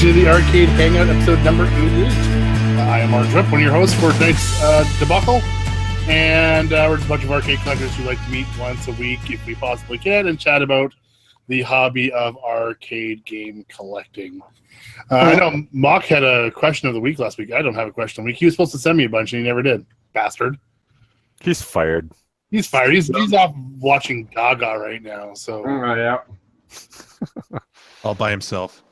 to the Arcade Hangout, episode number 88. I am Orange Whip, one of your hosts for tonight's debacle. And we're just a bunch of arcade collectors who like to meet once a week, if we possibly can, and chat about the hobby of arcade game collecting. I know Mock had a question of the week last week. I don't have a question of the week. He was supposed to send me a bunch, and he never did. Bastard. He's fired. He's fired. He's off watching Gaga right now. So yeah. All by himself.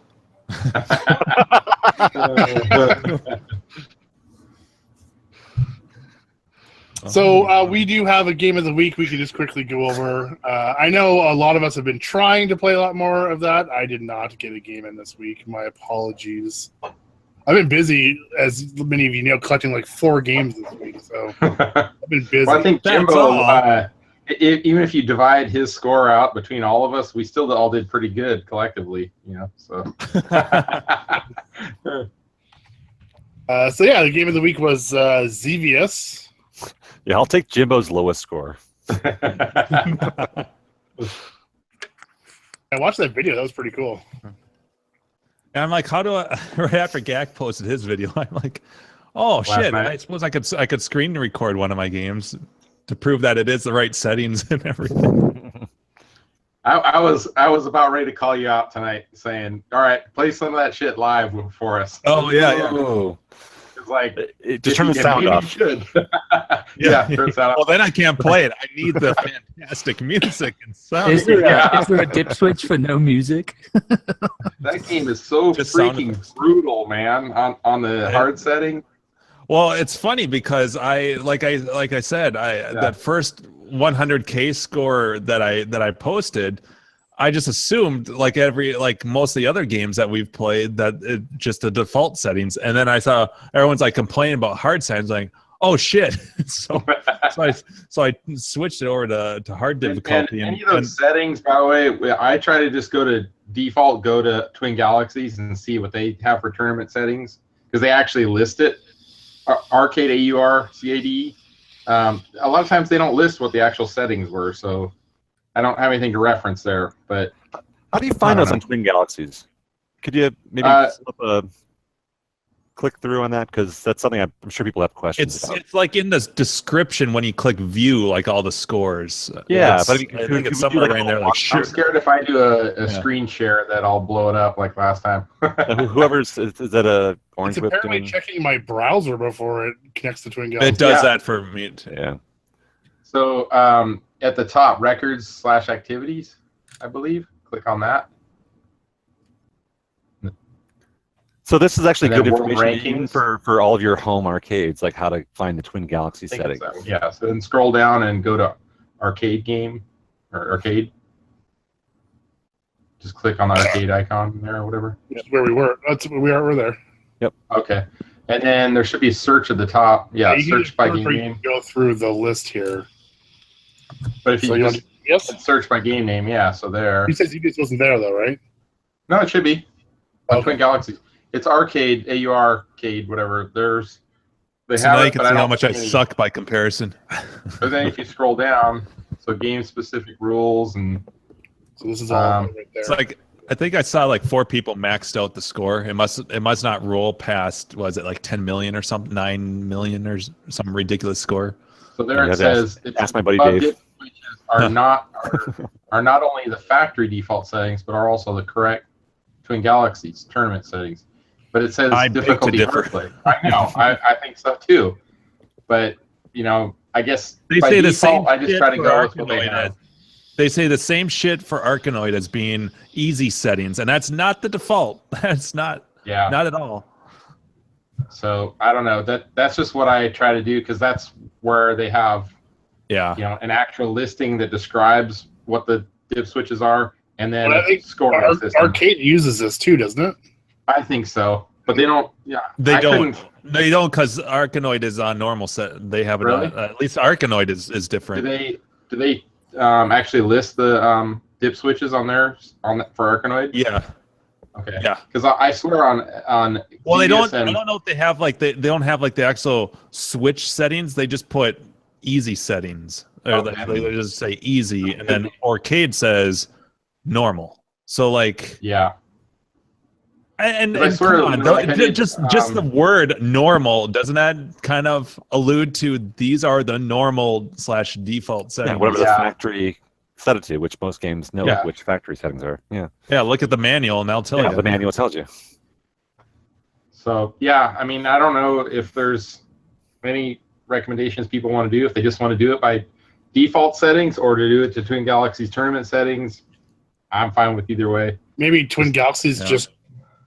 So we do have a game of the week we can just quickly go over. I know a lot of us have been trying to play a lot more of that. I did not get a game in this week. My apologies. I've been busy, as many of you know, collecting like 4 games this week. So I've been busy. Well, I think Jimbo, even if you divide his score out between all of us, we still all did pretty good collectively, you know. So, so yeah, the game of the week was Xevious. Yeah, I'll take Jimbo's lowest score. I watched that video. That was pretty cool. And I'm like, how do I? Right after Gak posted his video, I'm like, oh shit! I suppose I could screen record one of my games to prove that it is the right settings and everything. I was about ready to call you out tonight, saying, "All right, play some of that shit live for us." Oh yeah. Oh. It's like just turn the sound off. Yeah, turn the sound off. Well, then I can't play it. I need the fantastic music and sound. Is there a dip switch for no music? That game is so Just freaking brutal, man. On the hard setting. Well, it's funny because I said that first 100K score that I posted, I just assumed like most of the other games that we've played that it just the default settings, and then I saw everyone's like complaining about hard settings, like, oh shit. so I switched it over to hard difficulty. And any of those settings, by the way, I try to just go to default, go to Twin Galaxies and see what they have for tournament settings, because they actually list it. Arcade AUR CAD. A lot of times they don't list what the actual settings were, so I don't have anything to reference there. But how do you find those on Twin Galaxies? Could you maybe slip a click through on that? Because that's something I'm sure people have questions about. It's like in the description when you click view, like all the scores. Yeah, but I think it's somewhere right there. Like, I'm scared if I do a screen share that I'll blow it up like last time. Whoever's is that a Orange Whip? It's apparently checking my browser before it connects to Twin Galaxies. It does that for me too. Yeah. So at the top, records/activities, I believe. Click on that. So this is actually good World information for all of your home arcades, like how to find the Twin Galaxy setting. So. Yeah, so then scroll down and go to arcade game, or arcade. Just click on the arcade icon there or whatever. That's where we were. We're there. Yep. Okay. And then there should be a search at the top. Yeah, search by game name. Go through the list here. But if you just search by game name, yeah, so there. He says Xevious wasn't there though, right? No, it should be. On Twin Galaxies. It's arcade, AUR arcade, whatever. They so have now it, you can but see how much I suck by comparison. But then if you scroll down, so game-specific rules and... So this is all right there. It's like, I think I saw like 4 people maxed out the score. It must not roll past, was it like 10 million or something, 9 million or some ridiculous score. So there it says... Ask my buddy Dave. Which are not only the factory default settings, but are also the correct Twin Galaxies tournament settings. But it says difficulty hard play. I know, I think so too. But you know, I guess they by say default, the same I just try to go with what they have. They say the same shit for Arkanoid as being easy settings, and that's not the default. That's not. Yeah. Not at all. So I don't know. That's just what I try to do, because that's where they have. Yeah. You know, an actual listing that describes what the div switches are, and then I think scoring system. Arcade uses this too, doesn't it? I think so, but they don't. Yeah, they don't, because Arkanoid is on normal set. They have it really? At least Arkanoid is different. Do they actually list the dip switches on there for Arkanoid? Yeah. Okay. Yeah. Because I swear on. Well, they don't. I don't know if they have like they don't have like the actual switch settings. They just put easy settings, or they just say easy, and then arcade says normal. So like. Yeah. And sort come of on, like I did, just the word normal, doesn't that kind of allude to these are the normal / default settings? Yeah, whatever the factory set it to, which most games know which factory settings are. Yeah. Yeah, look at the manual and they'll tell you. The manual tells you. So yeah, I mean, I don't know if there's any recommendations people want to do, if they just want to do it by default settings or to do it to Twin Galaxies tournament settings. I'm fine with either way. Maybe Twin Galaxies just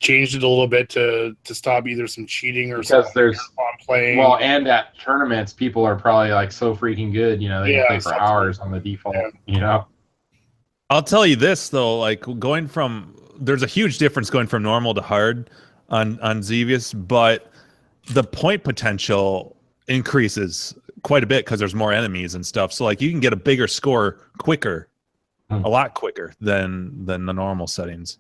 changed it a little bit to stop either some cheating or because there's on playing. Well, and at tournaments, people are probably like so freaking good, you know, they can play for hours on the default, you know. I'll tell you this though, like there's a huge difference going from normal to hard on Xevious, but the point potential increases quite a bit because there's more enemies and stuff. So like you can get a bigger score quicker, a lot quicker than the normal settings.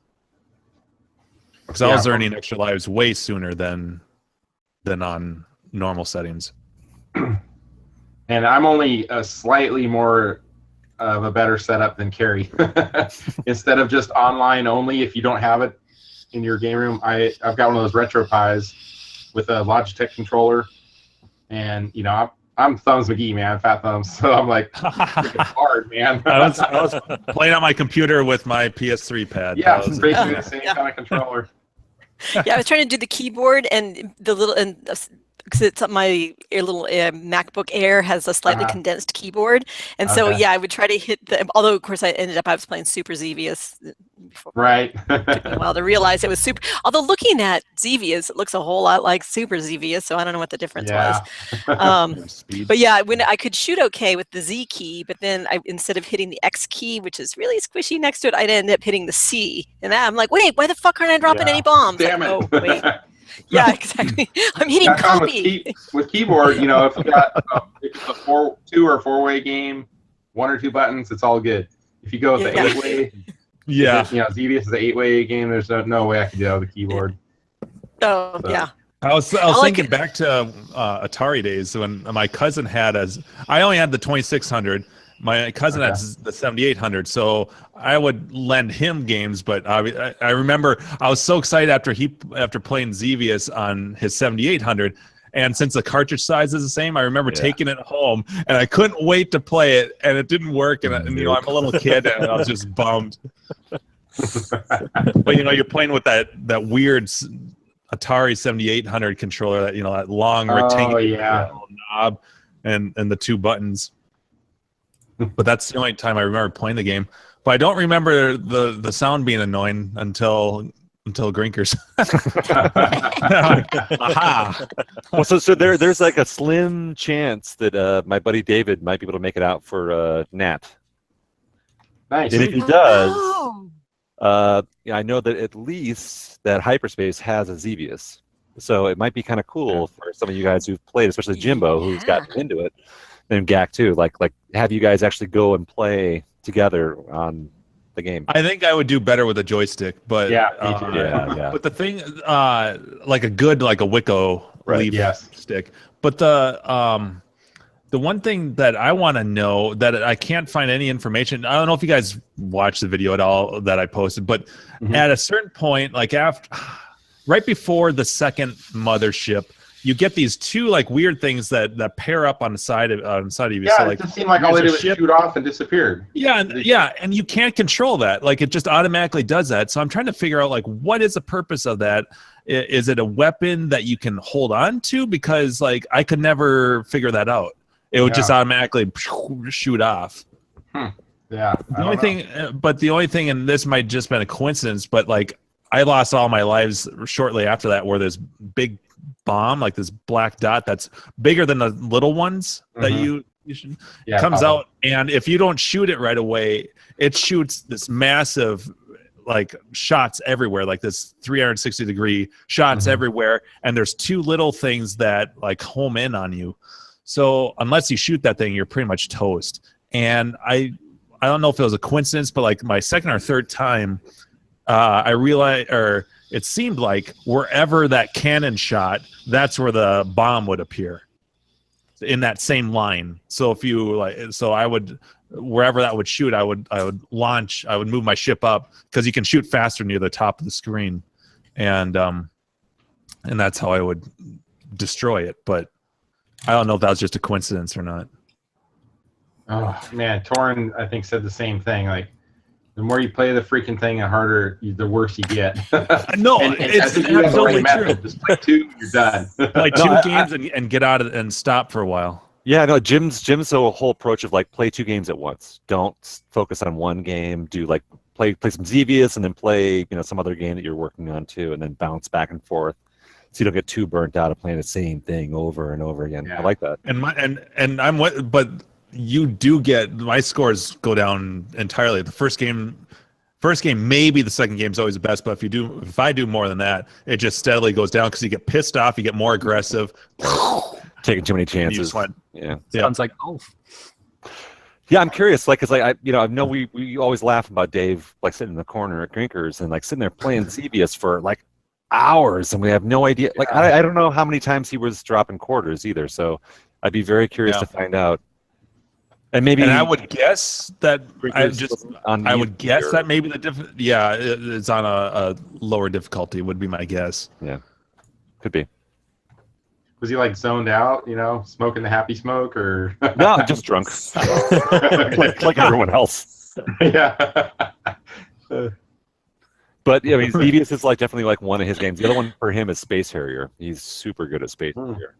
Because I was earning extra lives way sooner than on normal settings. And I'm only a slightly more of a better setup than Carrie. Instead of just online only, if you don't have it in your game room, I've got one of those RetroPies with a Logitech controller, and you know I'm Thumbs McGee, man, Fat Thumbs. So I'm like freaking hard, man. I was playing on my computer with my PS3 pad. Yeah, it's basically the same kind of controller. Yeah, I was trying to do the keyboard and because it's my little MacBook Air has a slightly condensed keyboard, and so I would try to hit the. Although of course I was playing Super Xevious before. Right. It took me a while to realize it was super. Although looking at Xevious, it looks a whole lot like Super Xevious, so I don't know what the difference was. But yeah, when I could shoot okay with the Z key, but then instead of hitting the X key, which is really squishy next to it, I'd end up hitting the C, and I'm like, wait, why the fuck aren't I dropping any bombs? Damn like, it. Oh wait. Yeah, exactly. I'm hitting copy. With keyboard, you know, if you got if it's a 2 or 4-way game, 1 or 2 buttons, it's all good. If you go with the 8-way, you know, Xevious is an 8-way game. There's no way I could do that with a keyboard. Oh, so. Yeah. I was thinking back to Atari days when my cousin had I only had the 2600. My cousin had the 7800, so I would lend him games. But I remember I was so excited after playing Xevious on his 7800, and since the cartridge size is the same, I remember taking it home, and I couldn't wait to play it, and it didn't work. And you know, I'm a little kid, and I was just bummed. But you know, you're playing with that weird Atari 7800 controller, that that long rectangular knob and the 2 buttons. But that's the only time I remember playing the game. But I don't remember the sound being annoying until Grinkers. Aha! Well, so there's like a slim chance that my buddy David might be able to make it out for NATT. Nice. And if he does, I know that at least that Hyperspace has a Xevious. So it might be kind of cool for some of you guys who've played, especially Jimbo, who's gotten into it. And Gak too, like have you guys actually go and play together on the game? I think I would do better with a joystick, but But the thing, like a Wicco leaf stick. But the one thing that I want to know that I can't find any information. I don't know if you guys watched the video at all that I posted, but at a certain point, like right before the second mothership, you get these 2 like weird things that pair up on the side of you. Yeah, so, like, it just seemed like all they did was shoot off and disappeared. Yeah, and you can't control that. Like it just automatically does that. So I'm trying to figure out like what is the purpose of that? Is it a weapon that you can hold on to? Because like I could never figure that out. It would just automatically shoot off. Yeah. The only thing, and this might just been a coincidence, but like I lost all my lives shortly after that, where this big bomb, like this black dot that's bigger than the little ones that you should comes out, and if you don't shoot it right away, it shoots this massive like shots everywhere, like this 360-degree shots everywhere, and there's 2 little things that like home in on you. So unless you shoot that thing, you're pretty much toast. And I don't know if it was a coincidence, but like my second or third time, I realized, or it seemed like wherever that cannon shot, that's where the bomb would appear in that same line. So if you I would, wherever that would shoot, I would move my ship up because you can shoot faster near the top of the screen. and that's how I would destroy it. But I don't know if that was just a coincidence or not. Oh man, Torrin I think said the same thing. Like, the more you play the freaking thing, the harder, the worse you get. No, and it's you have the right absolutely true. method. Just play 2, you're done. Like 2 games and get out of and stop for a while. Yeah, no, Jim's the whole approach of like play 2 games at once. Don't focus on one game. Do like play some Xevious and then play some other game that you're working on too, and then bounce back and forth, so you don't get too burnt out of playing the same thing over and over again. Yeah. I like that. And I'm what, but you do get my scores go down entirely. The first game, maybe the second game is always the best, but if I do more than that, it just steadily goes down because you get pissed off, you get more aggressive, taking too many chances. Yeah, Sounds like golf. Yeah, I'm curious, like, cause like I know we always laugh about Dave like sitting in the corner at Grinkers and like sitting there playing Xevious for like hours, and we have no idea. Like, I don't know how many times he was dropping quarters either. So I'd be very curious to find out. And I would guess that that maybe it's on a lower difficulty would be my guess. Yeah, could be. Was he like zoned out, smoking the happy smoke, or no, just drunk, like everyone else. Yeah. But yeah, I mean, Xevious is like definitely like one of his games. The other one for him is Space Harrier. He's super good at Space Harrier.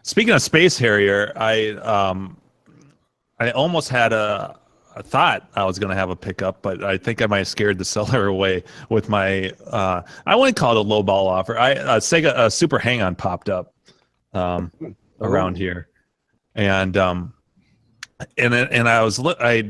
Speaking of Space Harrier, I almost had a thought I was going to have a pickup, but I think I might have scared the seller away with my I wouldn't call it a low ball offer. Sega Super Hang-On popped up around here, and I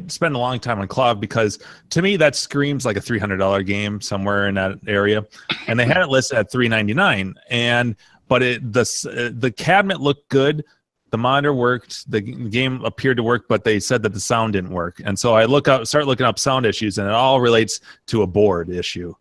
spent a long time on Clav because to me that screams like a $300 game somewhere in that area, and they had it listed at $399, but the cabinet looked good. The monitor worked. The game appeared to work, but they said that the sound didn't work. And so I start looking up sound issues, and it all relates to a board issue.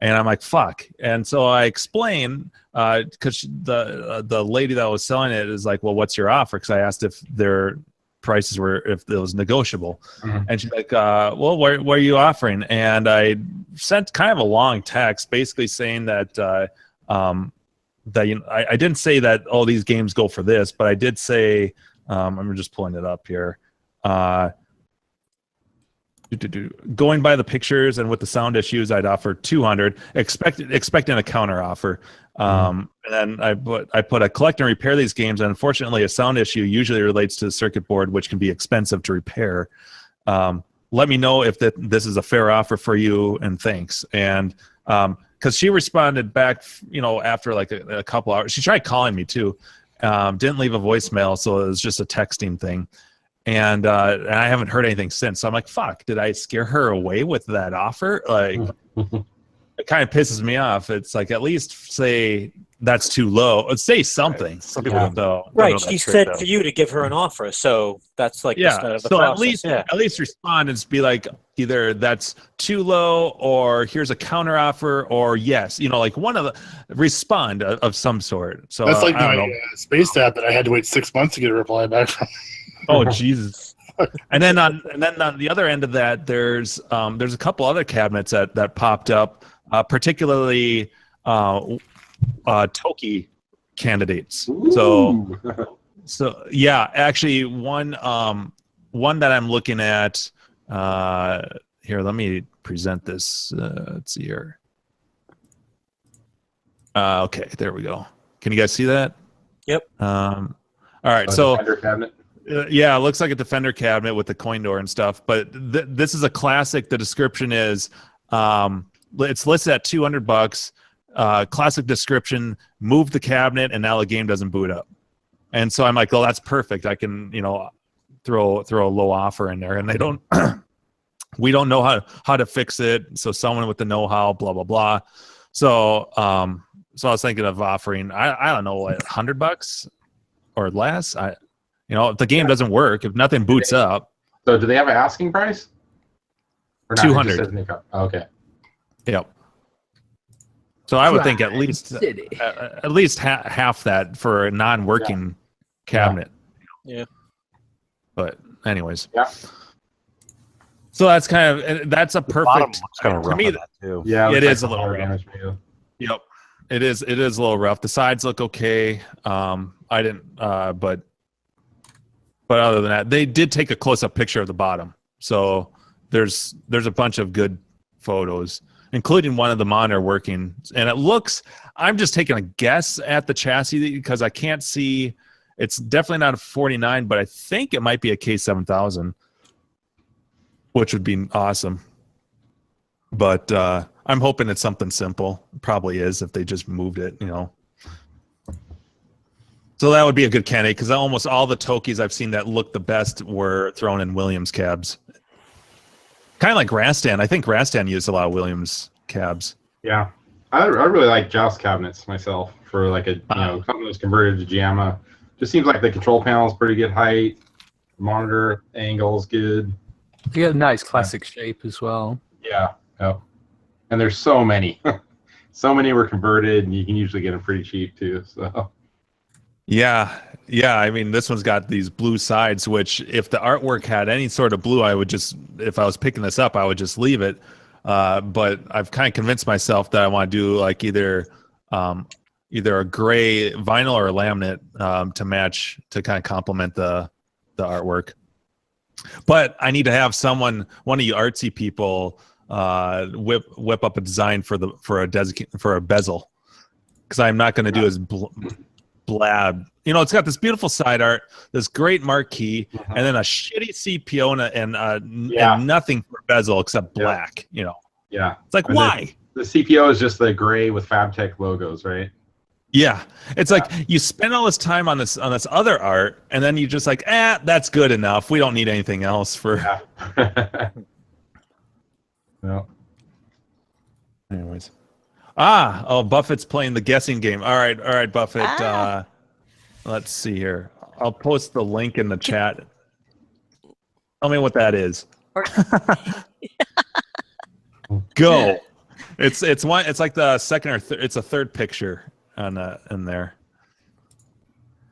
And I'm like, fuck. And so I explain, because the lady that was selling it is like, well, what's your offer? Because I asked if their prices if it was negotiable. Mm-hmm. And she's like, well, what are you offering? And I sent kind of a long text basically saying that I didn't say that all these games go for this, but I did say, I'm just pulling it up here. Going by the pictures and with the sound issues, I'd offer $200, expecting a counter offer. And then I put a collect and repair these games, and unfortunately, a sound issue usually relates to the circuit board, which can be expensive to repair. Let me know if this is a fair offer for you, and thanks. And because she responded back, after like a couple hours. She tried calling me too, didn't leave a voicemail, so it was just a texting thing. And I haven't heard anything since. So I'm like, fuck, did I scare her away with that offer? Like, it kind of pisses me off. It's like, at least say that's too low. Say something. Some people don't. Right. She said for you to give her an offer. So that's like the start of the process. At least respond and be like, either that's too low, or here's a counter offer, or yes, like one of the respond of some sort. So that's like my Space tab that I had to wait 6 months to get a reply back from. Oh Jesus! And then on the other end of that, there's a couple other cabinets that popped up, particularly Toki candidates. Ooh. So yeah, actually one that I'm looking at. Here, let me present this. Let's see here. Okay, there we go. Can you guys see that? Yep. All right, so Defender cabinet. Yeah, it looks like a Defender cabinet with the coin door and stuff. But this is a classic. The description is it's listed at $200. Classic description: move the cabinet, and now the game doesn't boot up. And so I'm like, well, that's perfect. I can throw a low offer in there, and they don't. We don't know how to fix it. So someone with the know-how, blah blah blah. So I was thinking of offering I don't know, like $100 or less. If the game doesn't work, if nothing boots up. So do they have an asking price? Or 200. Okay. Yep. So I would think at least half that for a non-working cabinet. Yeah. But anyways. Yeah. So that's that's a perfect. Kind of to me, that too. Yeah, it looks is like a little water rough. damage too. Yep, it is. It is a little rough. The sides look okay. I didn't, but other than that, they did take a close-up picture of the bottom. So there's a bunch of good photos, including one of the monitor working, and it looks. I'm just taking a guess at the chassis because I can't see. It's definitely not a 49, but I think it might be a K7000, which would be awesome. But I'm hoping it's something simple. Probably is if they just moved it, So that would be a good candidate because almost all the Tokis I've seen that look the best were thrown in Williams cabs. Kind of like Rastan. I think Rastan used a lot of Williams cabs. Yeah, I really like Jost cabinets myself for like a something that's converted to JAMA. Just seems like the control panel is pretty good height, monitor angle is good. You get a nice classic shape as well. Yeah, yep. And there's so many, so many were converted, and you can usually get them pretty cheap too. So. Yeah. I mean, this one's got these blue sides, which if the artwork had any sort of blue, I would just, if I was picking this up, I would just leave it. But I've kind of convinced myself that I want to do like either a gray vinyl or a laminate to match, to kind of complement the artwork. But I need to have one of you artsy people whip up a design for a bezel, because I'm not going to do as blab. It's got this beautiful side art, this great marquee, and then a shitty CPO and nothing for bezel except black. Yeah, it's like, why? The CPO is just the gray with FabTech logos, right? Yeah, it's like you spend all this time on this other art, and then you just like, that's good enough. We don't need anything else for. Yeah. No. Anyways. Buffett's playing the guessing game. All right, Buffett. Let's see here. I'll post the link in the chat. Tell me what that is. Go. It's like the second or third. It's a third picture in there.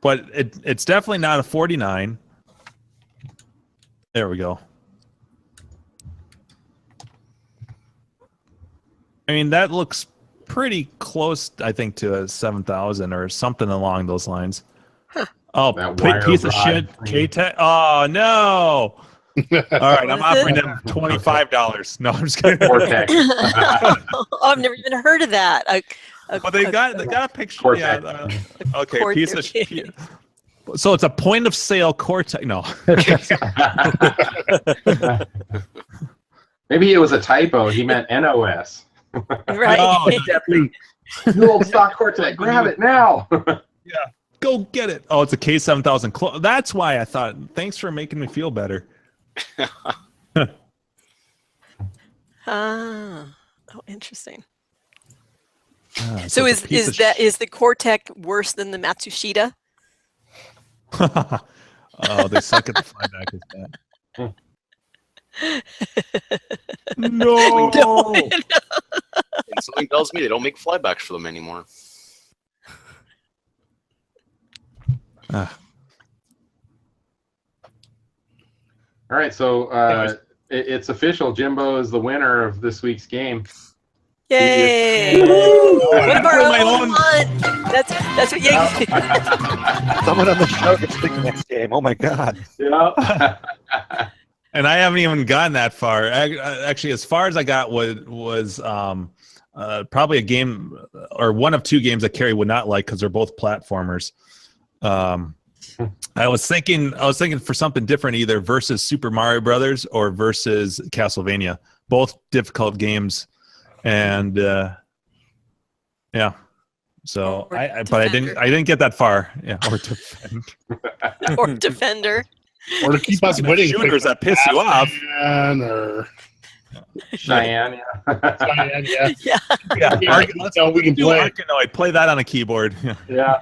But it's definitely not a 49. There we go. I mean, that looks pretty close, I think, to a 7000 or something along those lines. Huh. Oh, piece of shit. K-Tech. Oh, no. All right, I'm offering them $25. No, I'm just kidding. I've never even heard of that. They got a picture. Yeah, okay, piece of shit. So it's a point of sale Cortex. No. Maybe it was a typo. He meant NOS. Right. Oh, definitely. New old stock Quartzsite. Grab it now. Yeah. Go get it. Oh, it's a K7000. That's why I thought. Thanks for making me feel better. Oh, interesting. So is the Cortex worse than the Matsushita? Oh, they suck at the flyback with that. No. Something tells me they don't make flybacks for them anymore. All right, so it's official. Jimbo is the winner of this week's game. Yay! One of our own one. That's what Yankees. Someone on the show gets the next game. Oh my god! Yeah. And I haven't even gotten that far. Actually, as far as I got was probably a game or one of two games that Carrie would not like because they're both platformers. I was thinking for something different, either versus Super Mario Brothers or versus Castlevania. Both difficult games, and yeah. So I didn't get that far. Yeah, or defend. Or Defender. Or to keep us winning. Shooters that piss you off. Or Cheyenne, yeah. Cheyenne, yeah. Yeah. We can play. Arkanoid, play that on a keyboard. Yeah.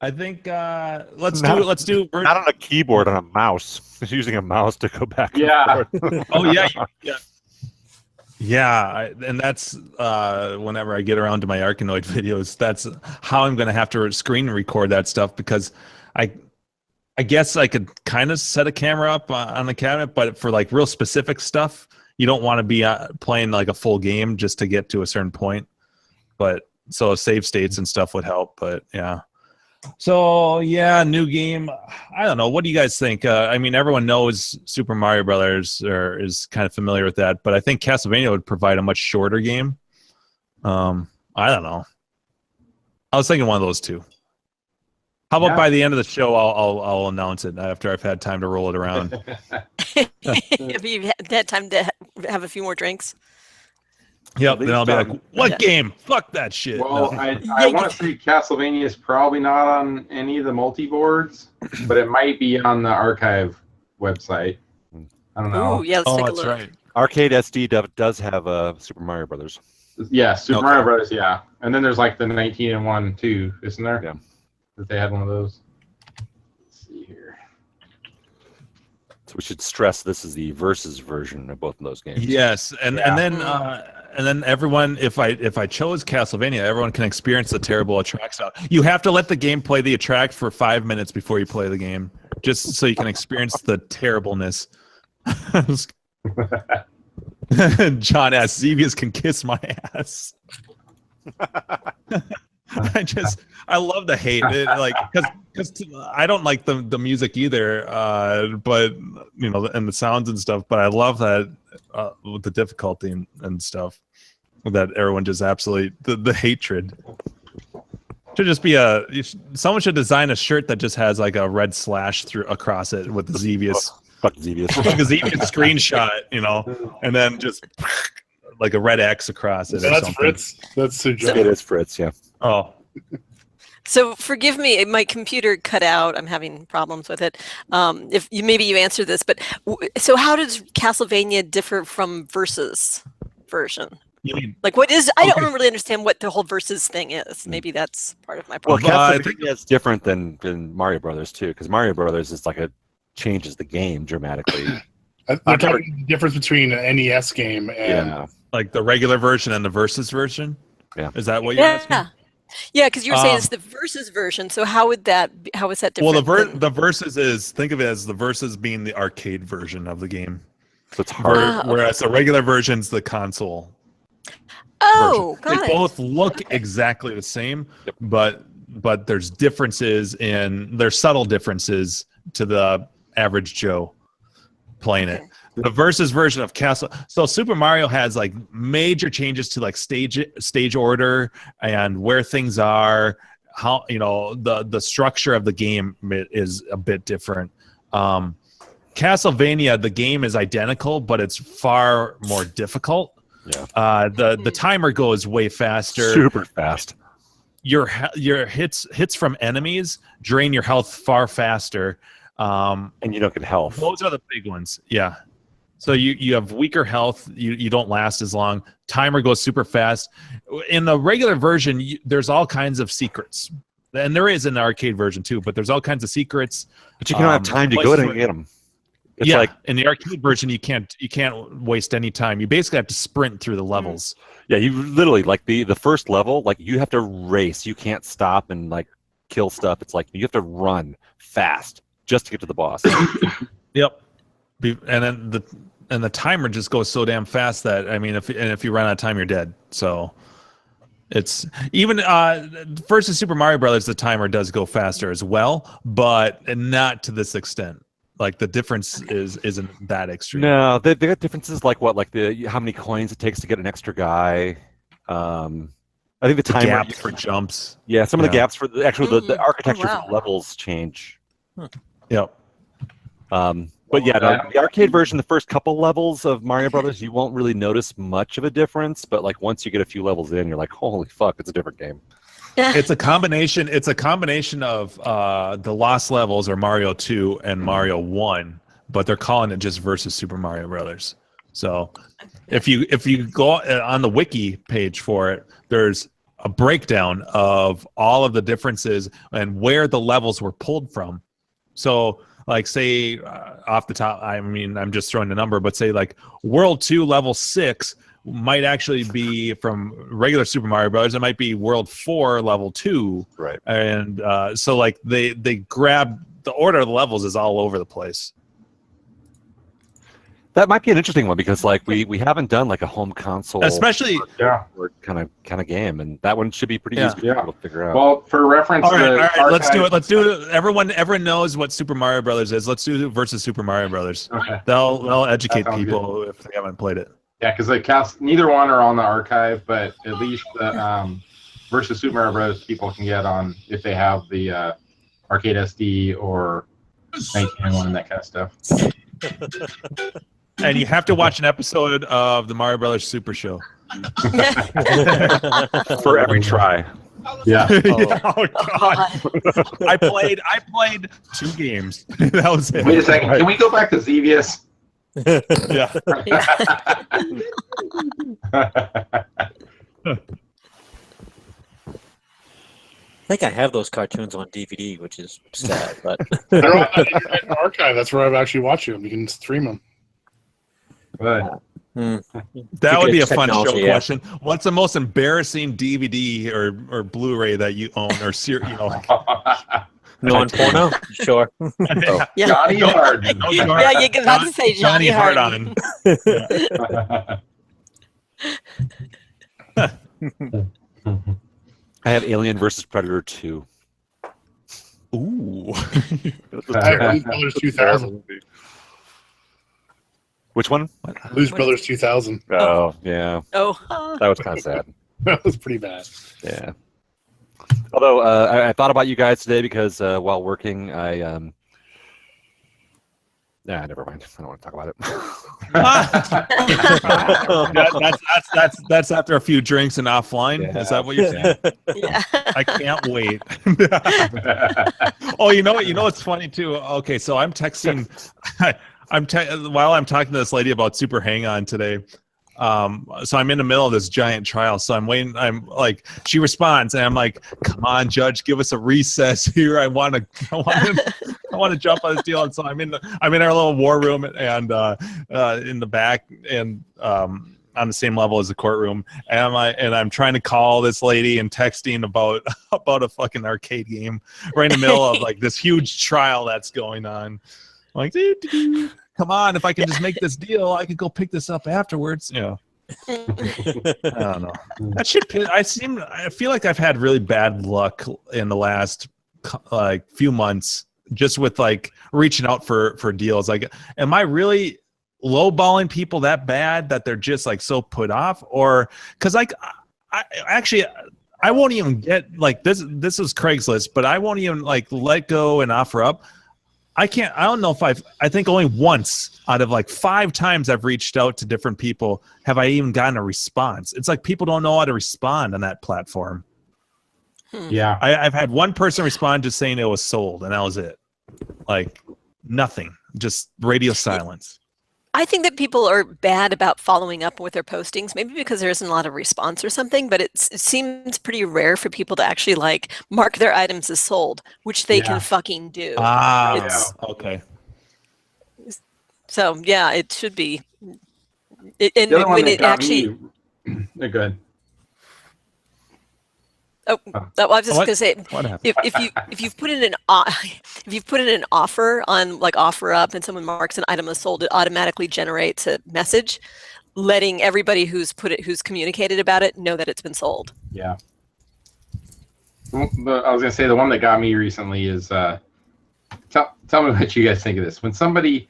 I think let's do not on a keyboard, on a mouse. Just using a mouse to go back. Yeah. And forth. Oh yeah. Yeah, and that's whenever I get around to my Arkanoid videos, that's how I'm going to have to screen record that stuff, because I guess I could kind of set a camera up on the cabinet, but for like real specific stuff, you don't want to be playing like a full game just to get to a certain point. But so save states and stuff would help. But yeah. So yeah, new game. I don't know. What do you guys think? I mean, everyone knows Super Mario Brothers or is kind of familiar with that, but I think Castlevania would provide a much shorter game. I don't know. I was thinking one of those two. How about by the end of the show, I'll announce it after I've had time to roll it around. If you've had time to have a few more drinks. Yep, then I'll be like, what game? Fuck that shit. Well, I want to say Castlevania is probably not on any of the multi-boards, but it might be on the archive website. I don't know. Ooh, yeah, let's take a look. Right. Arcade SD does have Super Mario Brothers. Yeah, Super Mario Brothers, yeah. And then there's like the 19-1 too, isn't there? Yeah. That they had one of those. Let's see here. So we should stress this is the versus version of both of those games. Yes, and then everyone, if I chose Castlevania, everyone can experience the terrible attract style. You have to let the game play the attract for 5 minutes before you play the game, just so you can experience the terribleness. John asks, Xevious can kiss my ass. I love the hate, because I don't like the music either, but you know, and the sounds and stuff. But I love that with the difficulty and stuff, that everyone just absolutely the hatred. Should just be someone should design a shirt that just has like a red slash across it with the Xevious. Fuck Xevious. Like a Xevious screenshot, you know, and then just like a red X across it. That's Fritz. That's it is Fritz. Yeah. Oh. So forgive me, my computer cut out. I'm having problems with it. If maybe you answered this, but so how does Castlevania differ from Versus version? You mean, like what is? I don't really understand what the whole Versus thing is. Maybe that's part of my problem. Well, Castlevania is different than Mario Brothers too, because Mario Brothers is like changes the game dramatically. They're talking the difference between an NES game and like the regular version and the Versus version. Yeah, is that what you're asking? Yeah, because you're saying it's the Versus version. So how is that different? Well, the Versus is, think of it as the Versus being the arcade version of the game. So it's hard. Whereas the regular version's the console. Oh, version. They both look exactly the same, but there's there's subtle differences to the average Joe playing it. The Versus version of so Super Mario has like major changes to like stage order and where things are, how, you know, the structure of the game is a bit different. Castlevania, the game is identical, but it's far more difficult. Yeah. The timer goes way faster. Super fast. Your hits from enemies drain your health far faster. And you don't get health. Those are the big ones. Yeah. So you have weaker health. You don't last as long. Timer goes super fast. In the regular version, there's all kinds of secrets, and there is an arcade version too. But there's all kinds of secrets. But you don't have time to go to get them. It's like in the arcade version, you can't waste any time. You basically have to sprint through the levels. Yeah, you literally like the first level. Like you have to race. You can't stop and like kill stuff. It's like you have to run fast just to get to the boss. Yep. And then the timer just goes so damn fast that, I mean, if you run out of time, you're dead. So it's even versus Super Mario Brothers, the timer does go faster as well, but not to this extent. Like the difference isn't that extreme. No, they got differences like what, like how many coins it takes to get an extra guy. I think the timer gaps for jumps. Yeah, some of the gaps for the architecture for the levels change. Yep. But yeah, the arcade version, the first couple levels of Mario Brothers, you won't really notice much of a difference. But like once you get a few levels in, you're like, holy fuck, it's a different game. It's a combination. It's a combination of the Lost Levels or Mario 2 and Mario 1, but they're calling it just Versus Super Mario Brothers. So if you go on the wiki page for it, there's a breakdown of all of the differences and where the levels were pulled from. So like say off the top, I mean, I'm just throwing a number, but say like World 2 Level 6 might actually be from regular Super Mario Brothers. It might be World 4 Level 2. Right. And so like they grab the order of the levels is all over the place. That might be an interesting one because like we haven't done like a home console, especially kind of game, and that one should be pretty easy for people to figure out. Well, for reference, all right, let's do it. Let's do it. Everyone knows what Super Mario Brothers is. Let's do it versus Super Mario Brothers. Okay. They'll educate people if they haven't played it. Yeah, because neither one are on the archive, but at least the versus Super Mario Bros. People can get on if they have the arcade SD or 1991 and that kind of stuff. And you have to watch an episode of the Mario Brothers Super Show for every try. Yeah. Oh God. I played 2 games. That was it. Wait a second. Can we go back to Xevious? Yeah. I think I have those cartoons on DVD, which is sad, but they're on the Internet Archive. That's where I've actually watched them. You can stream them. But that would be a fun show question. What's the most embarrassing DVD or Blu-ray that you own or non-porno? Sure. Yeah. Johnny Harden. Yeah, you can about to say Johnny Harden. I have Alien versus Predator 2. Ooh. I have Blues Brothers 2000. Which one? Blues Brothers 2000. Oh, yeah. Oh. That was kind of sad. That was pretty bad. Yeah. Although I thought about you guys today because while working, never mind. I don't want to talk about it. That's after a few drinks and offline. Yeah. Is that what you're saying? Yeah. I can't wait. Oh, you know what? You know what's funny too. Okay, so I'm texting. While I'm talking to this lady about Super Hang-On today. So I'm in the middle of this giant trial. So I'm waiting. I'm like, she responds, and I'm like, "Come on, Judge, give us a recess here. I want to jump on this deal." And so I'm in our little war room, and in the back, and on the same level as the courtroom. And I'm trying to call this lady and texting about a fucking arcade game right in the middle of like this huge trial that's going on. I'm like, dude. Come on, if I can just make this deal, I could go pick this up afterwards. I don't know. That shit. I feel like I've had really bad luck in the last like few months, just with like reaching out for deals. Like, am I really lowballing people that bad that they're just like so put off? Or because like I won't even get like this. This is Craigslist, but I won't even like let go and offer up. I don't know if I think only once out of like 5 times I've reached out to different people have I even gotten a response. It's like people don't know how to respond on that platform. Yeah. I've had one person respond just saying it was sold, and that was it. Like nothing, just radio silence. I think that people are bad about following up with their postings, maybe because there isn't a lot of response or something, but it seems pretty rare for people to actually like mark their items as sold, which they can fucking do. Okay. So yeah, it should be. And when it actually. They're good. Oh, I was just gonna say, what happened? if you've put in an offer on like OfferUp and someone marks an item as sold, it automatically generates a message letting everybody who's communicated about it know that it's been sold. Yeah. I was gonna say the one that got me recently is tell me what you guys think of this. When somebody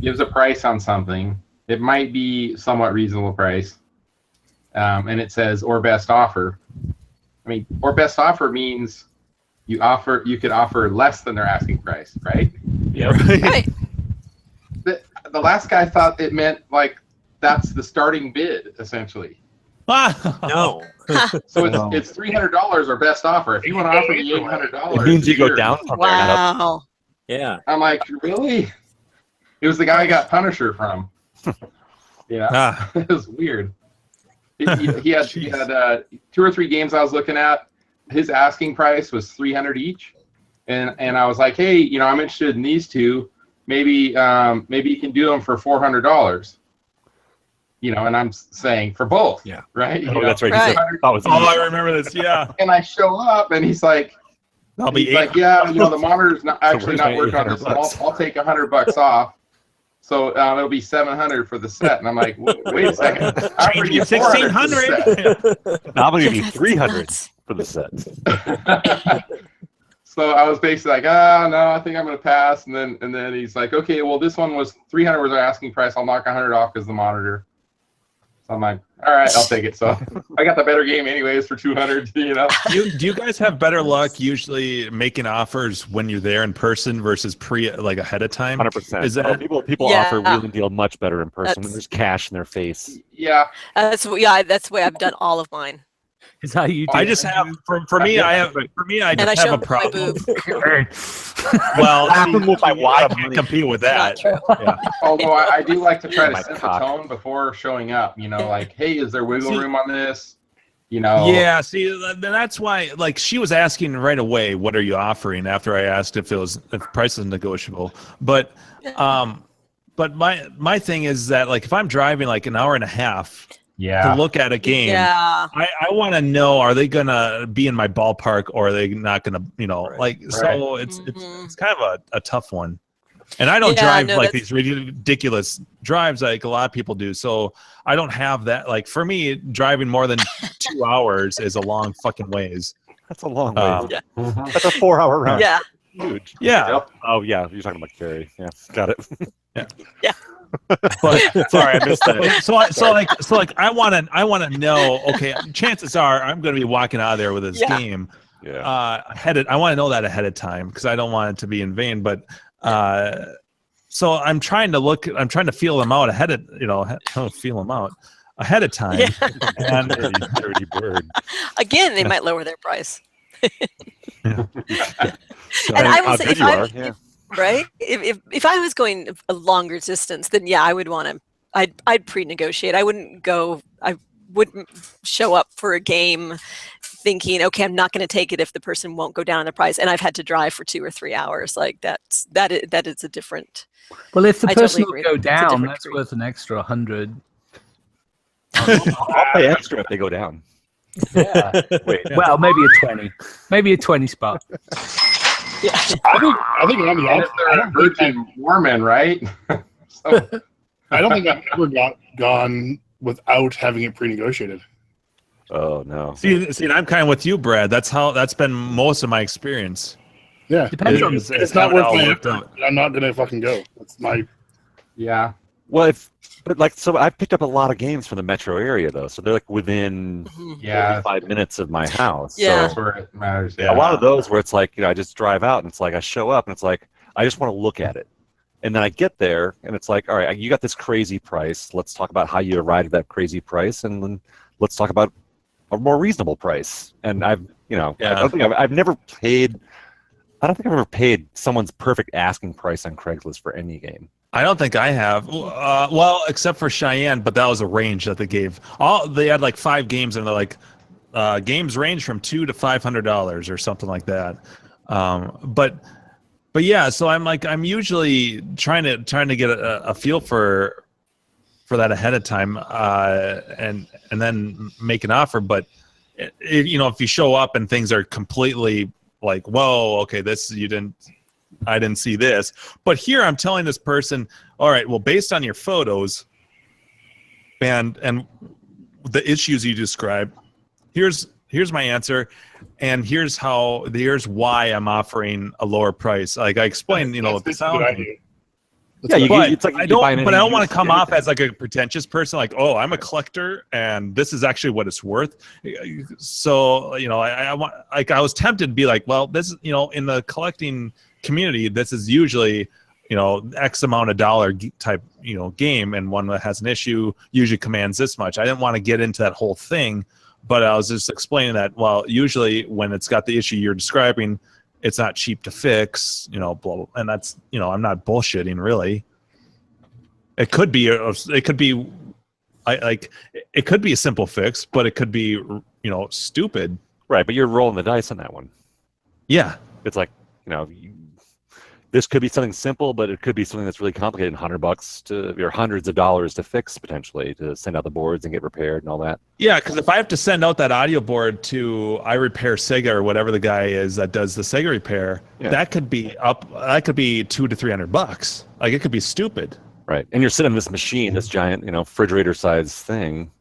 gives a price on something, it might be somewhat reasonable price, and it says or best offer. I mean, or best offer means you could offer less than their asking price, right? Yeah. Right. The last guy thought it meant like that's the starting bid, essentially. No. So it's $300 or best offer. If you want to offer me $800, it means you go down from there. Wow. Yeah. I'm like, really? It was the guy I got Punisher from. Yeah. It was weird. He had 2 or 3 games I was looking at. His asking price was $300 each, and I was like, hey, I'm interested in these 2. Maybe you can do them for $400. And I'm saying for both. Yeah. Right. Oh, that's right. Right. I I remember this. Yeah. And I show up, and he's like, I'll be He's like, yeah, the monitor's not actually not working on this. I'll take $100 off. So it'll be $700 for the set. And I'm like, wait a second. I'm going to give $1,600. I'm going to give you $300 for the set. So I was basically like, no, I think I'm going to pass. And then he's like, okay, well, this one was $300 was our asking price. I'll knock $100 off because the monitor. So I'm like, all right, I'll take it. So I got the better game anyways for $200. Do you guys have better luck usually making offers when you're there in person versus ahead of time? 100%. Is that people offer wheeling deal much better in person when there's cash in their face? Yeah. That's the way I've done all of mine. Is how you do I just have I just have a problem. Well, I can't compete with that. Yeah. Although I do like to try to set the tone before showing up. Like, hey, is there wiggle room on this? Yeah. See, that's why. Like, she was asking right away, "What are you offering?" After I asked if price is negotiable. But my thing is that, like, if I'm driving like an hour and a half. Yeah. To look at a game, yeah. I want to know, are they gonna be in my ballpark or are they not gonna, So it's kind of a tough one. And I don't drive these ridiculous drives like a lot of people do, so I don't have that. Like, for me, driving more than 2 hours is a long fucking ways. That's a long way. That's a 4-hour round. Yeah. Huge. Yeah. Yep. Oh yeah, you're talking about Carrie. Yeah, got it. Yeah. But sorry, I missed that. So I want to know. Okay, chances are I'm going to be walking out of there with this game. Yeah. I want to know that ahead of time because I don't want it to be in vain. But so I'm trying to feel them out ahead of feel them out ahead of time. Yeah. And dirty bird. Again, they might lower their price. Yeah. So, and I will say, right? If I was going a longer distance, then I would want to. I'd pre-negotiate. I wouldn't show up for a game thinking, okay, I'm not going to take it if the person won't go down in the price, and I've had to drive for 2 or 3 hours. Like that is a different. Well, if the person totally will go down, that's worth an extra 100. I'll pay extra if they go down. Yeah. Wait. Well, maybe a 20. Maybe a 20 spot. Yeah. I think I'm the opposite. They're a virgin Mormon, right? So I don't think I've ever gone without having it pre-negotiated. Oh no. See, and I'm kind of with you, Brad. That's been most of my experience. Yeah. Depends on it's not worth my effort. I'm not gonna fucking go. That's my. Yeah. Well, so I've picked up a lot of games from the metro area though, so they're like within 5 minutes of my house. Yeah. So That's where it matters. Yeah. a lot of those where it's like, I just drive out and it's like I show up and it's like I just want to look at it. And then I get there and it's like, all right, you got this crazy price. Let's talk about how you arrived at that crazy price, and then let's talk about a more reasonable price. And I don't think I've never paid. I don't think I've ever paid someone's perfect asking price on Craigslist for any game. I don't think I have. Well, except for Cheyenne, but that was a range that they gave. They had like 5 games, and they're like, games range from $200 to $500 or something like that. But yeah, so I'm usually trying to get a feel for that ahead of time, and then make an offer. But if you show up and things are completely like, whoa, okay, I didn't see this. But here I'm telling this person, all right, well, based on your photos and the issues you described, here's my answer, and here's why I'm offering a lower price. Like I explained, the sound. Yeah, I don't want to come off as like a pretentious person, like, oh, I'm a collector and this is actually what it's worth. So, I was tempted to be like, well, this is, in the collecting community, this is usually, X amount of dollar type, game, and one that has an issue usually commands this much. I didn't want to get into that whole thing, but I was just explaining that, well, usually when it's got the issue you're describing, it's not cheap to fix, blah, blah, and that's, I'm not bullshitting really. It could be a simple fix, but it could be, stupid. Right, but you're rolling the dice on that one. Yeah. It's like, this could be something simple, but it could be something that's really complicated, $100 or hundreds of dollars to fix potentially, to send out the boards and get repaired and all that. Yeah, because if I have to send out that audio board to I Repair Sega or whatever the guy is that does the Sega repair, that could be $200 to $300. Like, it could be stupid. Right, and you're sitting on this machine, this giant, refrigerator-sized thing.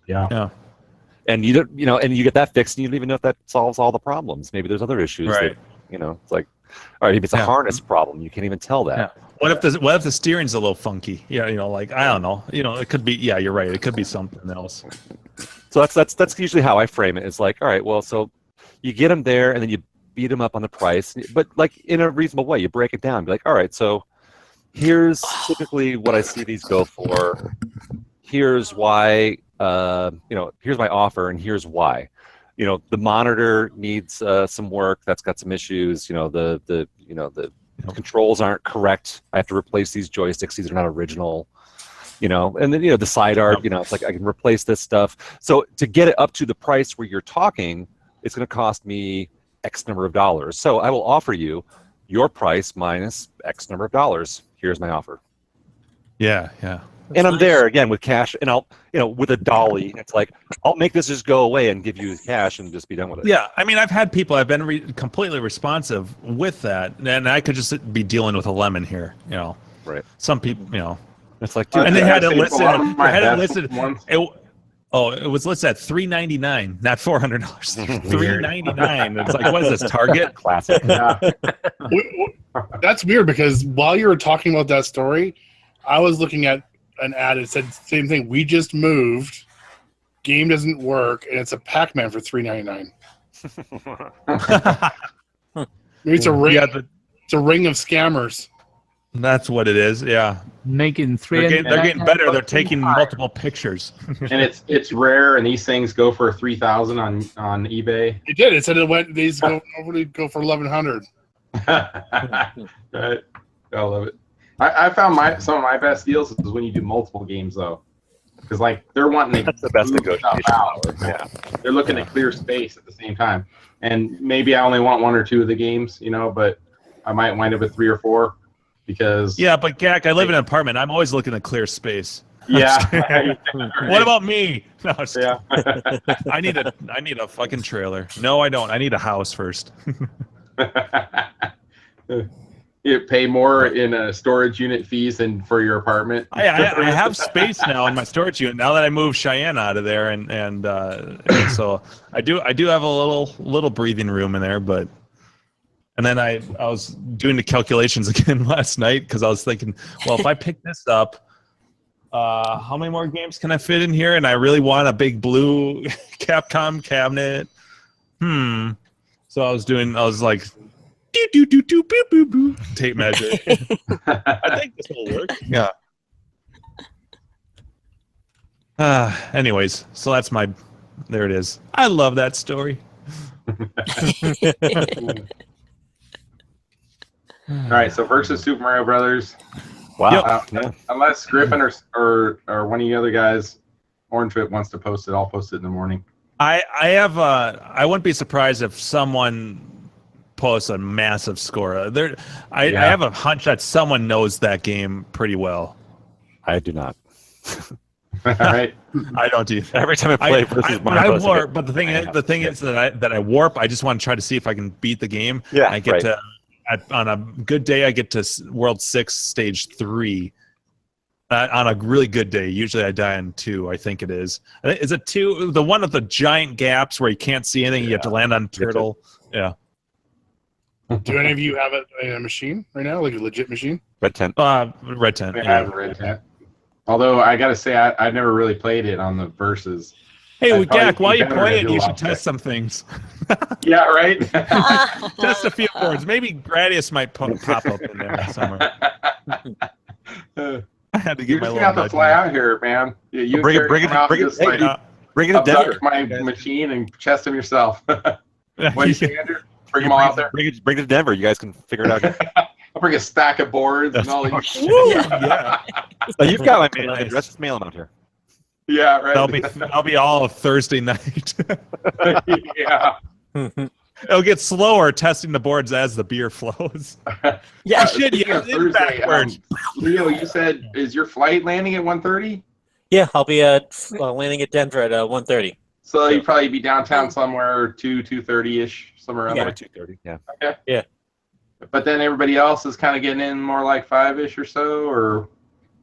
Yeah. And you don't, and you get that fixed, and you don't even know if that solves all the problems. Maybe there's other issues. Right. That, it's like, all right, maybe it's a harness problem. You can't even tell that. Yeah. What if the steering's a little funky? Yeah, like, I don't know. It could be. Yeah, you're right. It could be something else. So that's usually how I frame it. It's like, all right, well, so you get them there, and then you beat them up on the price, but like in a reasonable way. You break it down. Be like, all right, so here's typically what I see these go for. Here's why. Here's my offer, and here's why. The monitor needs some work. That's got some issues. The controls aren't correct. I have to replace these joysticks. These are not original. And then the side art. It's like I can replace this stuff. So to get it up to the price where you're talking, it's going to cost me X number of dollars. So I will offer you your price minus X number of dollars. Here's my offer. Yeah. And I'm there again with cash, and I'll, with a dolly. It's like, I'll make this just go away and give you cash and just be done with it. Yeah, I mean, I've had people. I've been completely responsive with that, and I could just be dealing with a lemon here. Right. Some people, it's like, and they had it listed. It was listed at $399, not $400. $399. It's like, what is this, Target? Classic. Yeah. That's weird, because while you were talking about that story, I was looking at an ad. It said same thing. We just moved. Game doesn't work, and it's a Pac-Man for $3.99. Maybe it's a ring. Yeah, it's a ring of scammers. That's what it is. Yeah, making they're getting better. They're taking multiple pictures. And it's rare, and these things go for $3,000 on eBay. It did. It said it went. These go for $1,100. Right. I love it. I found some of my best deals is when you do multiple games, though, because like they're wanting to that's the best move negotiation stuff out. Yeah. They're looking to clear space at the same time, and maybe I only want one or two of the games, but I might wind up with 3 or 4 because. Yeah, but Gak, I live in an apartment. I'm always looking to clear space. Yeah. What about me? No, yeah. I need a fucking trailer. No, I don't. I need a house first. You pay more in storage unit fees than for your apartment. I have space now in my storage unit now that I moved Cheyenne out of there, and so I do have a little breathing room in there, but. And then I was doing the calculations again last night because I was thinking, well, if I pick this up, how many more games can I fit in here? And I really want a big blue Capcom cabinet. So I was like. Do, tape measure. I think this will work. Yeah. Anyways, so that's there it is. I love that story. All right, so versus Super Mario Brothers. Wow. Unless Griffin or one of the other guys, Orange Whip, wants to post it, I'll post it in the morning. I wouldn't be surprised if someone posts a massive score. I have a hunch that someone knows that game pretty well. I do not. All right. I don't do. Every time I play versus Mario, I warp, but the thing is that I warp. I just want to try to see if I can beat the game. Yeah, I get to on a good day. I get to World 6 Stage 3. On a really good day, usually I die in 2. I think it is. Is it 2? The one with the giant gaps where you can't see anything. You have to land on turtle. Yeah. Do any of you have a machine right now, like a legit machine? Red Tent. Red Tent. I have Red Tent. Although I gotta say, I've never really played it on the versus. Hey, Gak, while you play it, you should test some things. Yeah, right. Test a few boards. Maybe Gradius might pop up in there somewhere. I had to get my. You're gonna have to fly out here, man. You bring it to Denver. My machine and test them yourself. What standard? Bring them all out there. Bring it to Denver. You guys can figure it out. I'll bring a stack of boards and all these. Yeah. So you've got my mailing address. Just mail them out here. Yeah, right. I'll be all Thursday night. Yeah. It'll get slower testing the boards as the beer flows. Yeah. Thursday, backwards. Leo, you said, is your flight landing at 1:30? Yeah, I'll be landing at Denver at 1:30. So you'd probably be downtown somewhere 2:30-ish, somewhere around Yeah, there. 2:30. Yeah. Okay. Yeah. But then everybody else is kind of getting in more like 5-ish or so, or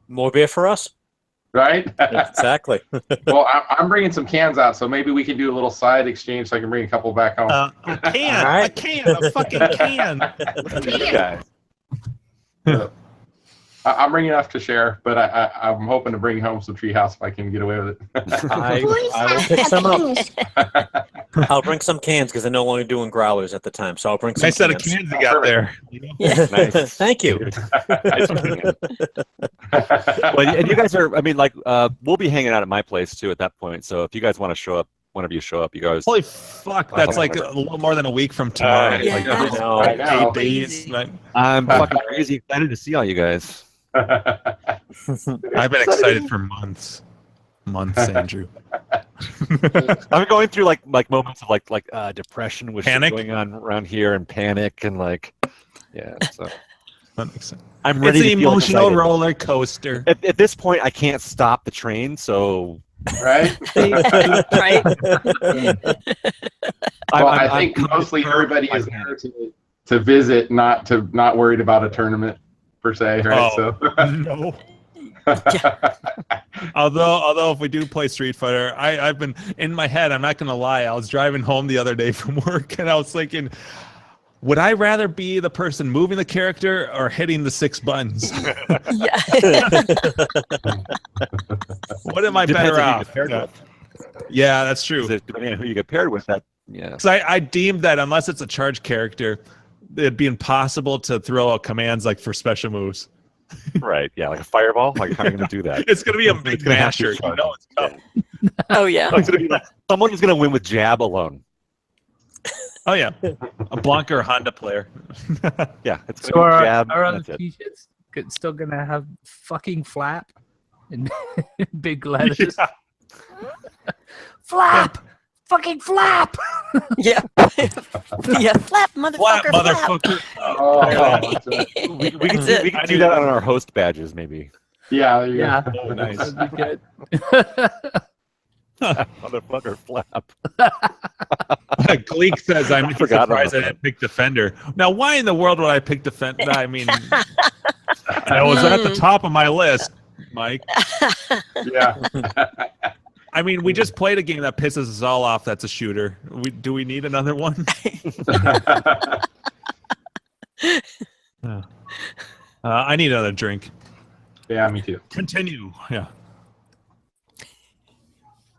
More beer for us? right? Exactly. Well, I'm bringing some cans out, so maybe we can do a little side exchange so I can bring a couple back home. A fucking can. Guys. I'm bringing enough to share, but I'm hoping to bring home some Treehouse if I can get away with it. I will pick some up. I'll bring some cans because they're no longer doing growlers at the time, so I'll bring some Nice set of cans. cans you got there. Nice. Thank you. Nice can. Well, and you guys are, I mean, like, we'll be hanging out at my place too at that point. So if you guys want to show up, whenever you show up, you guys. Holy fuck, that's like a little more than a week from tomorrow. Yeah. Like, I know. 8 days. Like, I'm fucking crazy excited to see all you guys. I've been excited for months. Andrew. I'm going through like moments of like depression with shit Panic? going on around here and panic and like, yeah. So That makes sense. I'm ready It's to an feel emotional excited. roller coaster. At this point, I can't stop the train, so Right? Right? Well, I think mostly everybody is there to visit, not worried about a tournament per se, right? Oh, So no. Although if we do play Street Fighter, I've been in my head, I'm not gonna lie, I was driving home the other day from work and I was thinking, would I rather be the person moving the character or hitting the 6 buttons? Yeah. What am I Depends better on who you off? get paired Yeah. with. Yeah, that's true. Depending on who you get paired with, that yeah. So I deemed that unless it's a charge character, it'd be impossible to throw out commands like for special moves. Right, yeah, like a fireball. Like how are you gonna do that? It's gonna be a big It's gonna have to masher. be You charged. know it's coming. Oh yeah. It's gonna be like someone is gonna win with jab alone. Oh yeah, a Blanca or Honda player. Yeah, it's So gonna be jab. are and other that's it. t-shirts still gonna have fucking flap in big letters? Yeah. Flap, fucking flap. Yeah. Yeah. Flap, motherfucker. Flap, motherfucker. We can That's it. we can do that on our host badges, maybe. yeah, there you go. Yeah, Oh, nice. that'd be good. Motherfucker, flap. Gleek says, I'm forgot about surprised I that. didn't pick Defender. Now, why in the world would I pick Defender? I mean, that was at the top of my list, Mike. Yeah. I mean, we just played a game that pisses us all off that's a shooter. Do we need another one? I need another drink. Yeah, me too. Continue. Yeah.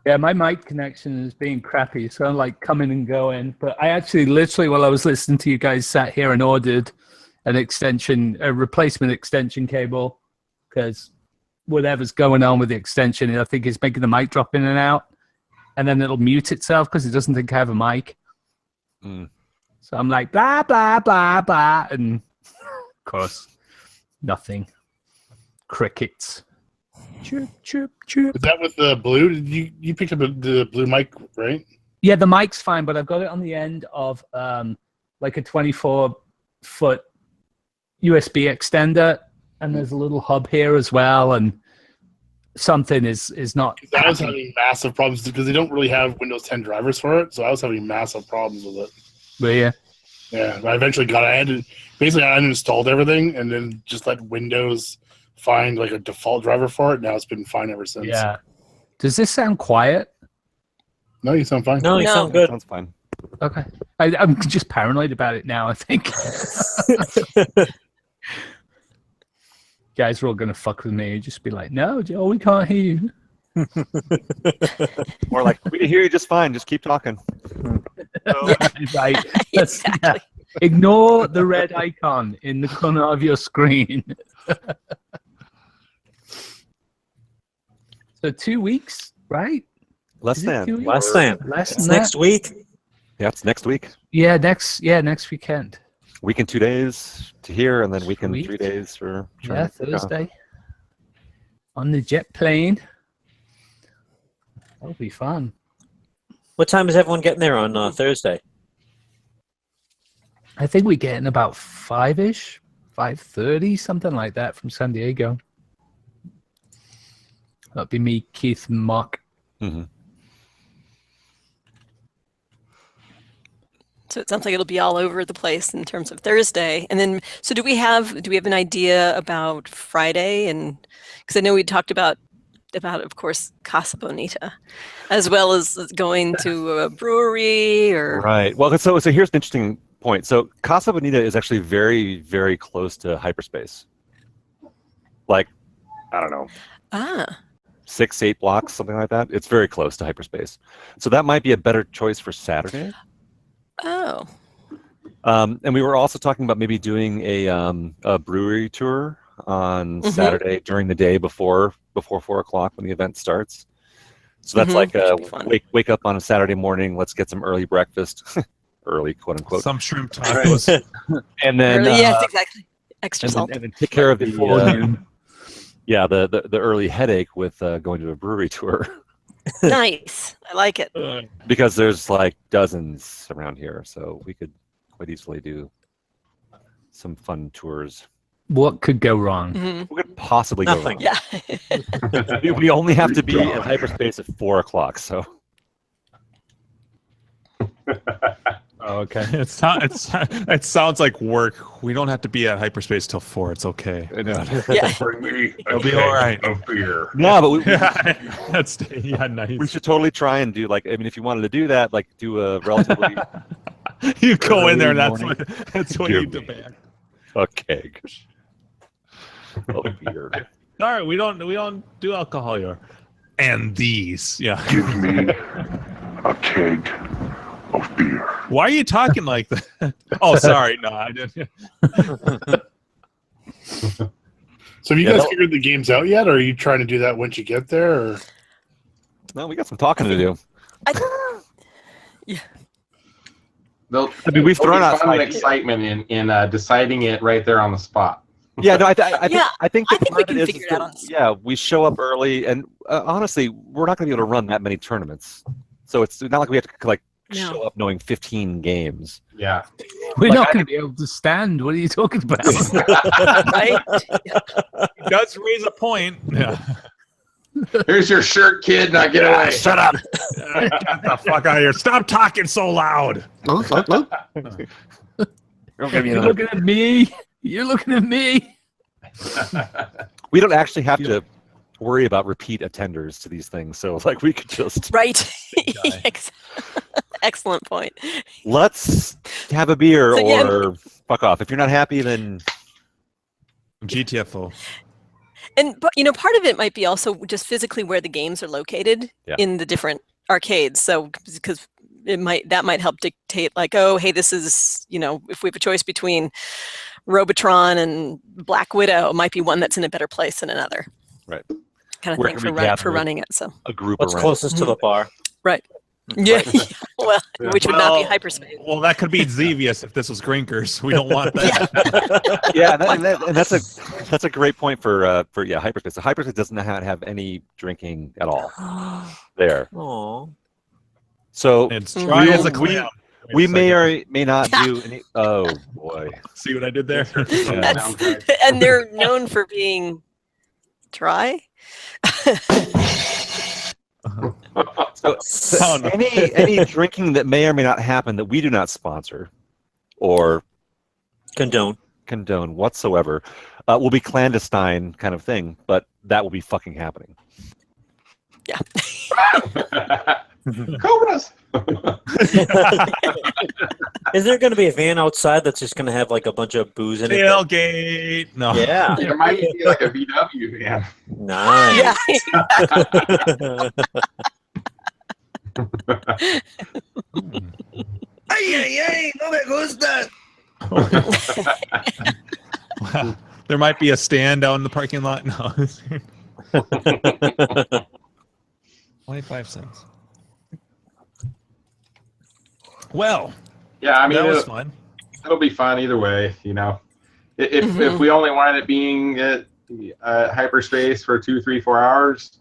Yeah, my mic connection is being crappy, so I'm like coming and going. But I actually, literally, while I was listening to you guys, sat here and ordered a replacement extension cable, because whatever's going on with the extension, I think it's making the mic drop in and out, and then it'll mute itself because it doesn't think I have a mic. Mm. So I'm like blah blah blah blah, and of course, nothing. Crickets. Chirp chirp chirp. Is that with the blue? Did you picked up the blue mic, right? Yeah, the mic's fine, but I've got it on the end of like a 24-foot USB extender, and there's a little hub here as well, and something is not. I was having massive problems because they don't really have Windows 10 drivers for it, so I was having massive problems with it. But yeah, Yeah, I eventually I uninstalled everything and then just let Windows find like a default driver for it. Now it's been fine ever since. yeah. Does this sound quiet? No, you sound fine. No, you No. sound good. Sounds fine. Okay, I'm just paranoid about it now. I think guys are all gonna fuck with me. Just be like, "No, Joe, we can't hear you." Or like, we can hear you just fine. Just keep talking. Right. That's- yeah. Ignore the red icon in the corner of your screen. So 2 weeks, right? Less Is it than. 2 weeks? Less than. Less It's than that? next week. Yeah, it's next week. Yeah, next weekend. Week and 2 days to here, and then week and Sweet. 3 days for. Yeah, Thursday. On the jet plane. That'll be fun. What time is everyone getting there on Thursday? I think we get in about 5-ish, 5:30, something like that from San Diego. That'd be me, Keith, and Mark. Mm-hmm. So it sounds like it'll be all over the place in terms of Thursday. And then, so do we have an idea about Friday? And because I know we talked about, of course, Casa Bonita, as well as going to a brewery or. Right. Well, so here's an interesting point. So Casa Bonita is actually very, very close to hyperspace. Like, I don't know. 6-8 blocks, something like that. It's very close to hyperspace. So that might be a better choice for Saturday. Oh. And we were also talking about maybe doing a brewery tour on Saturday during the day before 4 o'clock when the event starts. So that's like wake up on a Saturday morning. Let's get some early breakfast, early quote unquote. Some shrimp tacos, and then yes, exactly. Extra salt. And then take care of the the early headache with going to a brewery tour. Nice. I like it. Because there's like dozens around here, so we could quite easily do some fun tours. What could go wrong? What could possibly go wrong? Yeah. we only have to be in hyperspace at 4 o'clock, so. Okay. It sounds like work. We don't have to be at hyperspace till 4. It's okay. Yeah. It'll be all right. No, but That's nice. we should totally try and do if you wanted to do that, like do a relatively. You go in there, and that's what you demand. A keg. A beer. All right, we don't do alcohol here. And these, yeah. Give me a keg of beer. Why are you talking like that? Oh, sorry. No, I didn't. So have you guys figured the games out yet, or are you trying to do that once you get there? Or? No, we got some talking to do. Yeah. We've thrown out fun and excitement in deciding it right there on the spot. Yeah, no, I think we can figure it out on the spot. we show up early, and honestly, we're not going to be able to run that many tournaments. So it's not like we have to show up knowing 15 games. Yeah. We're not going to be able to stand. What are you talking about? Right? It does raise a point. Yeah. Here's your shirt, kid. Now get away. Shut up. Get the fuck out of here. Stop talking so loud. You're looking at me. You're looking at me. We don't actually have to worry about repeat attenders to these things. So we could just. Right. Excellent point. Let's have a beer or fuck off. If you're not happy, then. GTFO. And part of it might be also just physically where the games are located in the different arcades. So because that might help dictate this is if we have a choice between Robotron and Black Widow, it might be one that's in a better place than another. Right. Kind of thing for running it. So a group. What's closest to the bar? Right. Yeah. Well, which would not be hyperspace. Well, that could be Xevious if this was Grinkers. We don't want that. Yeah, and that's a great point for hyperspace. So hyperspace doesn't have any drinking at all there. Aww. So it's dry as a clam. We may or may not do any. Oh boy! See what I did there? And they're known for being dry. So any drinking that may or may not happen that we do not sponsor or condone whatsoever will be clandestine kind of thing, but that will be fucking happening. Yeah. Cobras. Is there going to be a van outside that's just going to have a bunch of booze in it? Tailgate. No. Yeah. It might be like a VW van. Nice. Yeah. Ay, no me gusta. Wow. There might be a stand out in the parking lot. No. 25 cents. Well. Yeah, I mean, that was fun. It'll be fun either way, If we only wanted it being at hyperspace for 2, 3, 4 hours,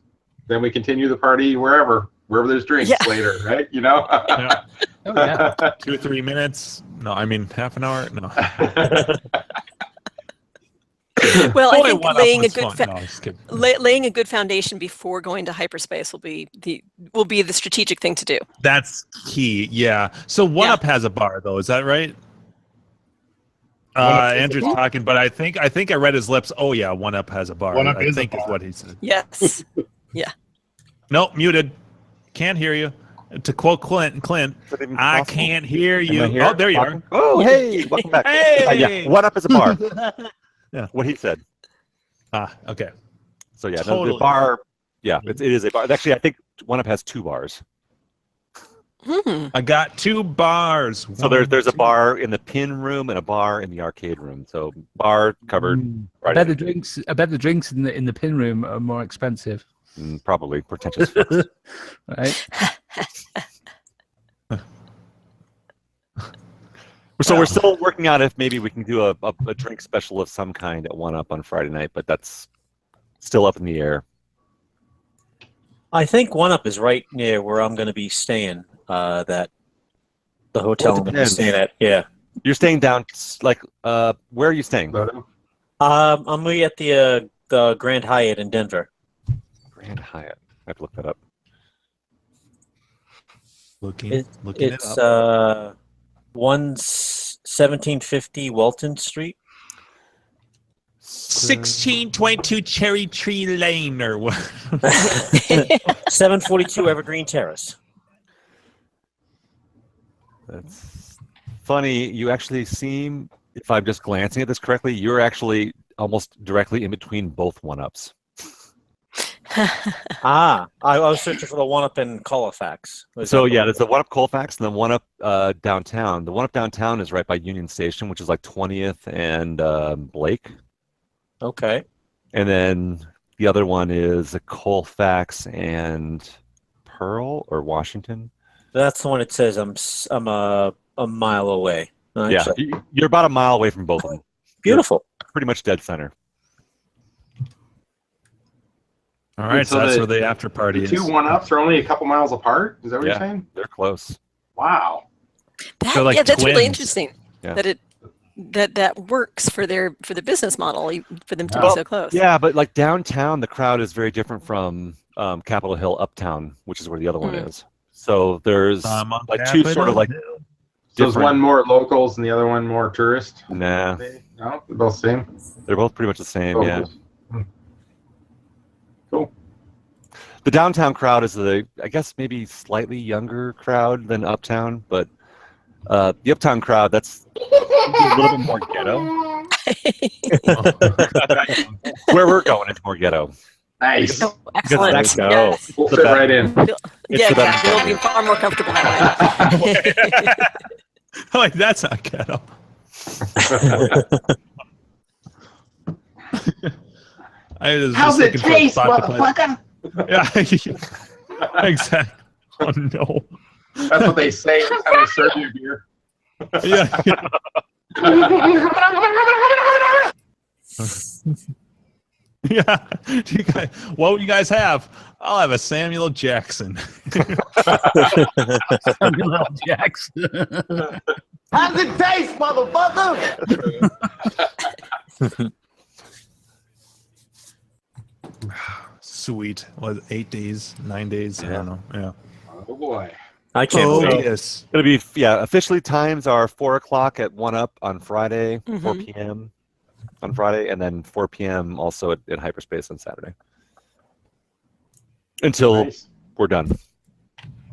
then we continue the party wherever there's drinks later, right? Yeah. Oh, yeah. 2-3 minutes. No, I mean half an hour. No. Well, I Boy, think One Up laying a was good fun. No, just kidding. laying a good foundation before going to hyperspace will be the strategic thing to do. That's key. Yeah. So One Up has a bar though. Is that right? Andrew's talking, but I think I read his lips. Oh yeah, One Up has a bar. One Up I is think a bar. is what he said. Yes. Yeah. Nope, muted. Can't hear you. To quote Clint, I can't hear you. Oh, there you are. Oh, hey, welcome back. Hey! Yeah, One Up is a bar. Yeah, what he said. Okay. So yeah, Totally. the bar. Yeah, it is a bar. Actually, I think One Up has 2 bars. I got 2 bars. So there's a bar in the pin room and a bar in the arcade room. So bar covered. I bet the drinks in the pin room are more expensive. Probably pretentious. Right. So we're still working out if maybe we can do a drink special of some kind at One Up on Friday night, but that's still up in the air. I think One Up is right near where I'm going to be staying. The hotel I'm going to be staying at. Yeah. You're staying down. Like, where are you staying? I'm going to be at the Grand Hyatt in Denver. Grand Hyatt. I have to look that up. It's 1750 Walton Street. 1622 Cherry Tree Lane or what? 742 Evergreen Terrace. That's funny. You actually seem, if I'm just glancing at this correctly, you're actually almost directly in between both One Ups. I was searching for the One Up in Colfax. So yeah, there's the One Up Colfax and the One Up downtown. The One Up downtown is right by Union Station, which is like 20th and Blake. Okay. And then the other one is a Colfax and Pearl or Washington. That's the one it says I'm a mile away. Yeah, you're about a mile away from both of them. Beautiful. You're pretty much dead center. All right, so that's where the after party is. The 2 One Ups are only a couple miles apart. Is that what you're saying? They're close. Wow. That's really interesting. Yeah. That works for the business model for them to be so close. Yeah, but like downtown, the crowd is very different from Capitol Hill uptown, which is where the other one is. So there's like 2 sort of like. So is one more locals and the other one more tourist? Nah. No, they're both the same. They're both pretty much the same. Locals. Yeah. Cool. The downtown crowd is I guess maybe slightly younger crowd than uptown, but the uptown crowd, that's a little bit more ghetto. Where we're going, it's more ghetto. Nice. Oh, excellent. Let's go. Yes. We'll fit right in. We'll be far more comfortable that way. Like, that's not ghetto. How's it taste, motherfucker? Yeah, exactly. Oh no. That's what they say every time they serve you beer. Yeah. Yeah. What would you guys have? I'll have a Samuel Jackson. Samuel L. Jackson. How's it taste, motherfucker? Sweet. Was 8 days, 9 days? I don't know. Yeah. Oh boy. I can't wait. Yes. It'll be officially times are 4 o'clock at One Up on Friday, 4 p.m. on Friday, and then 4 p.m. also at Hyperspace on Saturday. Until we're done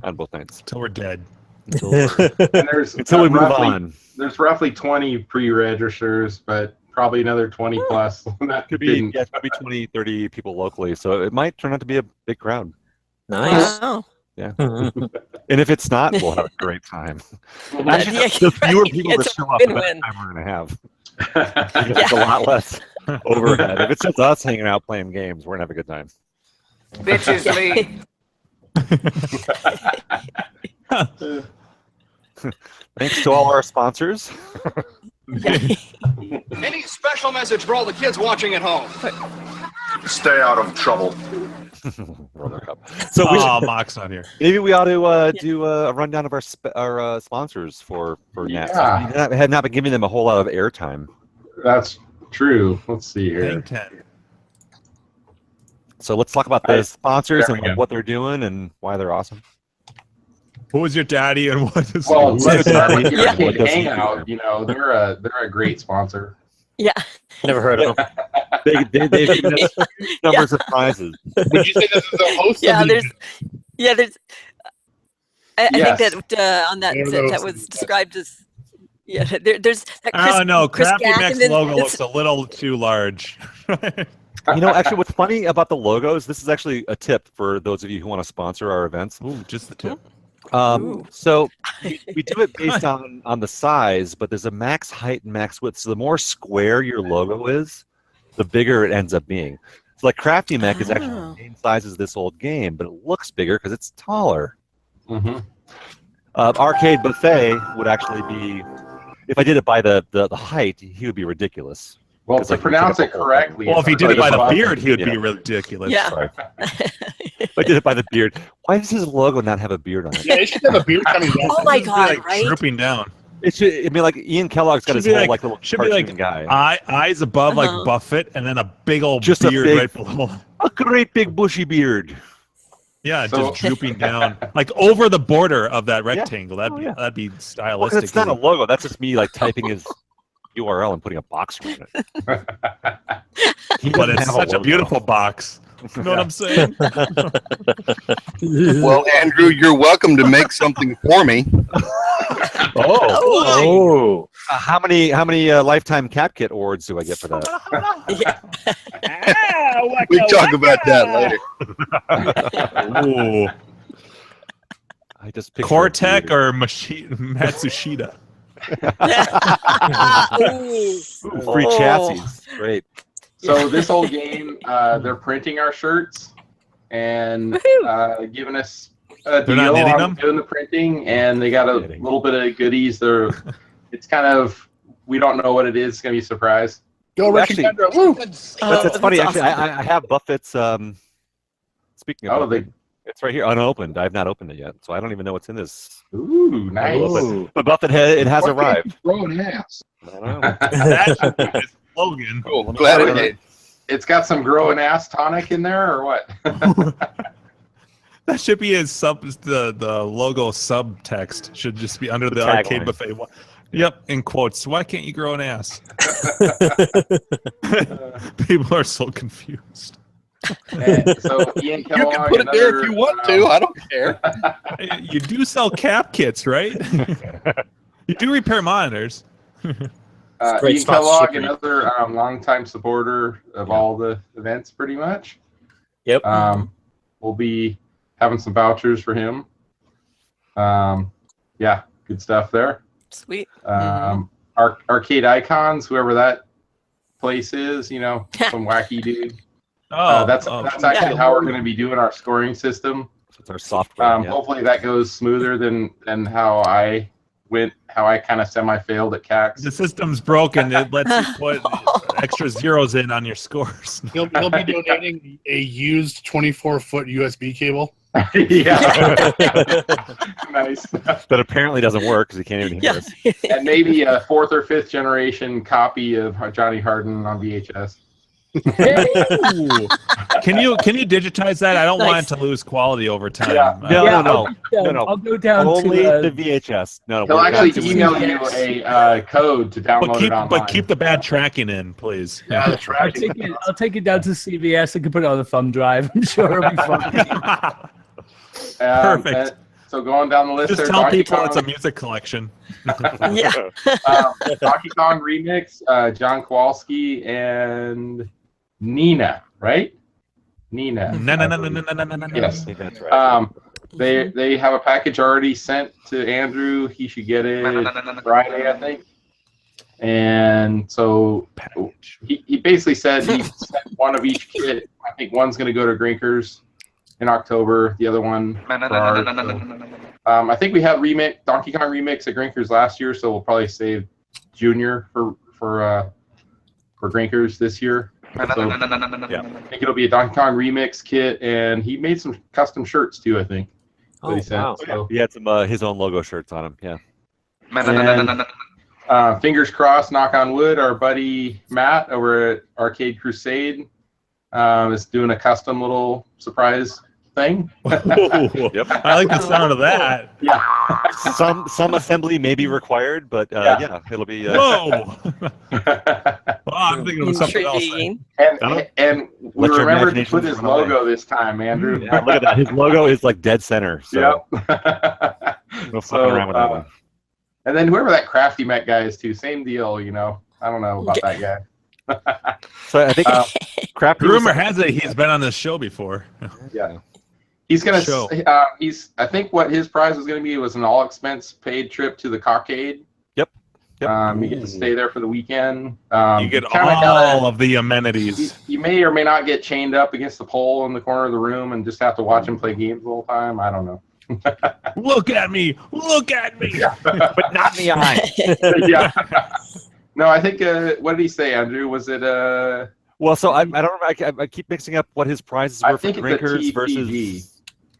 on both nights. Until we're dead. Until Until we move on. There's roughly 20 pre-registers, but probably another 20 plus. That Could be, probably 20, 30 people locally, so it might turn out to be a big crowd. Nice. Wow. Yeah. And if it's not, we'll have a great time. Actually, Yeah, the fewer people it's that a show up, the better win-win. time we're going to have. It's a lot less overhead. If it's just us hanging out playing games, we're going to have a good time. Bitches leave. Thanks to all our sponsors. Any special message for all the kids watching at home? Stay out of trouble. Roller Cup. So Mock's on here. Maybe we ought to do a rundown of our sponsors for NATT. Yeah. We had not been giving them a whole lot of airtime. That's true. Let's see here. So let's talk about the sponsors and what they're doing and why they're awesome. Who was your daddy and what is? Well, let's start with your Hangout. You know, they're a great sponsor. Yeah. Never heard of them. They've given us numbers of prizes. Would you say this is the host? Yeah, of there's. I Yes. think that on that that was described as. Yeah, there's. That Chris, Oh no, Chris Crappy Gack, Mac's and then logo it's- looks a little too large. You know, actually, what's funny about the logos, this is actually a tip for those of you who want to sponsor our events. Ooh, just the tip. So we do it based on the size, but there's a max height and max width. So the more square your logo is, the bigger it ends up being. So like Crafty Mech is actually the same size as this old game, but it looks bigger because it's taller. Mm-hmm. Arcade Buffet would actually be, if I did it by the height, he would be ridiculous. Well, to pronounce it correctly. Well, if he did it by the beard, he would Yeah. be ridiculous. Yeah. Sorry. If I did it by the beard. Why does his logo not have a beard on it? Yeah, it should have a beard coming down. Oh my It should be, God! like, Right? drooping down. It should. I mean, like Ian Kellogg's got Should his be whole like- little should be cartoon like guy. Eyes above Uh-huh. like Buffett, and then a big old Just a beard big- right below. A great big bushy beard. Yeah, So- just drooping down, like over the border of that rectangle. That'd be Well, stylistic. it's not a logo. That's just me like typing his URL and putting a box around it. He but doesn't it's have such a logo. beautiful box. You know what I'm saying? Well, Andrew, you're welcome to make something for me. Oh. How many lifetime Cap Kit awards do I get for that? We talk about that later. Ooh. I just picture Cortec a beard. or Matsushita? Ooh, free chassis. Great. So this whole game, they're printing our shirts and giving us a They're not deal knitting on them? doing the printing, and they got a little bit of goodies. It's kind of, we don't know what it is. It's gonna be a surprise. Go, Rick Actually- and Kendra. Woo! That's funny. That's Actually, I have Buffett's. Speaking of, Oh, Buffett, it's right here, unopened. I have not opened it yet, so I don't even know what's in this. Ooh, nice. But Buffett it has arrived. Throwing ass. I don't know. That should be his slogan. Cool. Glad it It's got some growing ass tonic in there, or what? That should be his the logo subtext should just be under the tagline. arcade buffet. Yep, in quotes. Why can't you grow an ass? People are so confused. And so Ian You Kellogg, can put it there if you want to. I don't care. You do sell cap kits, right? You do repair monitors. Great Ian spot Kellogg, shipping. another longtime supporter of all the events, pretty much. Yep. We'll be having some vouchers for him. Yeah, good stuff there. Sweet. Arcade Icons, whoever that place is, some wacky dude. That's actually how we're going to be doing our scoring system. It's our software. Yeah. Hopefully that goes smoother than how I kind of semi-failed at CAX. The system's broken. It lets you put extra zeros in on your scores. He'll be donating a used 24-foot USB cable. Yeah. Nice. That apparently doesn't work because he can't even hear us. And maybe a 4th or 5th generation copy of Johnny Harden on VHS. Ooh. Can you digitize that? I don't want it to lose quality over time. Yeah. No. I'll go down Only to the VHS. No, He'll we're actually not- email you a code to download it online. But keep the bad tracking in, please. Yeah, that's right. I'll take it down to CVS. I can put it on the thumb drive. I'm sure it'll be fun. Perfect. So going down the list, Just there, tell Donkey people Kong, it's a music collection. Yeah. Donkey Kong Remix, John Kowalski, and Nina, right? Nina. No. Yes. I think that's right. They have a package already sent to Andrew. He should get it Friday, I think. And so he basically said he sent one of each kit. I think one's going to go to Grinkers in October. The other one. I think we had Donkey Kong Remix at Grinkers last year, so we'll probably save Junior for Grinkers this year. So, I think it'll be a Donkey Kong remix kit, and he made some custom shirts too. I think. Oh, wow. So, He had some his own logo shirts on him. Yeah. and, fingers crossed, knock on wood, our buddy Matt over at Arcade Crusade is doing a custom little surprise thing. Yep. I like the sound of that. Yeah. Some assembly may be required, but yeah, it'll be. Whoa! I'm thinking of something else. And we Let your remembered to imagination put his run away. logo this time, Andrew. Yeah, look at that. His logo is like dead center. So no fucking around with that one. And then whoever that Crafty Met guy is too, same deal. You know, I don't know about that guy. So I think Crafty. Rumor has it he's been on this show before. Yeah. He's gonna. I think what his prize was gonna be was an all expense paid trip to the Cockade. Yep. You get to stay there for the weekend. You get all of the amenities. You may or may not get chained up against the pole in the corner of the room and just have to watch him play games the whole time. I don't know. Look at me! Look at me! But not in the eye. Yeah. No, I think. What did he say, Andrew? Was it? Well, so I don't remember. I keep mixing up what his prizes were for drinkers versus.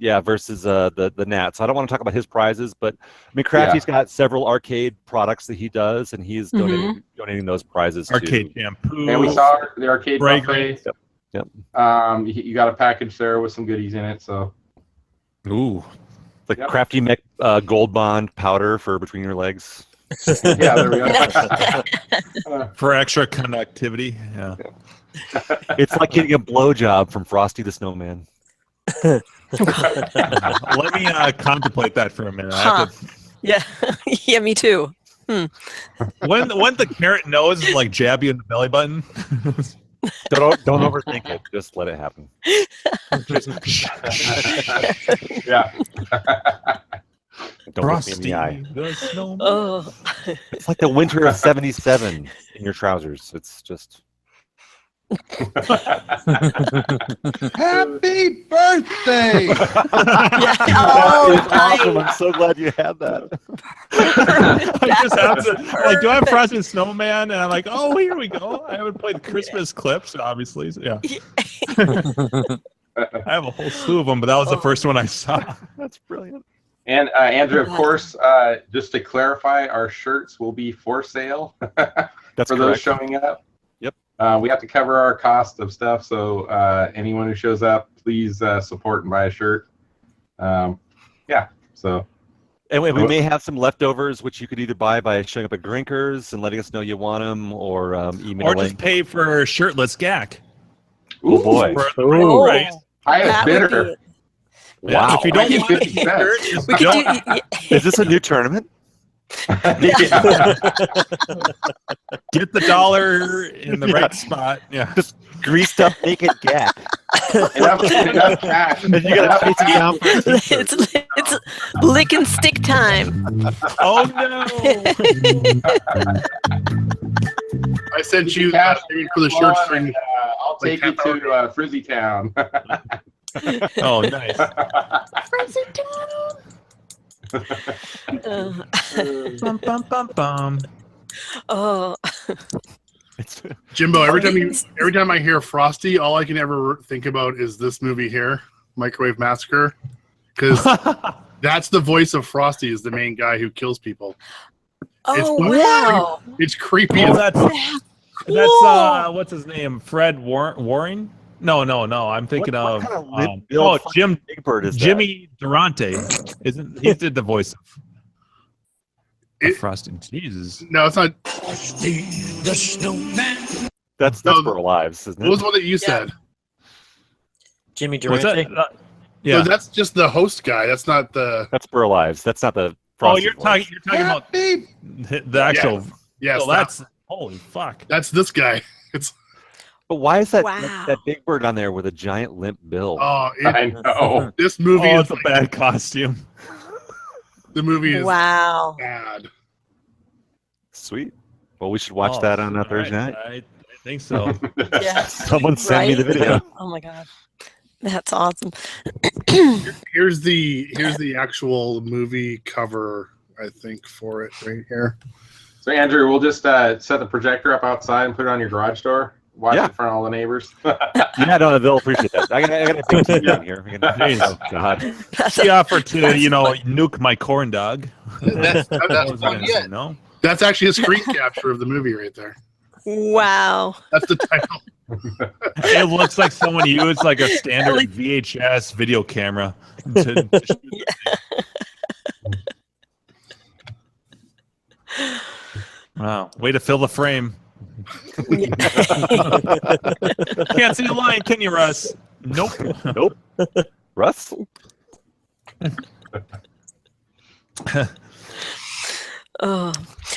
Yeah, versus the NATT. So I don't want to talk about his prizes, but I mean, Crafty's got several arcade products that he does, and he's donating those prizes. Arcade shampoo. And we saw the arcade buffet. Yep. You got a package there with some goodies in it. So. Ooh. Like Crafty Mech Gold Bond powder for between your legs. Yeah, there we go. For extra conductivity. Yeah. It's like getting a blowjob from Frosty the Snowman. Let me contemplate that for a minute. Yeah, yeah, me too. When the carrot nose like jab you in the belly button. Don't overthink it. Just let it happen. Yeah. Don't look me in the eye. The snowman. Oh. It's like the winter of '77 in your trousers. It's just. Happy birthday! Awesome. I'm so glad you had that. I just have to, like, do I have Frosted Snowman? And I'm like, oh, here we go. I haven't played Christmas clips, obviously. So, yeah. I have a whole slew of them, but that was the first one I saw. That's brilliant. And Andrew, of course, just to clarify, our shirts will be for sale. That's for those showing up. We have to cover our cost of stuff, so anyone who shows up, please support and buy a shirt. Yeah, so. And we may have some leftovers, which you could either buy by showing up at Grinkers and letting us know you want them, or email. Or just pay for shirtless GAC. Oh boy! Right. Highest bidder. Wow! If you don't want a shirt, is this a new tournament? Get the dollar in the right spot. Yeah, just greased up naked gap. Enough cash. And you gotta chase it down for it's lick and stick time. Oh no! I sent you for the shirt string. I'll take you to Frizzy Town. Oh, nice. Frizzy Town. Bum, bum, bum, bum. Oh. Jimbo, every time I hear Frosty, all I can ever think about is this movie here, Microwave Massacre, because that's the voice of Frosty, is the main guy who kills people. Oh, wow. It's creepy. Oh, that's what's his name? Fred Waring? No. I'm thinking of Jim Big Bird is Jimmy Durante. He did the voice of Frosty? Jesus. No, it's not. The snowman. That's Burl Lives, isn't it? What was the one that you said? Jimmy Durante. Yeah, no, that's just the host guy. That's not the. That's Burl Lives. That's not the. Frosty you're talking about the actual. Yes. So that's holy fuck. That's this guy. It's. But why is that Big Bird on there with a giant limp bill? I know. This movie is a bad costume. The movie is bad. Sweet. Well, we should watch that on Thursday night. I think so. Yeah. Someone send me the video. Oh my god, that's awesome. Here's the actual movie cover, I think, for it right here. So Andrew, we'll just set the projector up outside and put it on your garage door. watch Yeah. in front of all the neighbors. Yeah, no, they'll appreciate that. I got a big TV down here. Oh, God. She offered to, nuke my corn dog. That's fun, yeah. No. That's actually a screen capture of the movie right there. Wow. That's the title. It looks like someone used like a standard VHS video camera to shoot Wow. Way to fill the frame. Can't see the line, can you, Russ? Nope. Nope. Russ? Oh,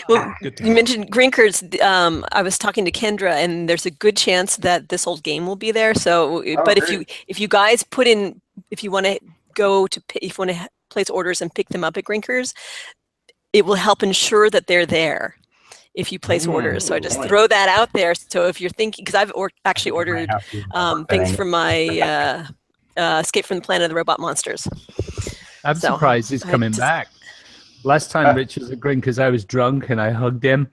well, you mentioned Grinkers. I was talking to Kendra, and there's a good chance that this old game will be there. So, but if you guys put in, if you want to place orders and pick them up at Grinkers, it will help ensure that they're there if you place orders. So I just throw that out there. So if you're thinking, because I've actually ordered things from my Escape from the Planet of the Robot Monsters. I'm surprised he's coming back. Last time Rich was at Grinkers, I was drunk and I hugged him.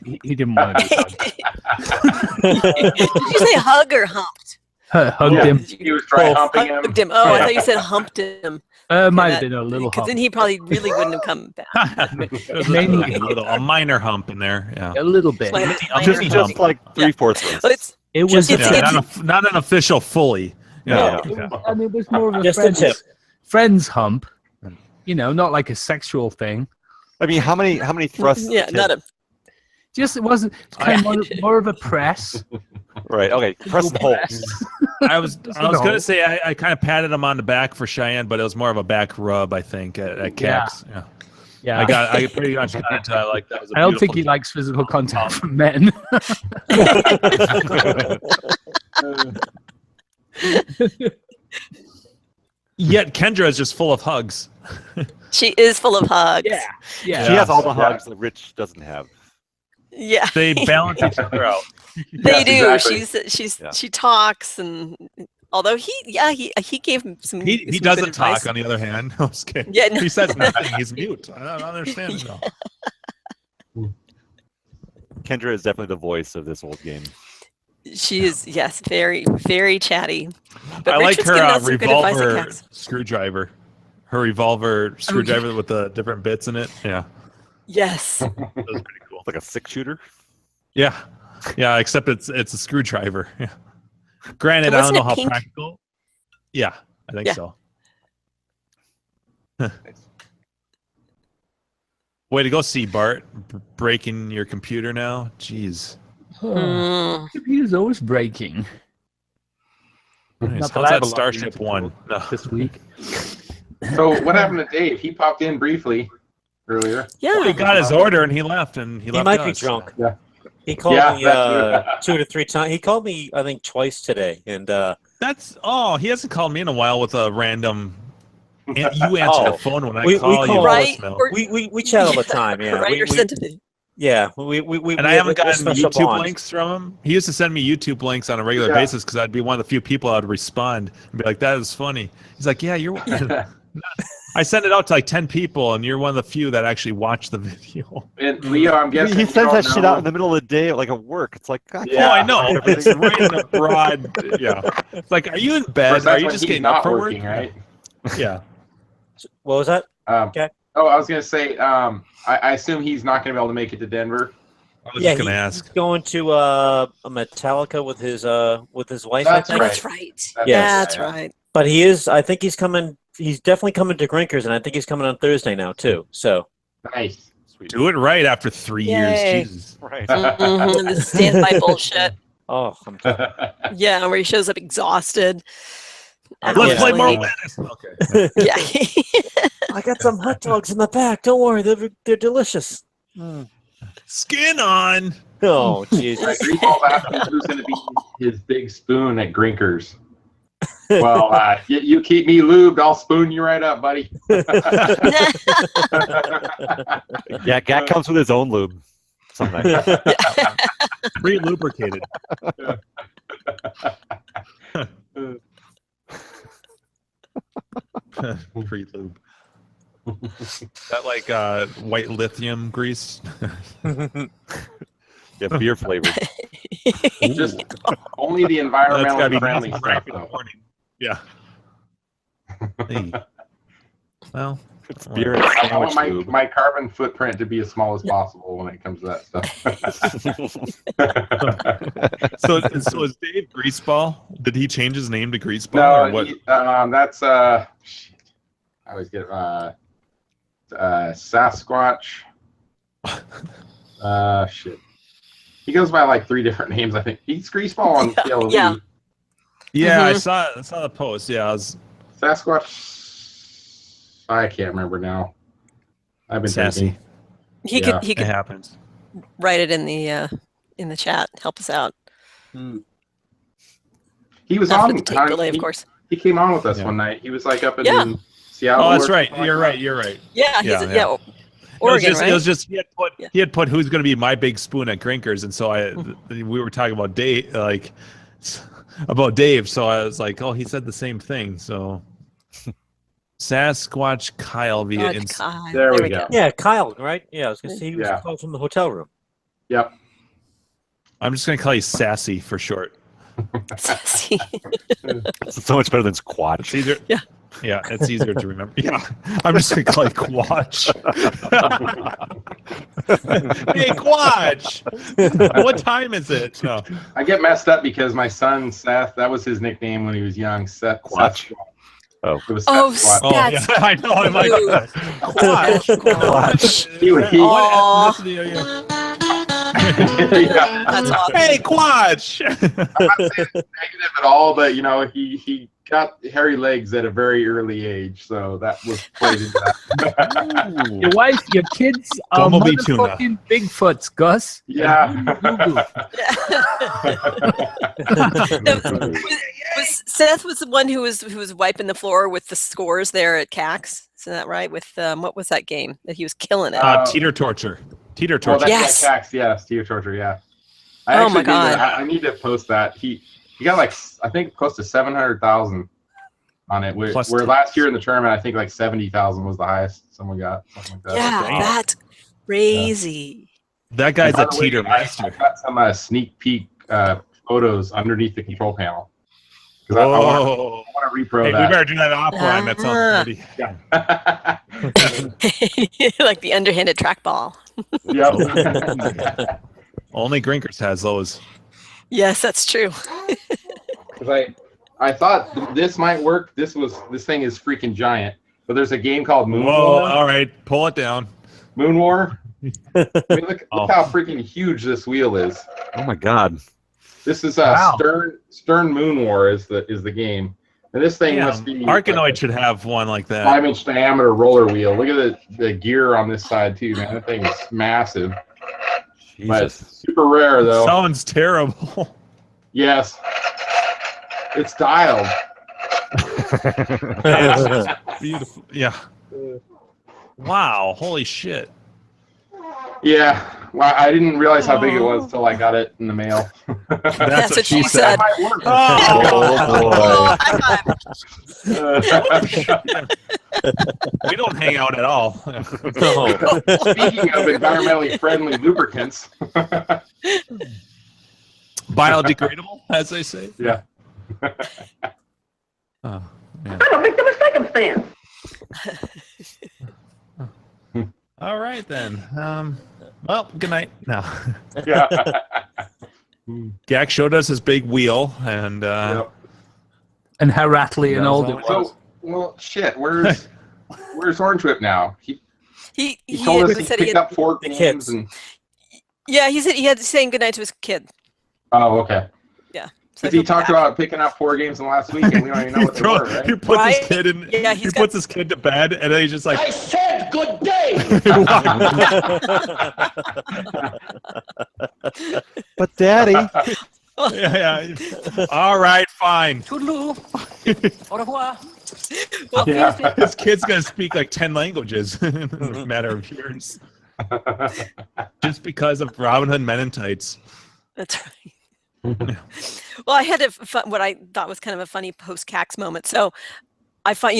He didn't want to be hugged. Did you say hug or humped? Hugged him. He was dry humping him. Hugged him. Oh, I thought you said humped him. Might have been a little hump. Because then he probably really wouldn't have come back. a minor hump in there. Yeah. A little bit. Just like 3/4. It was not an official fully. Yeah. I mean, it was more of a friend's hump. Not like a sexual thing. I mean, how many thrusts? Yeah, not a. Just it wasn't kind of more of a press. Right. Okay. Press and hold. I was gonna say I kind of patted him on the back for Cheyenne, but it was more of a back rub, I think, at Cax. Yeah. I pretty much got into like that. I don't think he likes physical contact from men. Yet Kendra is just full of hugs. She is full of hugs. Yeah. She has all the hugs that Rich doesn't have. Yeah. They balance each other out. They do. Exactly. She talks, and although he gave him some. He some doesn't good talk. advice. On the other hand, I was kidding. Yeah, no. He says nothing. He's mute. I don't understand it though. Kendra is definitely the voice of this old game. She is, yes, very, very chatty. But I like Richard's her giving us some good advice at revolver Cax. screwdriver. Her revolver screwdriver with the different bits in it. Yeah. Yes. That was pretty cool. Like a 6-shooter. Yeah. Yeah, except it's a screwdriver. Yeah. Granted, So I don't wasn't know it how pink? practical. Yeah, I think so. Way to go, C Bart. Breaking your computer now. Jeez. Computer's always breaking. Nice. Not How's I have that a lot of Starship YouTube one? No. this week. So what happened to Dave? He popped in briefly earlier. Yeah. Well, he got his order and he left. And he left might be us. drunk. Yeah. He called me that 2 to 3 times. He called me, I think, twice today. And he hasn't called me in a while with a random. You answer the phone when I call you. Right. we chat all the time. Yeah. Right, or sent it. Yeah, and I haven't gotten YouTube links from him. He used to send me YouTube links on a regular basis because I'd be one of the few people I'd respond and be like, "That is funny." He's like, "Yeah, you're." I send it out to like 10 people, and you're one of the few that actually watch the video. And Leo, I'm guessing He sends that shit out in the middle of the day, like at work. It's like, God, Oh, I know. It's right in the broad. Yeah. It's like, are you in bed? Are you just getting up for work? Right? Yeah. What was that? Okay. Oh, I was gonna say. I assume he's not gonna be able to make it to Denver. I was just gonna ask. He's going to a Metallica with his wife. That's I think. That's right. Yes. That's right. But he is. I think he's coming. He's definitely coming to Grinkers, and I think he's coming on Thursday now too. So nice. Sweet. Do it right after 3 years. Jesus. Right. Mm-hmm. The standby bullshit. Oh, Yeah, where he shows up exhausted. Let's play more Menace. Okay. Yeah. I got some hot dogs in the back. Don't worry, they're delicious. Skin on. Oh, jeez. Griefball asked me who's going to be his big spoon at Grinkers. Well, you keep me lubed, I'll spoon you right up, buddy. Yeah, Gat comes with his own lube. Sometimes. Pre-lubricated. Pre-lube. That like white lithium grease. Yeah, beer flavored. Just only the That's gotta environmentally be friendly nothing stuff, ripe in the though. morning. Yeah. Hey. Well, It's beer and I sandwich want lube. my carbon footprint to be as small as possible when it comes to that stuff. so is Dave Greaseball? Did he change his name to Greaseball or what? That's shit. I always get Sasquatch. Shit. He goes by like 3 different names, I think. He's Greaseball on PLV. Yeah. Yeah, I saw the post. Yeah, I was Sasquatch. I can't remember now. I've been sassy. thinking. He It could happens. write it in the chat. Help us out. He was Not on. with the tape delay, of course. He came on with us Yeah. one night. He was like up in Yeah. Seattle. Oh, that's or right. something You're like right. You're right. Yeah, Oregon, It was just he had put who's going to be my big spoon at Grinkers, and so we were talking about Dave, about Dave. So I was like, oh, he said the same thing. So Sasquatch Kyle via Kyle. There we go. Yeah, Kyle, right? Yeah, I was going to say he was Yeah. called from the hotel room. Yep. I'm just going to call you Sassy for short. Sassy. It's so much better than Squatch. It's easier. Yeah. Yeah, it's easier to remember. Yeah, I'm just going to call you Quatch. Hey, Quatch! What time is it? No. I get messed up because my son Seth, that was his nickname when he was young. Seth Quatch. Oh. It was Oh, Seth Quatch. Oh, yeah, I know. I'm like, Quatch. He would- he- Aw. What ethnicity are you? Yeah. That's awesome. Hey, Quatch! I'm not saying it's negative at all, but he got hairy legs at a very early age, so that was played into that. Your wife, your kids are Bumblebee tuna. motherfucking Bigfoots, Gus. Yeah. Seth was the one who was wiping the floor with the scores there at CAX. Isn't that right? With what was that game that he was killing it? Teeter Torture. Teeter Oh, Torture. that's Yes. Tax, yes, Teeter Torture, yeah. I Oh actually my need God. to- I need to post that. He got like I think close to 700,000 on it. Where Plus last year in the tournament, I think like 70,000 was the highest someone got. Something like that. Yeah, Damn. that's crazy. That guy's By a the way, teeter I master. got some sneak peek photos underneath the control panel. Because I want Oh. to repro Hey, we that. better do that offline. That sounds pretty. Like the underhanded trackball. Yep. Only Grinkers has those. Yes, that's true. Because I thought this might work. This thing is freaking giant. But there's a game called Moon Whoa! War. All right, pull it down. Moon War. I mean, look Oh. how freaking huge this wheel is. Oh my God. This is Wow. Stern Moon War is the game, and this thing must be Arkanoid should have one like that. 5-inch diameter roller wheel. Look at the gear on this side too, man. That thing is massive, but Jesus. super rare though. Sounds terrible. Yes, it's dialed. Beautiful. Yeah. Wow! Holy shit! Yeah, well, I didn't realize how big it was until I got it in the mail. That's what she said. That might work. Oh, high five. We don't hang out at all. Speaking of environmentally friendly lubricants. Biodegradable, as they say. Yeah. Oh, man. I'm a victim of circumstance. All right then. Well, good night. No. Yeah. Gak showed us his big wheel, and Yep. And how rattly and old it was. So, well, shit. Where's Orange Whip now? He He told us he said he picked had, up 4 the games kids. and. yeah, he said he had saying goodnight to his kid. Oh, okay. Yeah. So Because he he'll be talked back. about picking up 4 games in the last week, and we don't even know what they were, he right? puts Right? his kid in. Yeah, he he's puts his kid to bed, and then he's just like, I said good day. But Daddy. yeah. All right, fine. Toodaloo. Au revoir. Well, Yeah. His kid's gonna speak like 10 languages in a matter of years, just because of Robin Hood Men in Tights. That's right. Well, I had what I thought was kind of a funny post-CAX moment. So I find,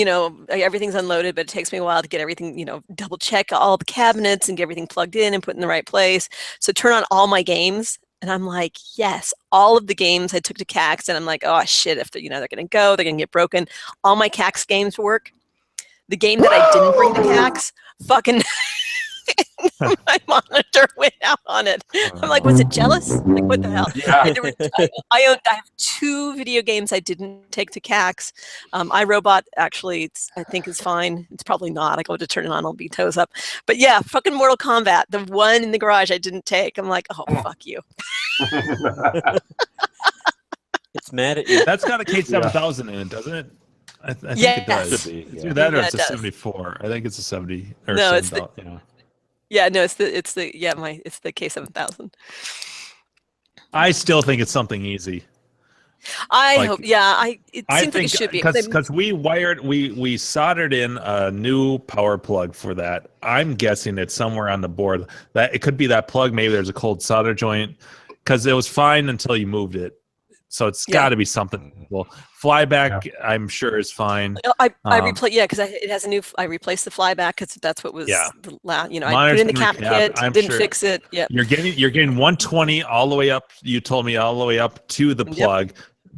everything's unloaded, but it takes me a while to get everything, double check all the cabinets and get everything plugged in and put in the right place. So turn on all my games. And I'm like, yes, all of the games I took to CAX, and I'm like, oh shit, if they're going to go, they're going to get broken. All my CAX games work. The game that I didn't bring to CAX, fucking my monitor went out on it. I'm like, was it jealous? Like, what the hell? Yeah. I have 2 video games I didn't take to CAX. iRobot, actually, I think is fine. It's probably not. I go to turn it on, I'll be toes up. But yeah, fucking Mortal Kombat, the one in the garage I didn't take. I'm like, oh, fuck you. It's mad at you. That's got a K7000 in it, doesn't it? I think it does. It's either that or it's a 74. I think it's a 70 or no, it's 7000. the yeah, no, it's the K7000. I still think it's something easy. I hope. Yeah, it seems like it should be because we soldered in a new power plug for that. I'm guessing it's somewhere on the board. That it could be that plug. Maybe there's a cold solder joint because it was fine until you moved it. So it's got to be something. Well, flyback, I'm sure is fine. I replaced because it has a new. I replaced the flyback because that's what was the last. I put in the cap kit, didn't fix it. Yeah, you're getting 120 all the way up. You told me all the way up to the plug,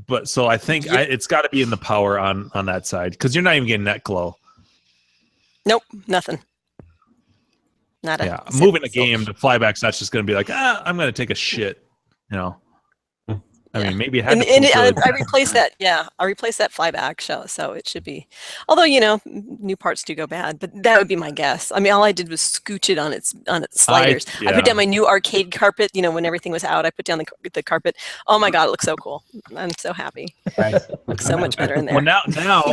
but so I think it's got to be in the power on that side because you're not even getting net glow. Nope, nothing. Not a moving a game. The flyback's not just going to be like I'm going to take a shit. I mean, maybe it had I replaced that. Yeah, I replaced that flyback so it should be. Although new parts do go bad, but that would be my guess. I mean, all I did was scooch it on its sliders. I put down my new arcade carpet. When everything was out, I put down the carpet. Oh my god, it looks so cool. I'm so happy. Looks so much better in there. Well, now,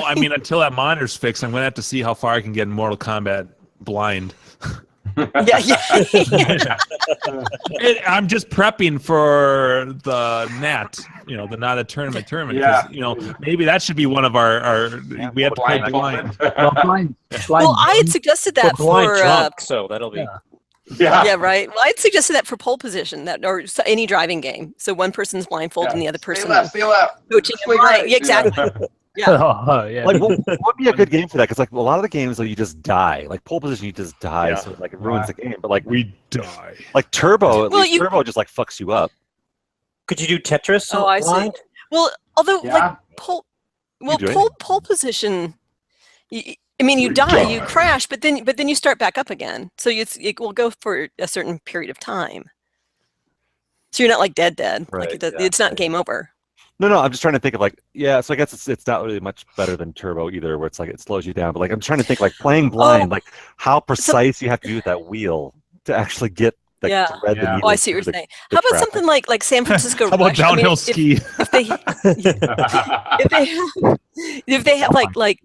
I mean, until that monitor's fixed, I'm going to have to see how far I can get in Mortal Kombat blind. Yeah. I'm just prepping for the NATT, the not a tournament. Yeah. Maybe that should be one of our we have to play blind. Well, I had suggested that for drunk, so that'll be. Yeah, right. Well, I'd suggested that for pole position, or any driving game. So one person's blindfolded and the other person stay left. coaching him right. Yeah, exactly. Yeah. Like, what would be a good game for that? Because like a lot of the games, you just die. Like pole position, you just die, so like it ruins the game. But like we die. Like Turbo, Turbo just like fucks you up. Could you do Tetris? Oh, I see. Well, although like pole position, you die, you crash, but then you start back up again. So it will go for a certain period of time. So you're not like dead. Right, like it's not game over. No, I'm just trying to think of so I guess it's not really much better than Turbo either, where it's like it slows you down. But like I'm trying to think like playing blind, like how precise you have to do with that wheel to actually get to thread the needle. Oh, I see what you're saying. How about something like San Francisco How about downhill ski? If they have like the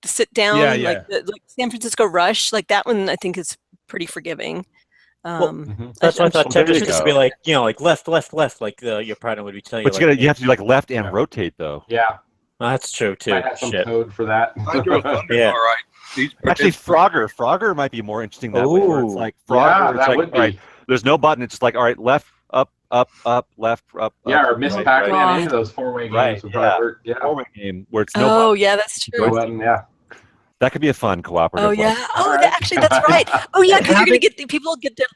sit down, like San Francisco Rush, like that one, I think is pretty forgiving. That's why I thought Tetris would be like, like left, like your partner would be telling you. But you have to do like left and rotate though. Yeah, that's true too. I have some code for that. Hydro Thunder, all right. Actually, Frogger might be more interesting that way. Where it's like Frogger, it's like, all right, there's no button. It's just like, all right, left, up, left, up. Yeah, or Miss Pac-Man, any of those four-way games would probably work. Yeah, four-way game where it's no button. Oh yeah, that's true. No button, yeah. That could be a fun cooperative. Oh yeah. Actually, that's right. Oh yeah, because you're gonna get people get their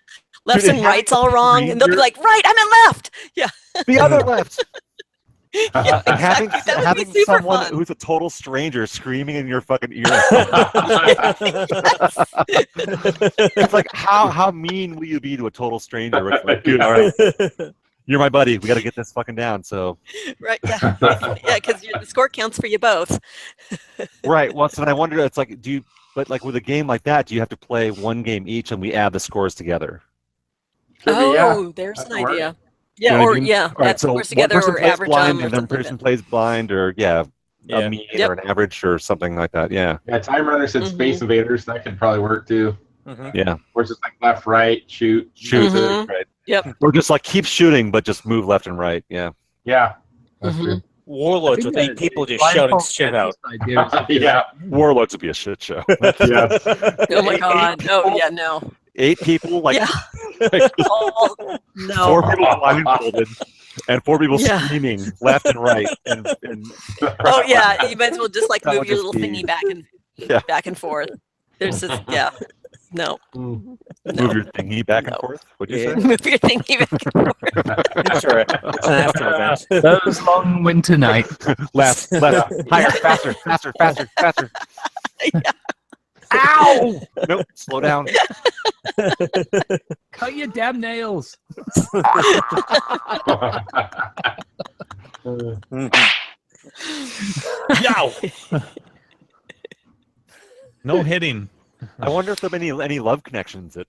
lefts and rights all wrong, and they'll be like, right, I'm in left. Yeah. The other left. Yeah, exactly. Having someone who's a total stranger screaming in your fucking ear. It's like how mean will you be to a total stranger? It's like, dude, all right, you're my buddy. We got to get this fucking down. So. Right. Yeah. Because the score counts for you both. Right. Well, so then I wonder, it's like, but like with a game like that, do you have to play one game each and we add the scores together? Oh, there's an idea. Yeah, you know add right, so scores together or average blind, them. And then person plays blind, or a mean or an average or something like that. Yeah. Yeah, Time Runner said Space Invaders. That could probably work too. Yeah. Or it's just like left, right, shoot. Right. Yep. Or just like keep shooting, but just move left and right. Yeah. Yeah. That's true. Warlords with 8 people just shouting shit out. Yeah. Warlords would be a shit show. Yeah. Oh my god. No. 8 people, like, oh, no. 4 people blindfolded and 4 people screaming left and right. And oh yeah, you might as well just like move your little thingy back and forth. There's just No. Move your thingy back and forth. What'd you say? Move your thingy back and forth. It's all right. It's an after event. Those long winter nights. Left, higher, faster, faster, faster, faster. Yeah. Ow! Nope, slow down. Cut your damn nails. Yow! No hitting. I wonder if there are any love connections. Oh,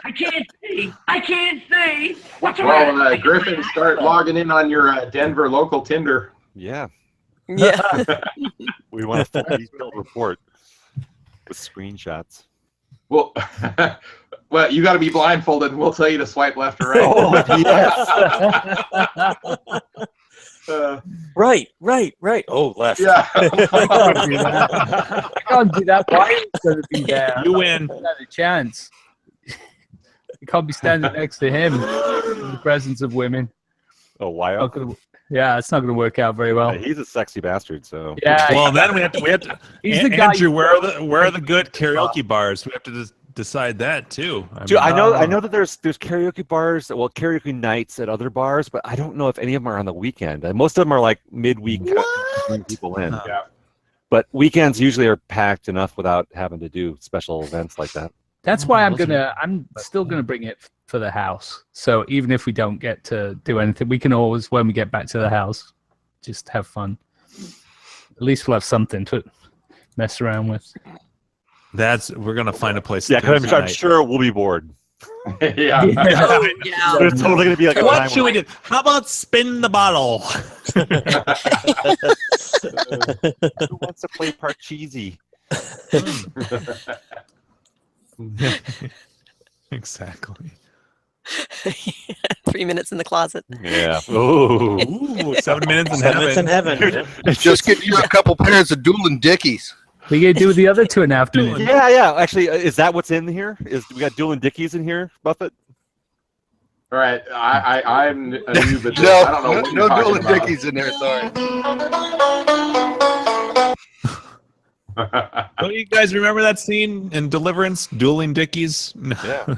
I can't see. I can't see. What's wrong? Well, Griffin, start logging in on your Denver local Tinder. Yeah. Yeah. We want a full detailed report with screenshots. Well, well, you got to be blindfolded, and we'll tell you to swipe left or right. Oh, yes. Right. Oh, left. Yeah. I can't do that. Why is it going to be there? You win. Not a chance. You can't be standing next to him in the presence of women. Oh, why? Yeah, it's not going to work out very well. He's a sexy bastard, so. Yeah. Well, then we have to. He's the guy. Andrew, where are the good karaoke bars? We have to decide that too. Dude, I know that there's karaoke bars, well, karaoke nights at other bars, but I don't know if any of them are on the weekend. And most of them are like midweek to bring people in. Yeah. But weekends usually are packed enough without having to do special events like that. That's why I'm still gonna bring it for the house. So even if we don't get to do anything, we can always, when we get back to the house, just have fun. At least we'll have something to mess around with. We're gonna find a place. Yeah, because I'm sure we'll be bored. Yeah. Yeah. There's totally gonna be like a What time should we do? How about spin the bottle? Who wants to play Parcheesi? Exactly. 3 minutes in the closet. Yeah. Ooh. 7 minutes in 7 minutes in heaven. heaven. Just get you a couple pairs of dueling dickies. We gonna do the other 2.5 minutes. Yeah. Actually, is that what's in here? We got dueling dickies in here, Buffett? All right. I'm a noob at this. No, I don't know what no you're talking dueling about. dickies in there. Sorry. Don't you guys remember that scene in Deliverance, dueling dickies? No. Yeah.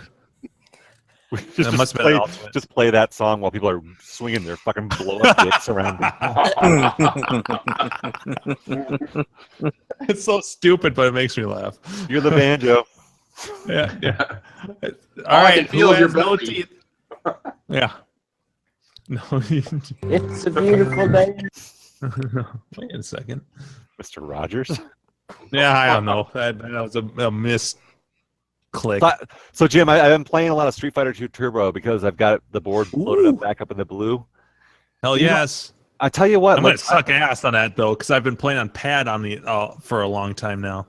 That must have been an alternate. Just play that song while people are swinging their fucking blow-up dicks around. It's so stupid, but it makes me laugh. You're the banjo. Yeah. All I can feel is your who has no belly. teeth? Yeah. No. It's a beautiful day. Wait a second. Mr. Rogers. Yeah, I don't know. That was a missed click. So Jim, I've been playing a lot of Street Fighter 2 Turbo because I've got the board loaded up back up in the blue. Hell yes. I tell you what, I'm gonna suck ass on that though, because I've been playing on pad on the for a long time now.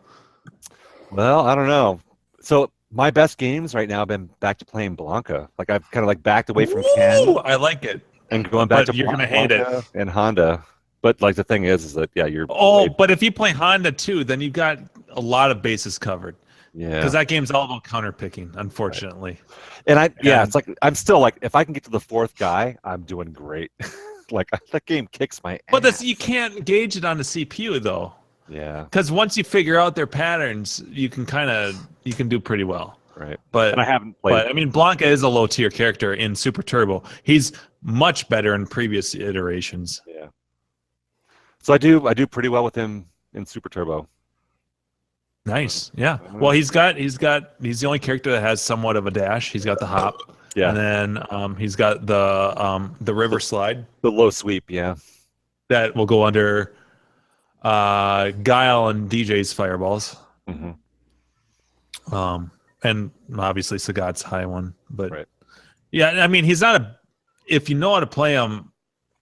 Well, I don't know. So my best games right now have been back to playing Blanca. Like I've kind of like backed away from Ken. I like it. And going back But to you're gonna hate Blanca and Honda. But like the thing is that you're. Oh, but if you play Honda too, then you've got a lot of bases covered. Yeah. Because that game's all about counter picking, unfortunately. Right. And it's like I'm still like if I can get to the fourth guy, I'm doing great. Like that game kicks my ass. But you can't gauge it on the CPU though. Yeah. Because once you figure out their patterns, you can do pretty well. Right. But and I haven't played. But I mean, Blanca is a low tier character in Super Turbo. He's much better in previous iterations. Yeah. So I do pretty well with him in Super Turbo. Nice. Yeah. Well, he's the only character that has somewhat of a dash. He's got the hop. Yeah. And then he's got the river slide. The low sweep, yeah. That will go under Guile and DJ's fireballs. Mm-hmm. And obviously Sagat's high one. But right. Yeah, I mean if you know how to play him,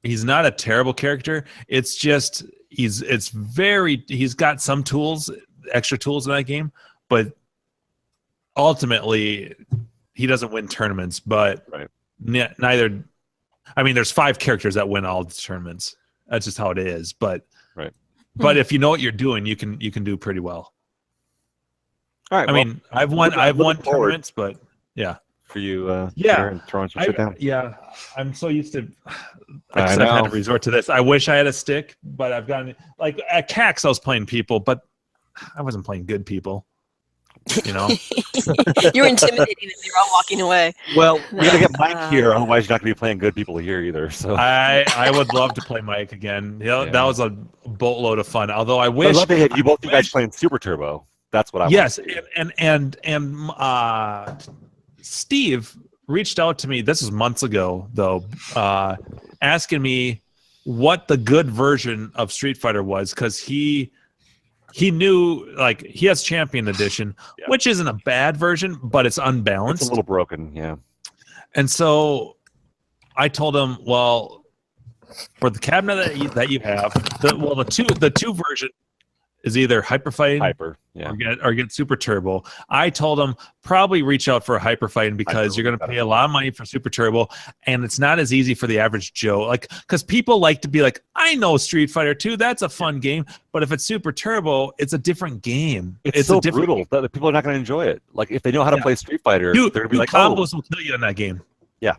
he's not a terrible character. It's just he's got some tools, extra tools in that game, but ultimately he doesn't win tournaments. But right. Neither. I mean, there's 5 characters that win all the tournaments. That's just how it is. But right. But if you know what you're doing, you can do pretty well. All right. I mean, I've won tournaments, but yeah. For you, yeah, throwing some shit down. Yeah, I'm so used to. I I've know. had to resort to this. I wish I had a stick, but I've gotten like at CAX I was playing people, but I wasn't playing good people. You know, you were intimidating them. They were all walking away. Well, we gotta get Mike here, otherwise you're not gonna be playing good people here either. So I would love to play Mike again. You know, that was a boatload of fun. Although I wish I'd love to have you guys playing Super Turbo. That's what I want. Yes, and Steve reached out to me. This is months ago, though, asking me what the good version of Street Fighter was, because he knew, like, he has Champion Edition, which isn't a bad version, but it's unbalanced. It's a little broken, yeah. And so I told him, well, for the cabinet that you have, the two version is either Hyper Fighting or get Super Turbo. I told him probably reach out for a Hyper Fighting because you're going to pay a lot of money for Super Turbo, and it's not as easy for the average Joe. Like, because people like to be like, I know Street Fighter 2, that's a fun game, but if it's Super Turbo, it's a different game. It's so brutal that people are not going to enjoy it. Like, if they know how to play Street Fighter, they're going to be like, combos will kill you in that game. Yeah.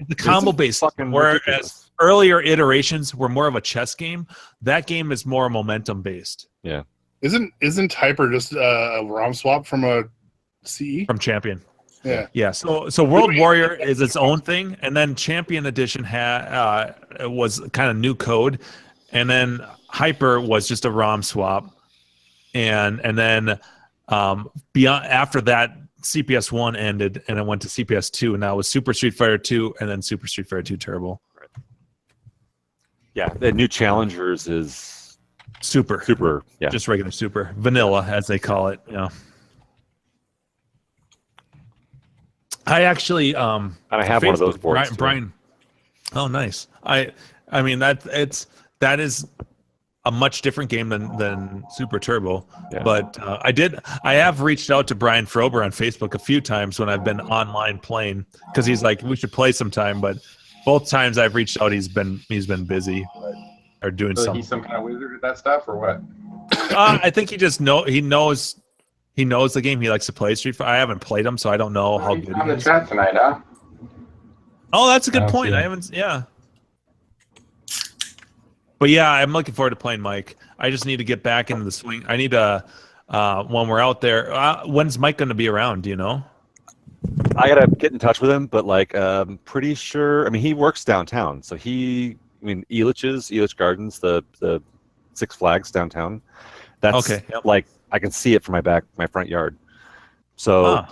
The combo based, whereas earlier iterations were more of a chess game, that game is more momentum based. Yeah. Isn't Hyper just a ROM swap from a CE? From Champion. Yeah. Yeah. So World Warrior is its own thing, and then Champion Edition was kind of new code, and then Hyper was just a ROM swap, and then beyond after that, CPS 1 ended, and it went to CPS 2, and now it was Super Street Fighter 2, and then Super Street Fighter 2 Turbo. Right. Yeah, the new Challengers is Super, yeah, just regular Super, vanilla as they call it. Yeah. I actually and I have one of those boards. Brian. Oh, nice. I mean that is a much different game than Super Turbo, but I have reached out to Brian Frober on Facebook a few times when I've been online playing, because he's like, we should play sometime, but both times I've reached out, he's been busy or doing something. He's some kind of wizard at that stuff, or what? I think he just knows the game. He likes to play Street Fighter. I haven't played him, so I don't know how good he is. On the chat tonight, huh? Oh, that's a good point. I haven't. Yeah. But yeah, I'm looking forward to playing Mike. I just need to get back into the swing. I need to, when we're out there, when's Mike going to be around? Do you know? I got to get in touch with him, but like, pretty sure, I mean, he works downtown. So Elitch Gardens, the Six Flags downtown. That's okay. Yep. Like, I can see it from my front yard. So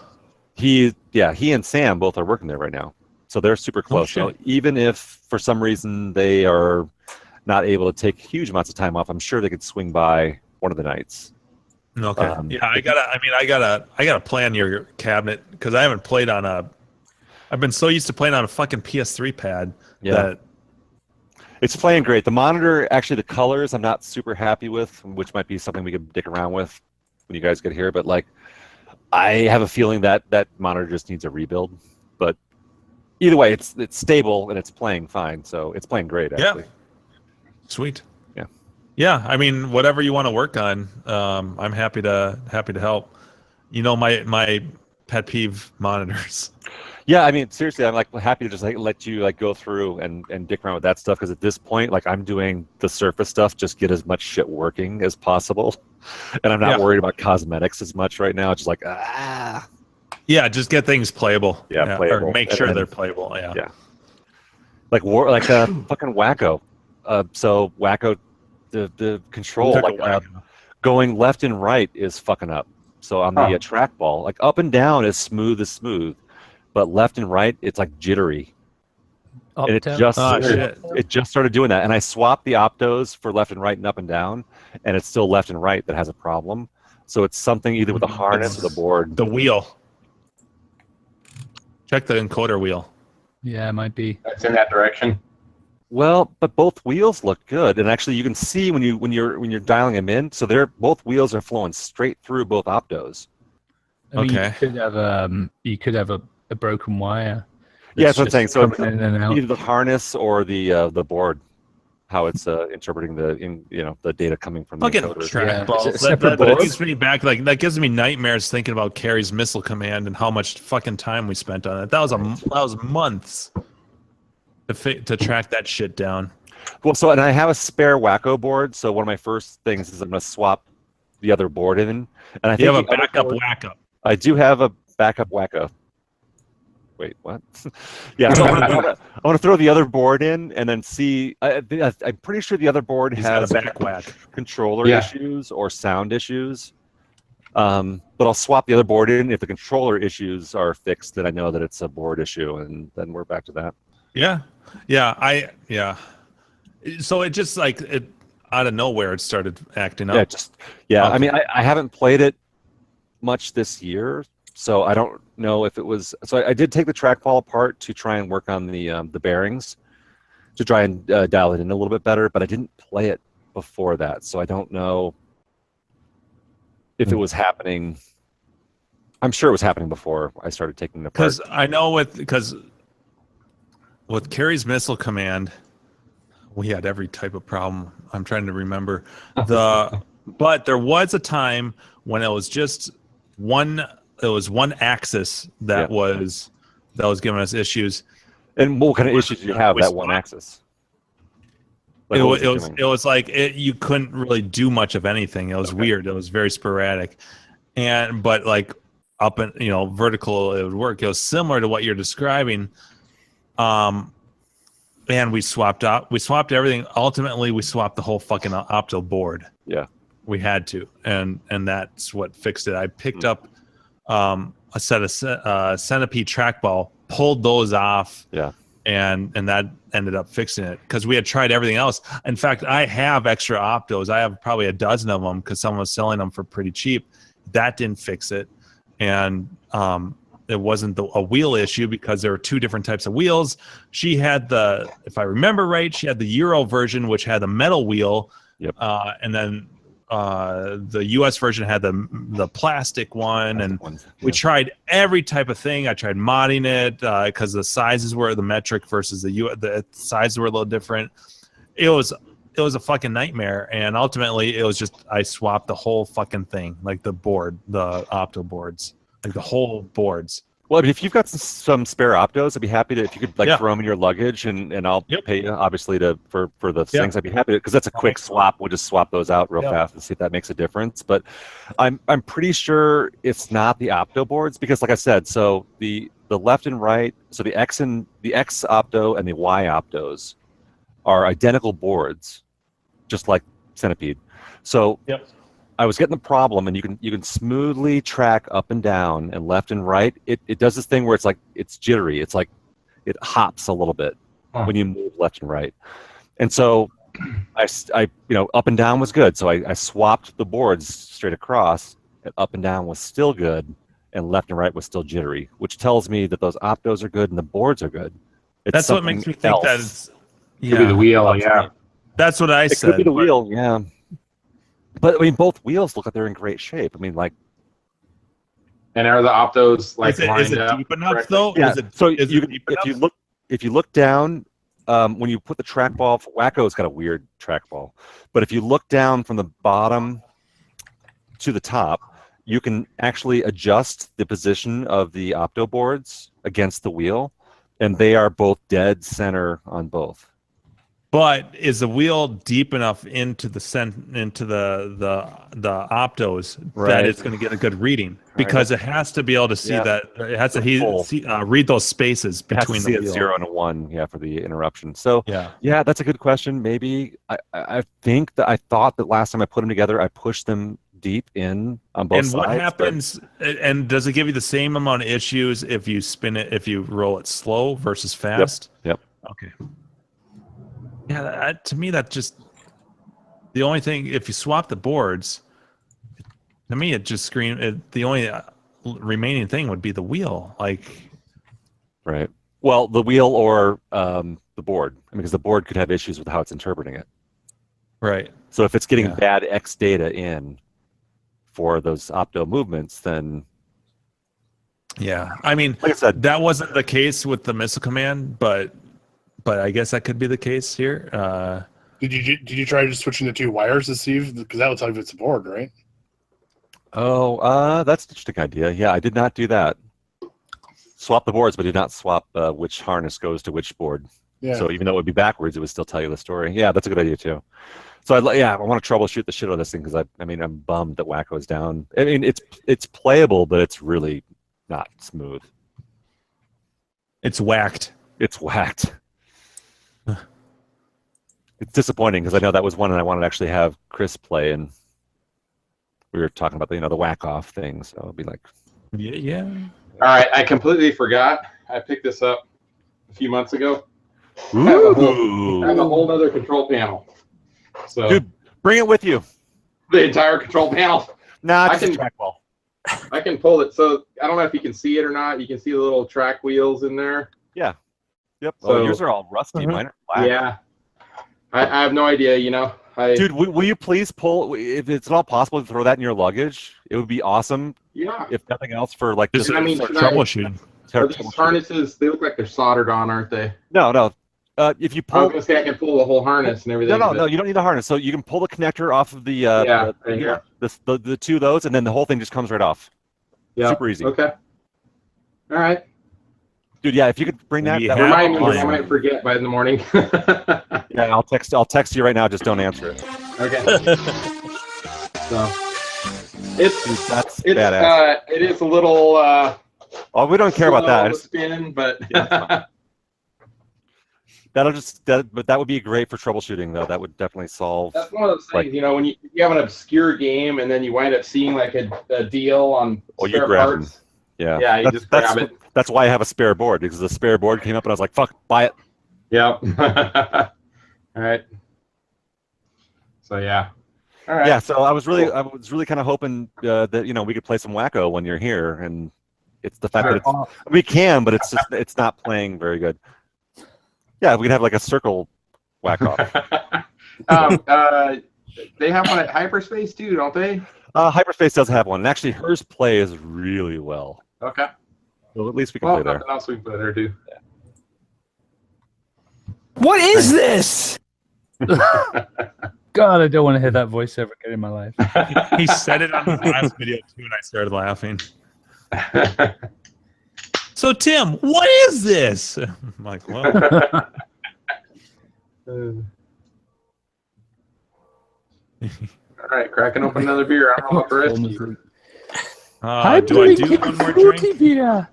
he and Sam both are working there right now. So they're super close. So even if for some reason they are not able to take huge amounts of time off, I'm sure they could swing by one of the nights. Okay. I gotta plan your cabinet, because I haven't played on I've been so used to playing on a fucking PS3 pad that it's playing great. The monitor, actually, the colors I'm not super happy with, which might be something we could dick around with when you guys get here. But like, I have a feeling that monitor just needs a rebuild. But either way, it's stable and it's playing fine. So it's playing great, actually. Yeah. Sweet. Yeah. Yeah. I mean, whatever you want to work on, I'm happy to help. You know, my pet peeve, monitors. Yeah, I mean, seriously, I'm like happy to just like let you like go through and dick around with that stuff, because at this point, like, I'm doing the surface stuff, just get as much shit working as possible, and I'm not worried about cosmetics as much right now. It's just like Yeah, just get things playable. Yeah, playable. Or make sure they're playable. Yeah. Yeah. Like fucking Wacko. So Wacko, the control, going left and right is fucking up. So on the trackball, like up and down is smooth, but left and right, it's like jittery. And it just started doing that. And I swapped the optos for left and right and up and down, and it's still left and right that has a problem. So it's something either with the harness or the board. The wheel. Check the encoder wheel. Yeah, it might be. That's in that direction. Well, but both wheels look good, and actually you can see when you're dialing them in. So both wheels are flowing straight through both optos. I mean, you could have a broken wire. Yeah, that's what I'm saying. So either the harness or the board, how it's interpreting the data coming from the encoder. That gives me back, like, that gives me nightmares thinking about Carrie's missile command and how much fucking time we spent on it. That was months to track that shit down. Well, and I have a spare Wacko board, so one of my first things is I'm going to swap the other board in, and I You think have a the other backup board- wacko. I do have a backup wacko. Wait, what? Yeah, so I want to throw the other board in and then see. I'm pretty sure the other board He's got has a back whack. controller Yeah. issues or sound issues. But I'll swap the other board in. If the controller issues are fixed, then I know that it's a board issue, and then we're back to that. Yeah. So it just like it out of nowhere it started acting up. Yeah. Okay. I mean, I haven't played it much this year, so I don't know if it was. So I did take the trackball apart to try and work on the bearings, to try and dial it in a little bit better. But I didn't play it before that, so I don't know if it was happening. I'm sure it was happening before I started taking it apart. Because I know with Carrie's missile command, we had every type of problem. I'm trying to remember but there was a time when it was just one axis that was giving us issues. And what kind of issues do you have that one axis? Like, It was like you couldn't really do much of anything. It was weird. It was very sporadic, but like up and vertical, it would work. It was similar to what you're describing. And we swapped everything. Ultimately, we swapped the whole fucking opto board. Yeah, we had to, and that's what fixed it. I picked up a set of Centipede trackball, pulled those off. Yeah. And that ended up fixing it because we had tried everything else. In fact, I have extra optos. I have probably a dozen of them because someone was selling them for pretty cheap. That didn't fix it, and it wasn't a wheel issue because there were two different types of wheels. She had if I remember right, she had the Euro version, which had the metal wheel. Yep. And then the US version had the plastic one, and we tried every type of thing. I tried modding it because the sizes were the metric versus the sizes were a little different. It was a fucking nightmare, and ultimately it was just I swapped the whole fucking thing, like the opto boards, like the whole boards. Well, I mean, if you've got some spare optos, I'd be happy to, if you could throw them in your luggage, and I'll pay you obviously for the things. I'd be happy to, because that's a quick swap. We'll just swap those out real fast and see if that makes a difference. But I'm pretty sure it's not the opto boards because, like I said, so the left and right, so the X opto and the Y optos are identical boards, just like Centipede. So I was getting the problem, and you can smoothly track up and down and left and right. It does this thing where it's jittery. It's like it hops a little bit when you move left and right. And so I up and down was good. So I swapped the boards straight across, and up and down was still good, and left and right was still jittery, which tells me that those optos are good and the boards are good. That's what makes me think that it's could be the wheel. Yeah, that's what I said. It could be the wheel. Yeah. But I mean, both wheels look like they're in great shape. I mean, like. And are the optos is it deep enough though? Yeah. If you look down, when you put the trackball, Wacko's got a weird trackball, but if you look down from the bottom to the top, you can actually adjust the position of the opto boards against the wheel, and they are both dead center on both. But is the wheel deep enough into the optos that it's going to get a good reading? Because it has to be able to see that. It has to read those spaces between the wheel. 0 and a 1, for the interruption. So yeah, that's a good question. Maybe I think that I thought that last time I put them together, I pushed them deep in on both sides. And what happens? And does it give you the same amount of issues if you spin it, if you roll it slow versus fast? Yep. Okay. Yeah, to me, that's just the only thing. If you swap the boards, to me, it just screams. The only remaining thing would be the wheel. Right. Well, the wheel or the board. I mean, because the board could have issues with how it's interpreting it. Right. So if it's getting bad X data in for those opto movements, then. Yeah, I mean, like I said, that wasn't the case with the missile command, but I guess that could be the case here. Did you try just switching the two wires to see because that would tell you if it's a board, right? Oh, that's an interesting idea. Yeah, I did not do that. Swap the boards, but did not swap which harness goes to which board. Yeah. So even though it would be backwards, it would still tell you the story. Yeah, that's a good idea too. So I want to troubleshoot the shit out of this thing because I'm bummed that Wacko's down. I mean, it's playable, but it's really not smooth. It's whacked. It's whacked. It's disappointing because I know that was one and I wanted to actually have Chris play, and we were talking about the whack off thing. So it'll be like, yeah. All right, I completely forgot. I picked this up a few months ago. Ooh. I have a whole other control panel. So dude, bring it with you. The entire control panel. Nah, I can pull it. So I don't know if you can see it or not. You can see the little track wheels in there. Yeah. Yep. So, yours are all rusty. Mine are black. Yeah. I have no idea. Dude, will you please pull? If it's at all possible to throw that in your luggage, it would be awesome. Yeah. If nothing else, for like just troubleshooting. These harnesses, they look like they're soldered on, aren't they? No. If you pull, I was gonna say I can pull the whole harness and everything. No, you don't need the harness. So you can pull the connector off of the the two of those, and then the whole thing just comes right off. Yeah. Super easy. Okay. All right. Dude, yeah, if you could bring that remind me, I might forget by the morning. Yeah, I'll text you right now. Just don't answer it. Okay. So it's badass. It is a little. Oh, we don't care about that. Spin, but but that would be great for troubleshooting, though. That would definitely solve. That's one of those things, when you have an obscure game and then you wind up seeing like a deal on spare parts. Yeah. Yeah, you just grab it. That's why I have a spare board, because the spare board came up and I was like, "Fuck, buy it." Yep. All right. So yeah. All right. Yeah. So I was really kind of hoping that we could play some Wacko when you're here, and it's the fact that we can, but it's not playing very good. Yeah, we could have like a circle whack off. They have one at Hyperspace too, don't they? Hyperspace does have one, and actually hers plays really well. Okay. So at least we can play there. Nothing else we can play there too. Yeah. What is this? God, I don't want to hear that voice ever again in my life. He said it on the last video too, and I started laughing. So Tim, what is this? I'm like, well. All right, cracking open another beer. I don't know what the rest of you. Do I do one more drink? Beer.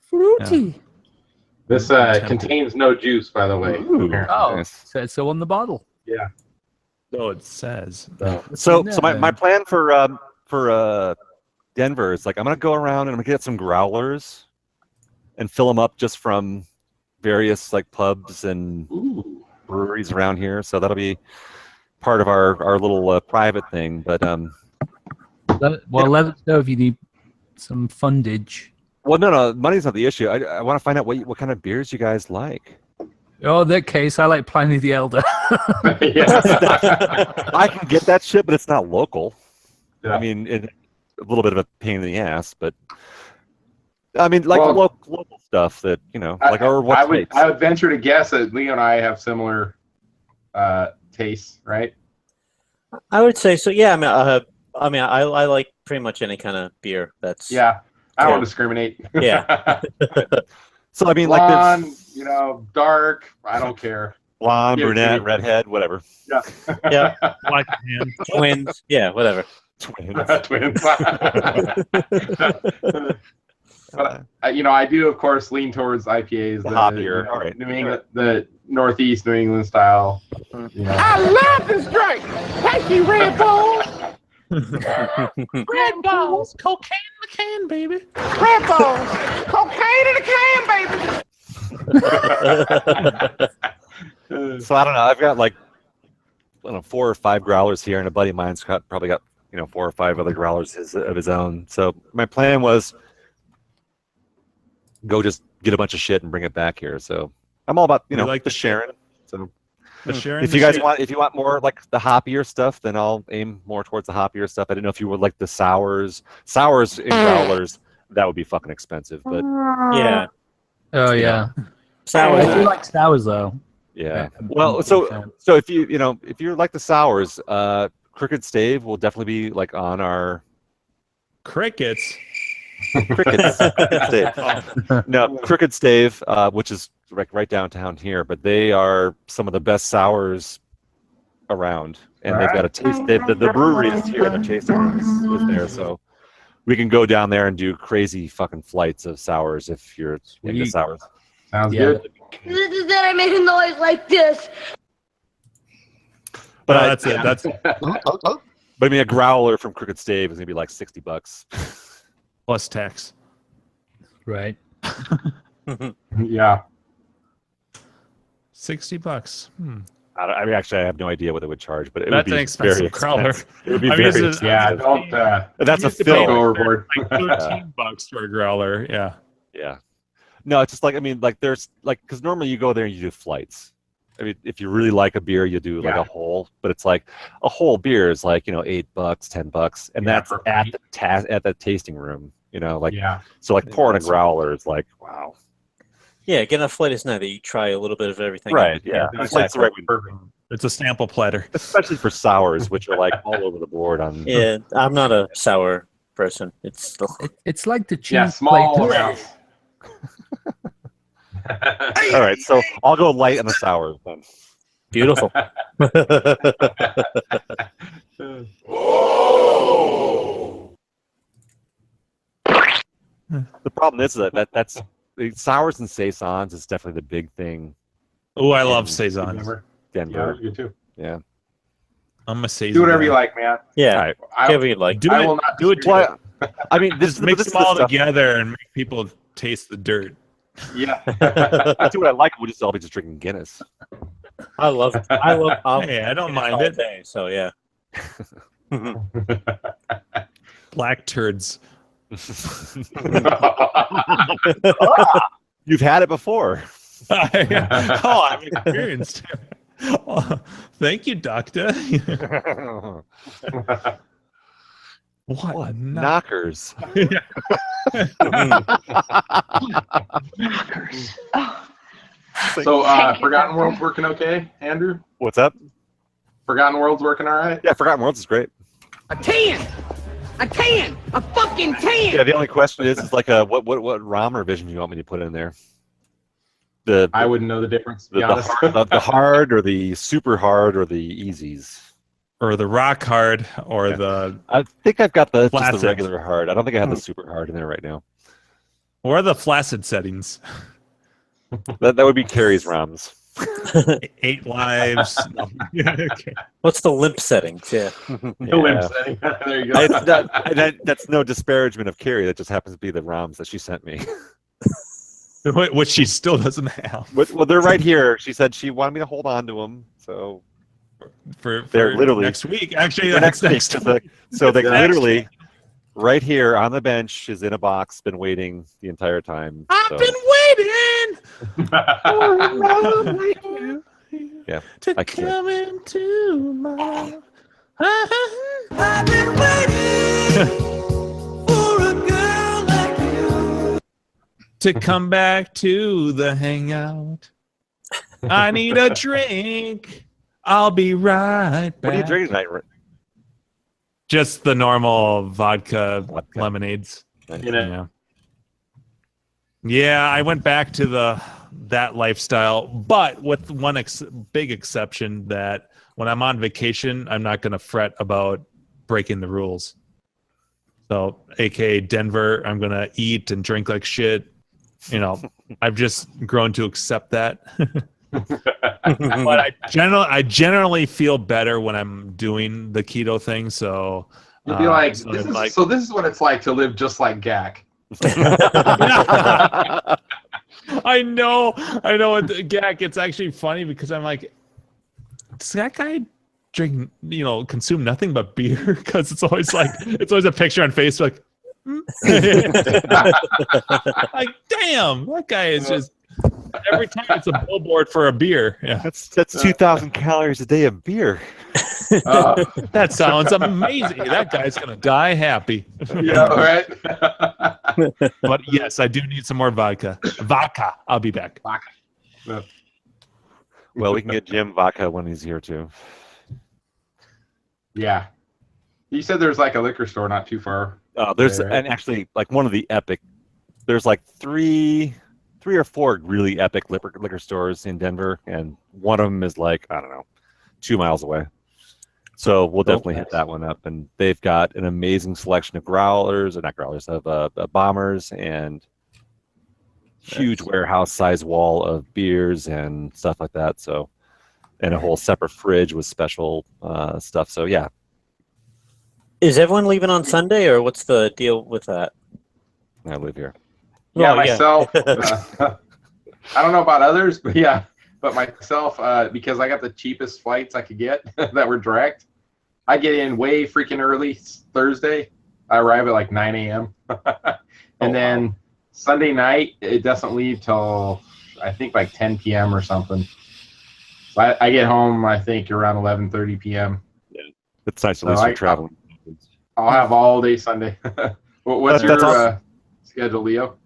Fruity. Yeah. This contains no juice, by the way. Oh, says so on the bottle. Yeah. So it says. So my plan for Denver is like I'm gonna go around and I'm gonna get some growlers and fill them up just from various like pubs and breweries around here. So that'll be part of our little private thing. But let us know if you need some fundage. Well, no, money's not the issue. I want to find out what kind of beers you guys like. Oh, in that case, I like Pliny the Elder. I can get that shit, but it's not local. Yeah. I mean, it's a little bit of a pain in the ass, but I mean, like local stuff that like I would venture to guess that Leo and I have similar tastes, right? I would say so. Yeah, I like pretty much any kind of beer. That's I don't discriminate. Yeah. So I mean, blonde, like dark. I don't care. Blonde, brunette, redhead, whatever. Yeah. Yeah. Like twins. Yeah, whatever. Twins. Twins. But I do of course lean towards IPAs, the hoppier, all right. New England, the Northeast New England style. I love this drink. Thank you, Red Bull. Red Balls, cocaine in the can, baby. Red Balls, cocaine in the can, baby. So I don't know. I've got like 4 or 5 growlers here, and a buddy of mine's probably got 4 or 5 other growlers of his own. So my plan was go just get a bunch of shit and bring it back here. So I'm all about like the sharing. So if you guys want more like the hoppier stuff, then I'll aim more towards the hoppier stuff. I didn't know if you would like the sours in growlers. That would be fucking expensive, but yeah. Oh yeah. Sours. I do like sours though. Yeah. Well, so if you like the sours, Crooked Stave will definitely be like on our crickets. Crickets. No, Crooked Stave, which is right downtown here, but they are some of the best sours around. and they've got a taste. The brewery is here, and the tasting room is there, so we can go down there and do crazy fucking flights of sours if you're into sours. Sounds good. This is that I made a noise like this. But that's it. That's But I mean, a growler from Crooked Stave is gonna be like $60 plus tax. Right. Yeah. $60. I mean, actually, I have no idea what they would charge, but it That's would be an expensive very growler. expensive. It would be I mean, very this is- expensive. Yeah, don't. That's a Used to pay fill. overboard. Like $13 for a growler. Yeah. Yeah. No, it's just like, I mean, like there's like, because normally you go there and you do flights. I mean, if you really like a beer, you do like a whole, but it's like a whole beer is like, $8, $10, and that's at the tasting room, like, so like pouring a growler is like, wow. Yeah, getting a flight is nice that you try a little bit of everything. Right, yeah. That's Flight's the right It's a sample platter. Especially for sours, which are like all over the board on. Yeah, I'm not a sour person. It's like the cheese. Yeah, small plate. amounts. All right, so I'll go light on the sours then. Beautiful. The problem is that's sours and saisons is definitely the big thing. Oh, I love saisons. Denver. Denver. Yeah, you too. Yeah. I'm a saison. Do whatever guy. you like, man. Yeah. Right. Whatever you like. Do I it. will not Do it. disagree with I mean, this Mix is them all the stuff. together and make people taste the dirt. Yeah. That's what I like. We'll just all be just drinking Guinness. I love it. Hey, I don't mind all it. day, so yeah. Black turds. You've had it before. I'm experienced. Oh, thank you, doctor. What knockers? Knockers. So, Forgotten World's working okay, Andrew? What's up? Forgotten World's working all right? Yeah, Forgotten Worlds is great. A 10! A 10! A fucking 10! Yeah, the only question is like what ROM revision do you want me to put in there? I wouldn't know the difference, to be honest. The hard or the super hard or the easies. Or the rock hard or the I think I've got just flaccid. the regular hard. I don't think I have the super hard in there right now. Or the flaccid settings. That would be Carrie's ROMs. 8 lives. No. Okay. What's the limp settings? Yeah. The limp setting. There you go. That's no disparagement of Carrie. That just happens to be the ROMs that she sent me. Which she still doesn't have. Well, they're right here. She said she wanted me to hold on to them. So for they're literally next week. Actually, next week. So they Next literally right here on the bench is in a box. Been waiting the entire time. I've been waiting. Yeah. To come into my. I've been waiting for a girl like you to come back to the hangout. I need a drink. I'll be right back. What are you drinking tonight? Just the normal vodka lemonades. Yeah, I went back to that lifestyle, but with one big exception that when I'm on vacation, I'm not going to fret about breaking the rules. So, aka Denver, I'm going to eat and drink like shit. I've just grown to accept that. But I generally feel better when I'm doing the keto thing. So you'd be like, this is what it's like to live just like Gak. I know. Gak, it's actually funny because I'm like, does that guy drink, consume nothing but beer? Because it's always a picture on Facebook. Like, damn, that guy is just every time it's a billboard for a beer. Yeah, that's 2,000 calories a day of beer. That sounds amazing. That guy's gonna die happy. Yeah, right. But yes, I do need some more vodka. Vodka. I'll be back. Vodka. Yeah. Well, we can get Jim vodka when he's here too. Yeah. You said there's like a liquor store not too far. There's there, right? and actually like one of the epic. There's like three or four really epic liquor stores in Denver, and one of them is like, I don't know, 2 miles away. So we'll definitely hit that one up. And they've got an amazing selection of bombers, and huge warehouse-sized wall of beers and stuff like that. So, and a whole separate fridge with special stuff. So yeah. Is everyone leaving on Sunday, or what's the deal with that? I live here. Yeah, myself. I don't know about others, but yeah. But myself, because I got the cheapest flights I could get that were direct, I get in way freaking early Thursday. I arrive at like 9 a.m. And then Sunday night, it doesn't leave till I think like 10 p.m. or something. So I get home, I think, around 11:30 p.m. Yeah, it's nice at least you're traveling. I'll have all day Sunday. What's your schedule, Leo?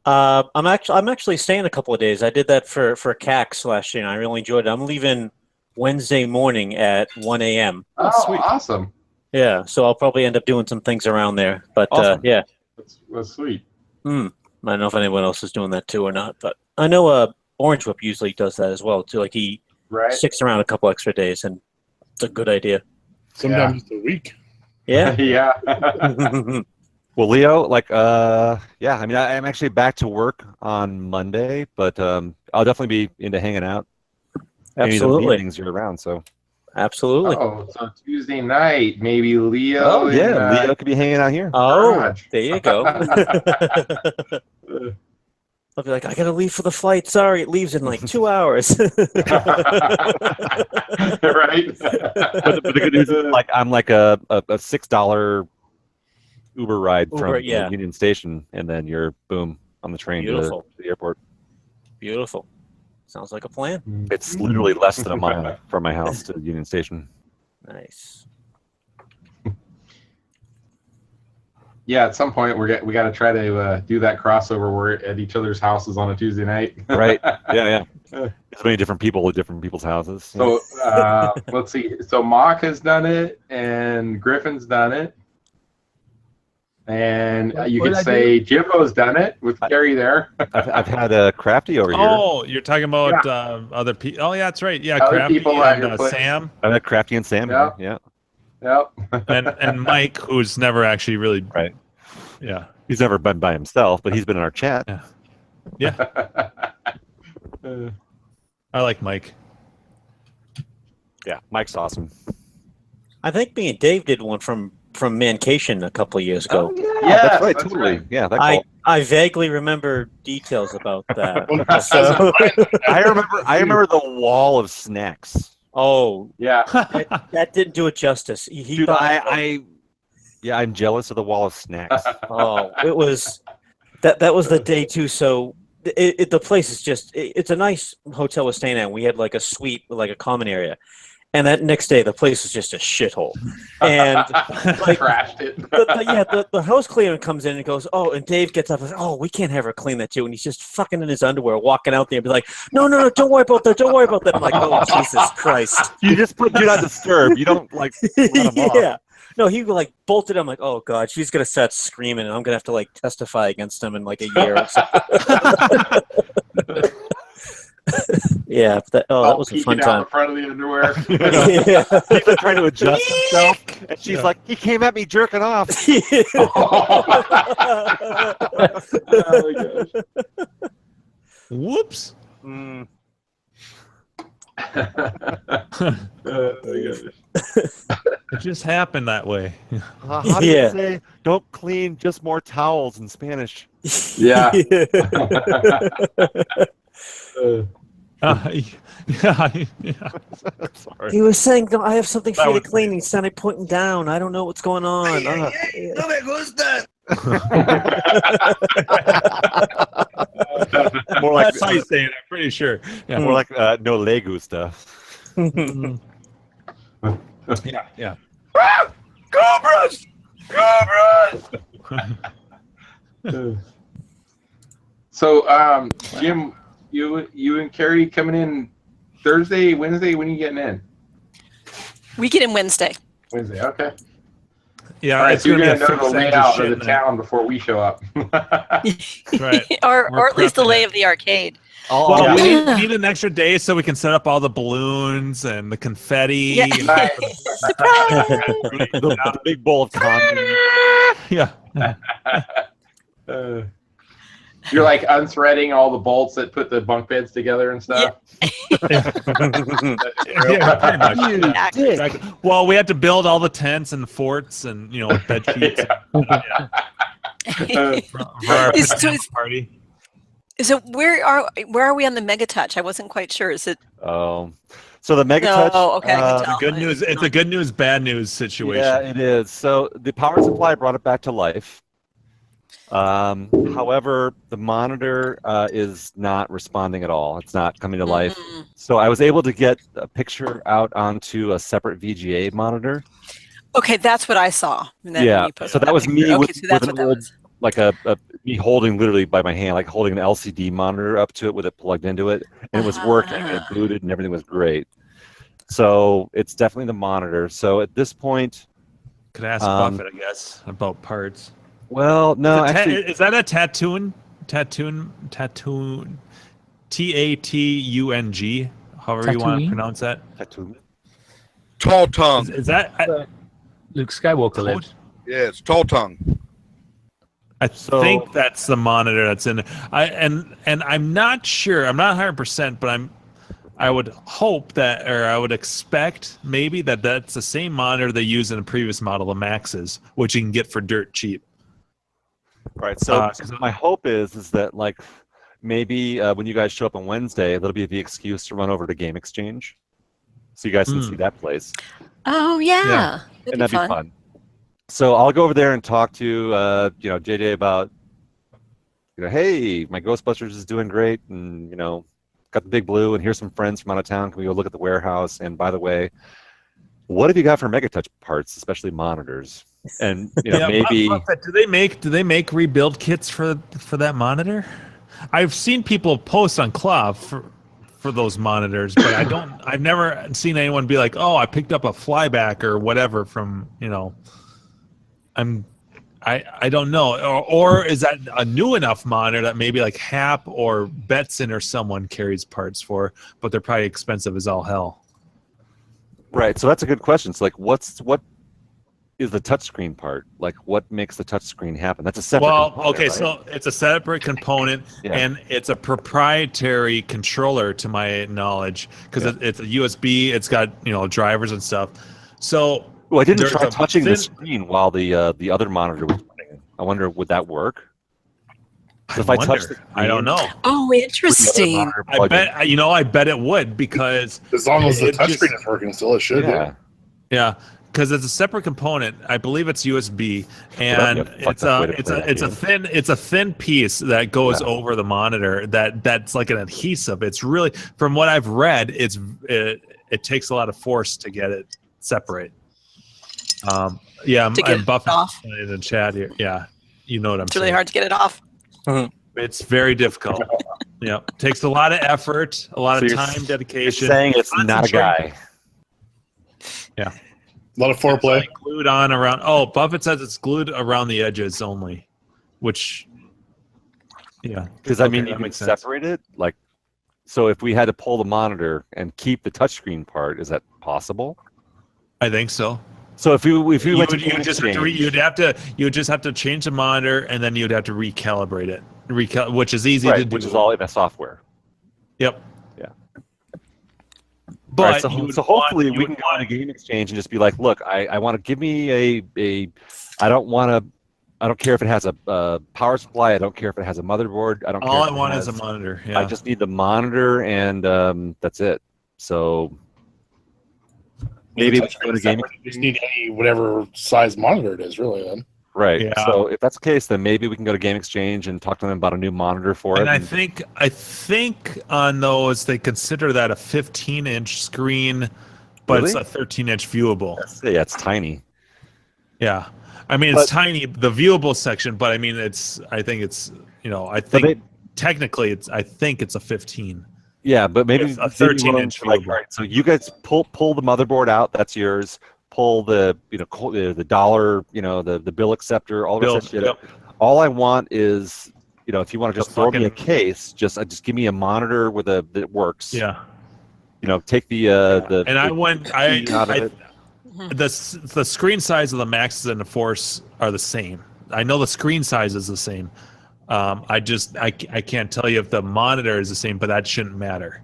I'm actually staying a couple of days. I did that for CAX last year, and I really enjoyed it. I'm leaving Wednesday morning at 1 a.m. Oh, sweet. Awesome. Yeah, so I'll probably end up doing some things around there. But awesome. Yeah. That's sweet. I don't know if anyone else is doing that too or not, but I know Orange Whip usually does that as well too. Like he sticks around a couple extra days, and it's a good idea. Sometimes it's a week. Yeah. Yeah. Well, Leo, I mean, I'm actually back to work on Monday, but I'll definitely be into hanging out. Absolutely. Things you're around, so. Absolutely. Oh, so Tuesday night, maybe Leo. Leo could be hanging out here. Oh, there you go. I'll be like, I gotta leave for the flight. Sorry, it leaves in like 2 hours. Right. But the good news is, I'm like a $6 Uber ride from the Union Station, and then you're boom on the train to the airport. Beautiful. Sounds like a plan. It's literally less than a mile from my house to Union Station. Nice. Yeah, at some point we got to try to do that crossover. We're at each other's houses on a Tuesday night. Right. Yeah. There's many different people at different people's houses. So let's see. So Mock has done it, and Griffin's done it, and you could say Jimbo's done it with Gary there. I've had Crafty over here. Oh, you're talking about other people. Oh, yeah, that's right. Yeah, Other Crafty people and Sam. I've had Crafty and Sam. Yeah. Yep. and Mike, who's never actually really right. Yeah. He's never been by himself, but he's been in our chat. Yeah. I like Mike. Yeah, Mike's awesome. I think me and Dave did one from Mancation a couple of years ago. Oh, yeah, that's right. Totally. Right. Yeah, I vaguely remember details about that. I remember the wall of snacks. Oh yeah, that didn't do it justice. Dude, I'm jealous of the wall of snacks. Oh, it was that was the day too. So the place is just it's a nice hotel we're staying at. We had like a suite with like a common area, and that next day the place was just a shithole. And like trashed it. the house cleaner comes in and goes, oh, and Dave gets up and says, oh, we can't have her clean that too. And he's just fucking in his underwear, walking out there and be like, no, don't worry about that. Don't worry about that. I'm like, oh, Jesus Christ. You just put do not disturb. You don't like let him off. No, he like bolted. I'm like, oh god, she's gonna start screaming, and I'm gonna have to like testify against him in like a year or something. Yeah, that was a fun time. In front of the underwear. Yeah. He's like trying to adjust himself, and she's like, he came at me jerking off. Oh my gosh. Whoops. It just happened that way. How do you say don't clean, just more towels in Spanish? Yeah. Sorry. He was saying, I have something for you to clean. He sounded pointing down. I don't know what's going on. No me gusta. More like that's how you say it. I'm pretty sure. Yeah. More like no le gusta. Yeah. Cobras! So, Jim, you and Carrie coming in Thursday, Wednesday? When are you getting in? We get in Wednesday. Wednesday, okay. Yeah, all right, it's so you're gonna going to know the layout of the town before we show up. Right. or at least the lay of the arcade. Well, we need an extra day so we can set up all the balloons and the confetti. Yeah. The big bowl of condoms. Yeah. You're like unthreading all the bolts that put the bunk beds together and stuff. Yeah, pretty much. Exactly. Well, we had to build all the tents and forts and bed sheets. For our party. So where are we on the Mega Touch? I wasn't quite sure. Is it? So the Mega Touch. Oh, okay. I can tell. Good news. It's a good news, bad news situation. Yeah, it is. So the power supply brought it back to life. However, the monitor is not responding at all. It's not coming to life. So I was able to get a picture out onto a separate VGA monitor. Okay, that's what I saw. Yeah. So that was me with an old, like me holding literally by my hand, like holding an LCD monitor up to it with it plugged into it, and it was working. It booted and everything was great. So it's definitely the monitor. So at this point, could ask Buffett, I guess, about parts. Well, no, actually, is that a Tattoon? Tattung, however you want to pronounce that. Tattoon. Tall tongue. Is that Luke Skywalker lives? Yeah, it's tall tongue. I think that's the monitor that's in there. And I'm not sure. I'm not 100%, but I would hope that, or I would expect maybe that's the same monitor they used in a previous model, the Maxes, which you can get for dirt cheap. Right. So my hope is that like maybe when you guys show up on Wednesday, that'll be the excuse to run over to Game Exchange, so you guys can see that place. Oh yeah. And that'd be fun. So I'll go over there and talk to JJ about hey, my Ghostbusters is doing great, and got the big blue, and here's some friends from out of town. Can we go look at the warehouse? And by the way, what have you got for MegaTouch parts, especially monitors? And maybe do they make rebuild kits for that monitor? I've seen people post on Claw for those monitors, but I've never seen anyone be like, oh, I picked up a flyback or whatever from I don't know, or is that a new enough monitor that maybe like Hap or Betson or someone carries parts for, but they're probably expensive as all hell. Right. So that's a good question. So like, what is the touchscreen part? Like, what makes the touchscreen happen? That's a separate. Well, component, okay, right? so it's a separate component, and it's a proprietary controller, to my knowledge, because it's a USB. It's got drivers and stuff. So. Well, I didn't try touching the screen while the other monitor was running. I wonder, would that work? If I touch the screen, I don't know. Oh, interesting. I bet it would, because as long as the touchscreen is working, still it should. Yeah, because it's a separate component. I believe it's USB, and it's a thin piece that goes over the monitor. That's like an adhesive. It's really, from what I've read, it takes a lot of force to get it separate. I'm buffing in the chat here. Yeah, you know what I'm saying. It's really hard to get it off. It's very difficult. Takes a lot of effort, a lot of time, dedication. You're saying it's not a guy. Yeah, a lot of foreplay. Like glued on around. Oh, Buffett says it's glued around the edges only, which. Yeah, because you can separate it. Like, so if we had to pull the monitor and keep the touchscreen part, is that possible? I think so. So if you went to you'd just have to change the monitor, and then you'd have to recalibrate it, which is easy to do. Which is all in the software. Yep. Yeah. But so hopefully we can go on a Game Exchange and just be like, look, I want to give me I don't care if it has a power supply. I don't care if it has a motherboard. I don't care. All I want is a monitor. Yeah. I just need the monitor, and that's it. So. Maybe we go to Game Exchange. You just need whatever size monitor it is, really. Then. Right. Yeah. So if that's the case, then maybe we can go to Game Exchange and talk to them about a new monitor for it. And I think on those they consider that a 15-inch screen, but it's a 13-inch viewable. Yeah, it's tiny. Yeah, I mean it's tiny, the viewable section, but I mean technically I think it's a 15. Yeah, but maybe it's a 13-inch. Right. So you guys pull the motherboard out. That's yours. Pull the the dollar, the bill acceptor, all this shit. Yep. All I want is you know, if you want to just throw me a case, just give me a monitor that works. Yeah. You know, take the and I went out of it. The screen size of the Maxes and the Force are the same. I know the screen size is the same. I can't tell you if the monitor is the same, but that shouldn't matter.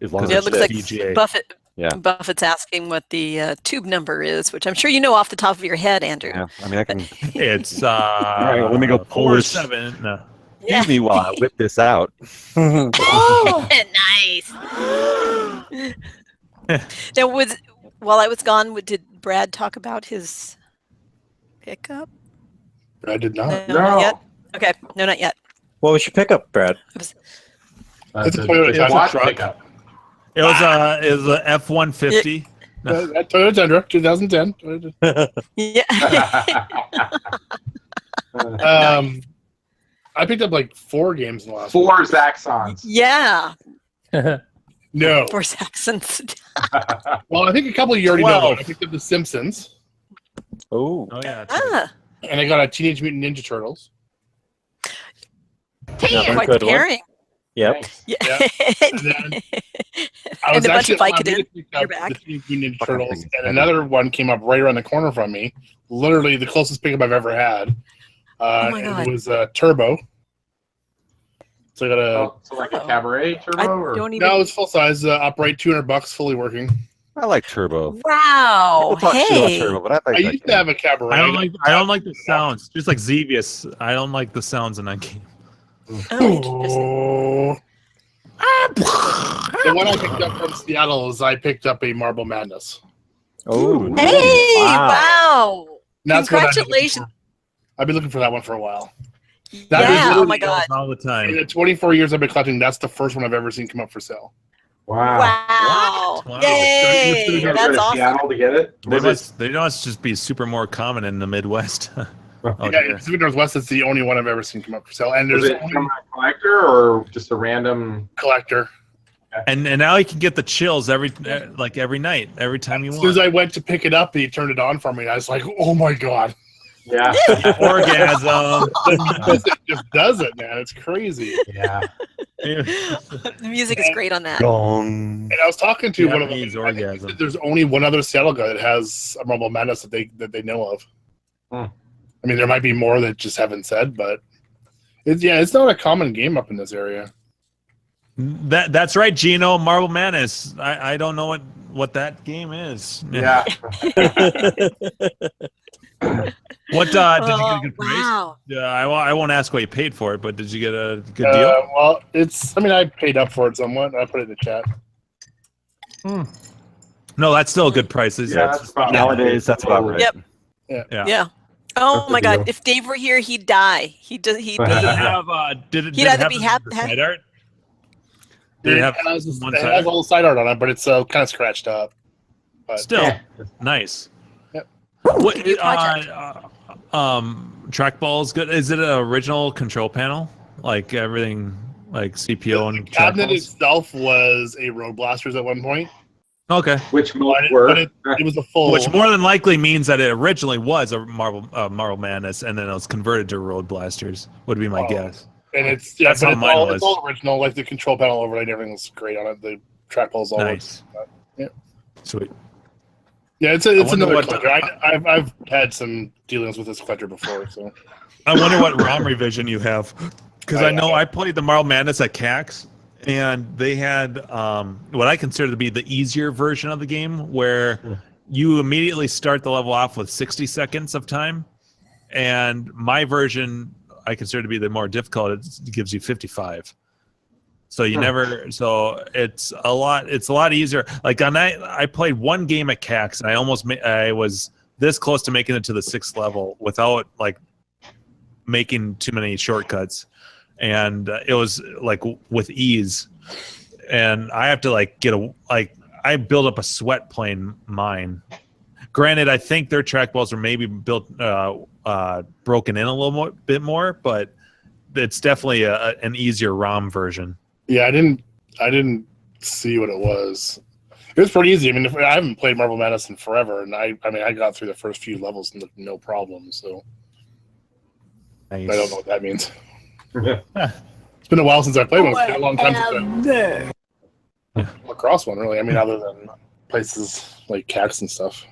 As long as it looks like VGA. Buffett. Yeah. Buffett's asking what the tube number is, which I'm sure you know off the top of your head, Andrew. Yeah, I mean, I can. It's All right, well, let me go pull this. 4-7. No. Excuse me while I whip this out. Oh, nice. Now, while I was gone, did Brad talk about his pickup? I did not. No, not yet. Okay, no, not yet. What was your pickup, Brad? It's a Toyota Watch pickup. It was a F-150. Toyota Tundra, 2010. Yeah. I picked up like 4 games in the last 4 Zaxxons. Yeah. No. 4 Saxons. Well, I think a couple of you already know. I picked up The Simpsons. Oh. Oh yeah. And I got a Teenage Mutant Ninja Turtles. Damn, quite the pairing. Yep. Yeah. And then I was and a bunch of actually Vicodin. You're back. the Teenage Mutant Ninja Turtles, and another one came up right around the corner from me. Literally the closest pickup I've ever had. Oh my and God. it was a Turbo. So I got a. So like a Cabaret Turbo? Or? Don't even... No, it's full size, upright, $200, fully working. I like Turbo. Wow. We'll talk shit about Hey. Turbo, but I used to have a Cabaret. I don't like the sounds. Just like Xevious, I don't like the sounds in that game. Oh. The one I picked up from Seattle is I picked up a Marble Madness. Oh. Hey! Wow. That's Congratulations. I've been looking for that one for a while. Yeah. Oh my God. All the time. In the 24 years I've been collecting, that's the first one I've ever seen come up for sale. Wow. Wow. Wow. Yay. You gotta That's go to awesome. Seattle to get it? They must just be super more common in the Midwest. Oh, Yeah, dear. in Pacific Northwest, it's the only one I've ever seen come up for sale. And Was there's it only from a collector or just a random collector. And now you can get the chills every night, every time you As want. soon as I went to pick it up, he turned it on for me. I was like, oh my God. Yeah. Orgasm. It just does it, man. It's crazy. Yeah. The music is great on that. And I was talking to one of them. Japanese I think he orgasm. said there's only one other Seattle guy that has a Marble Madness that they know of. I mean, there might be more that just haven't said, but it's not a common game up in this area. That's right, Gino. Marble Madness. I don't know what that game is. Yeah. What did you get a good price? Wow. I won't ask what you paid for it, but did you get a good deal? Well, I paid up for it somewhat. I put it in the chat. No, that's still a good price. Nowadays, that's about right. Yep. Yeah. Yeah. Oh That's my the God! deal. If Dave were here, he'd die. He'd Did it have? Did it He'd either have be the happy. side art? Did it have one It side has art? all the side art on it, but it's kind of scratched up. But Still nice. Yep. What trackball's good. Is it an original control panel? Like everything, like CPU and the cabinet trackballs? itself was a Road Blasters at one point. Okay. Which most But were. it was a full. Which more than likely means that it originally was a Marble Madness, and then it was converted to Road Blasters. Would be my guess. And it's That's but how it's mine all, was. it's all original. Like the control panel overlay and everything was great on it. The trackball's all Nice. Yeah. Sweet. Yeah, it's wonder another what- collector. I've had some dealings with this collector before, so I wonder what ROM revision you have, because I know I played the Marble Madness at CAX, and they had what I consider to be the easier version of the game, where you immediately start the level off with 60 seconds of time, and my version I consider to be the more difficult. It gives you 55. So you never. So it's a lot easier. Like I played one game at CAX, and I was this close to making it to the 6th level without like making too many shortcuts, and it was like with ease. And I have to like I build up a sweat playing mine. Granted, I think their trackballs are maybe built broken in a little bit more, but it's definitely an easier ROM version. yeah, I didn't see what it was. It was pretty easy. I mean, I haven't played Marble Madness in forever, and I got through the first few levels no problem. So Nice. I don't know what that means. It's been a while since I played one. It's been a long time since I lacrosse one, really. I mean, other than places like cats and stuff.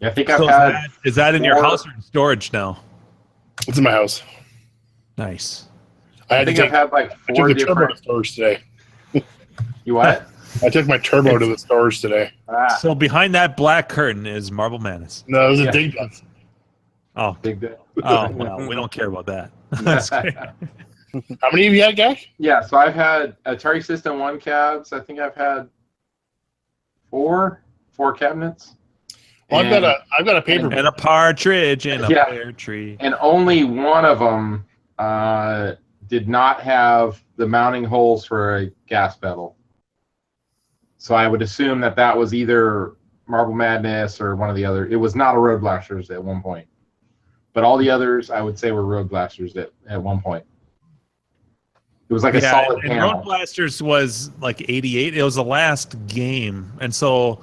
Yeah, I think I've had. Is that in your house or in storage now? It's in my house. Nice. I think I've had like 4 different turbo to different. storage today. You what? I took my turbo to the storage today. So behind that black curtain is Marble Madness. No, it was a dig dust. Oh, Big deal. oh well, we don't care about that. That's great. How many of you had, Gak? Yeah, so I've had Atari System 1 cabs. I think I've had four cabinets. Well, I've got a paper. And a partridge in a pear tree. And only one of them did not have the mounting holes for a gas pedal. So I would assume that was either Marble Madness or one of the other. It was not a Road Blasters at one point. But all the others, I would say, were Road Blasters at one point. It was like a solid and panel. Road Blasters was like 88. It was the last game. And so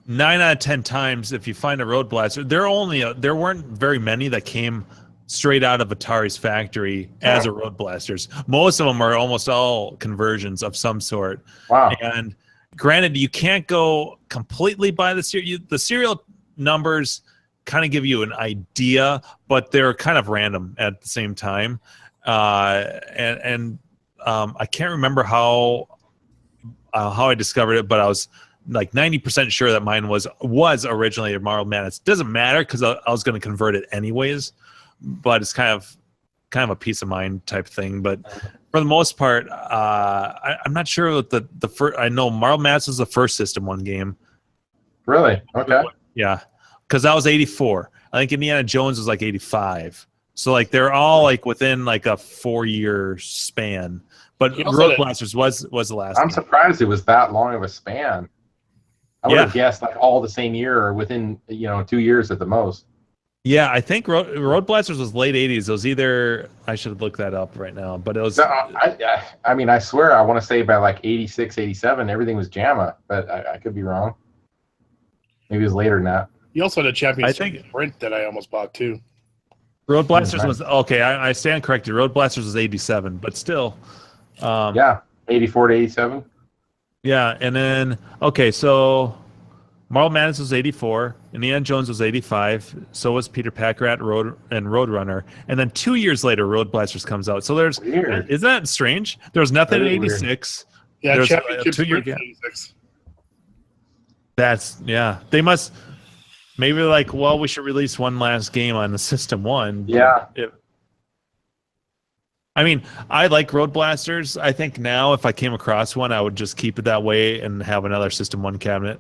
9 out of 10 times, if you find a Road Blaster, there weren't very many that came straight out of Atari's factory as a Road Blasters. Most of them are almost all conversions of some sort. Wow. And granted, you can't go completely by the serial numbers kind of give you an idea, but they're kind of random at the same time. I can't remember how I discovered it, but I was like 90% sure that mine was originally a Marble Madness. Doesn't matter because I was going to convert it anyways, but it's kind of a peace of mind type thing. But for the most part, I'm not sure what the first. I know Marble Madness was the first System 1 game. Really? Okay. Yeah, because that was 84. I think Indiana Jones was like 85. So like they're all like within like a 4-year span. But Road Blasters was the last. I'm surprised it was that long of a span. I would have guessed like all the same year or within 2 years at the most. Yeah, I think Road Blasters was late 80s. It was either, I should look that up right now, but it was. I mean, I swear I want to say by like 86, 87, everything was JAMA, but I could be wrong. Maybe it was later than that. You also had a championship sprint that I almost bought too. Road Blasters was, okay, I stand corrected. Road Blasters was 87, but still. 84 to 87. Yeah, and then, okay, so Marble Madness was 84, Indiana Jones was 85, so was Peter Packrat and Roadrunner, and then 2 years later, Road Blasters comes out. So there's, isn't that strange? There was nothing in 86. Yeah, there's championship a 2-year sprint gap. 86. That's, they must, maybe like, well, we should release one last game on the System 1. Yeah. I mean, I like Road Blasters. I think now if I came across one, I would just keep it that way and have another System 1 cabinet.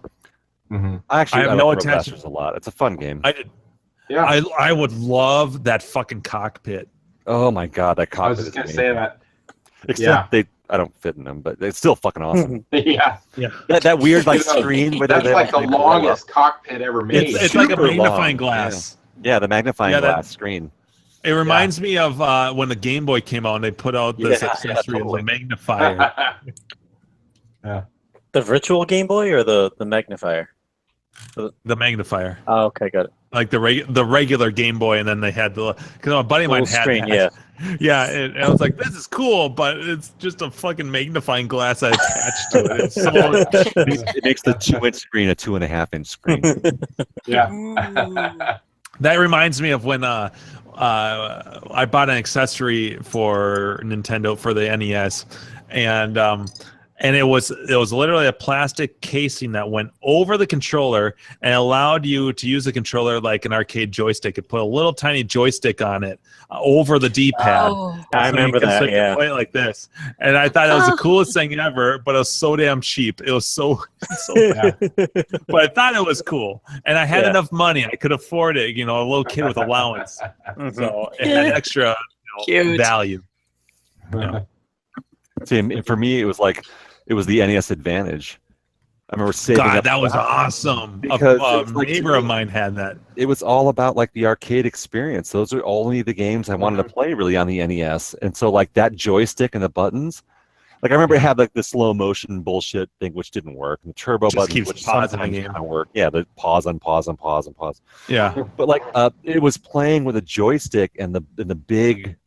Mm-hmm. I have like no Road attachment. Blasters a lot. It's a fun game. I did. Yeah. I would love that fucking cockpit. Oh my god, that cockpit! I was just gonna say that. Except I don't fit in them, but it's still fucking awesome. Yeah. That weird like screen. Where that's like the longest cockpit ever made. It's like a magnifying glass. Yeah, the magnifying glass screen. It reminds me of when the Game Boy came out and they put out this accessory as a magnifier. Yeah. The virtual Game Boy or the magnifier? The magnifier. Oh, okay, got it. Like the regular Game Boy, and then they had the, because a buddy of mine had screen, that. Yeah, and I was like, this is cool, but it's just a fucking magnifying glass I attached to it. It's so it makes the 2-inch screen a 2.5-inch screen. Yeah. That reminds me of when I bought an accessory for Nintendo for the NES, and it was literally a plastic casing that went over the controller and allowed you to use the controller like an arcade joystick. It put a little tiny joystick on it over the D-pad. Oh. I remember that. Yeah, play it like this, and I thought it was the coolest thing ever. But it was so damn cheap. It was so bad. But I thought it was cool, and I had enough money. I could afford it. A little kid with allowance, so it had extra value. Yeah. See, for me, it was the NES Advantage. I remember saving up. That was awesome. Because a neighbor of mine had that. It was all about like the arcade experience. Those are only the games I wanted to play really on the NES. And so like that joystick and the buttons, Like I remember it had like the slow motion bullshit thing, which didn't work, and the turbo Just button, keeps which pausing the sometimes game. kind of work. Yeah, the pause and pause and pause and pause. Yeah. But like it was playing with a joystick and the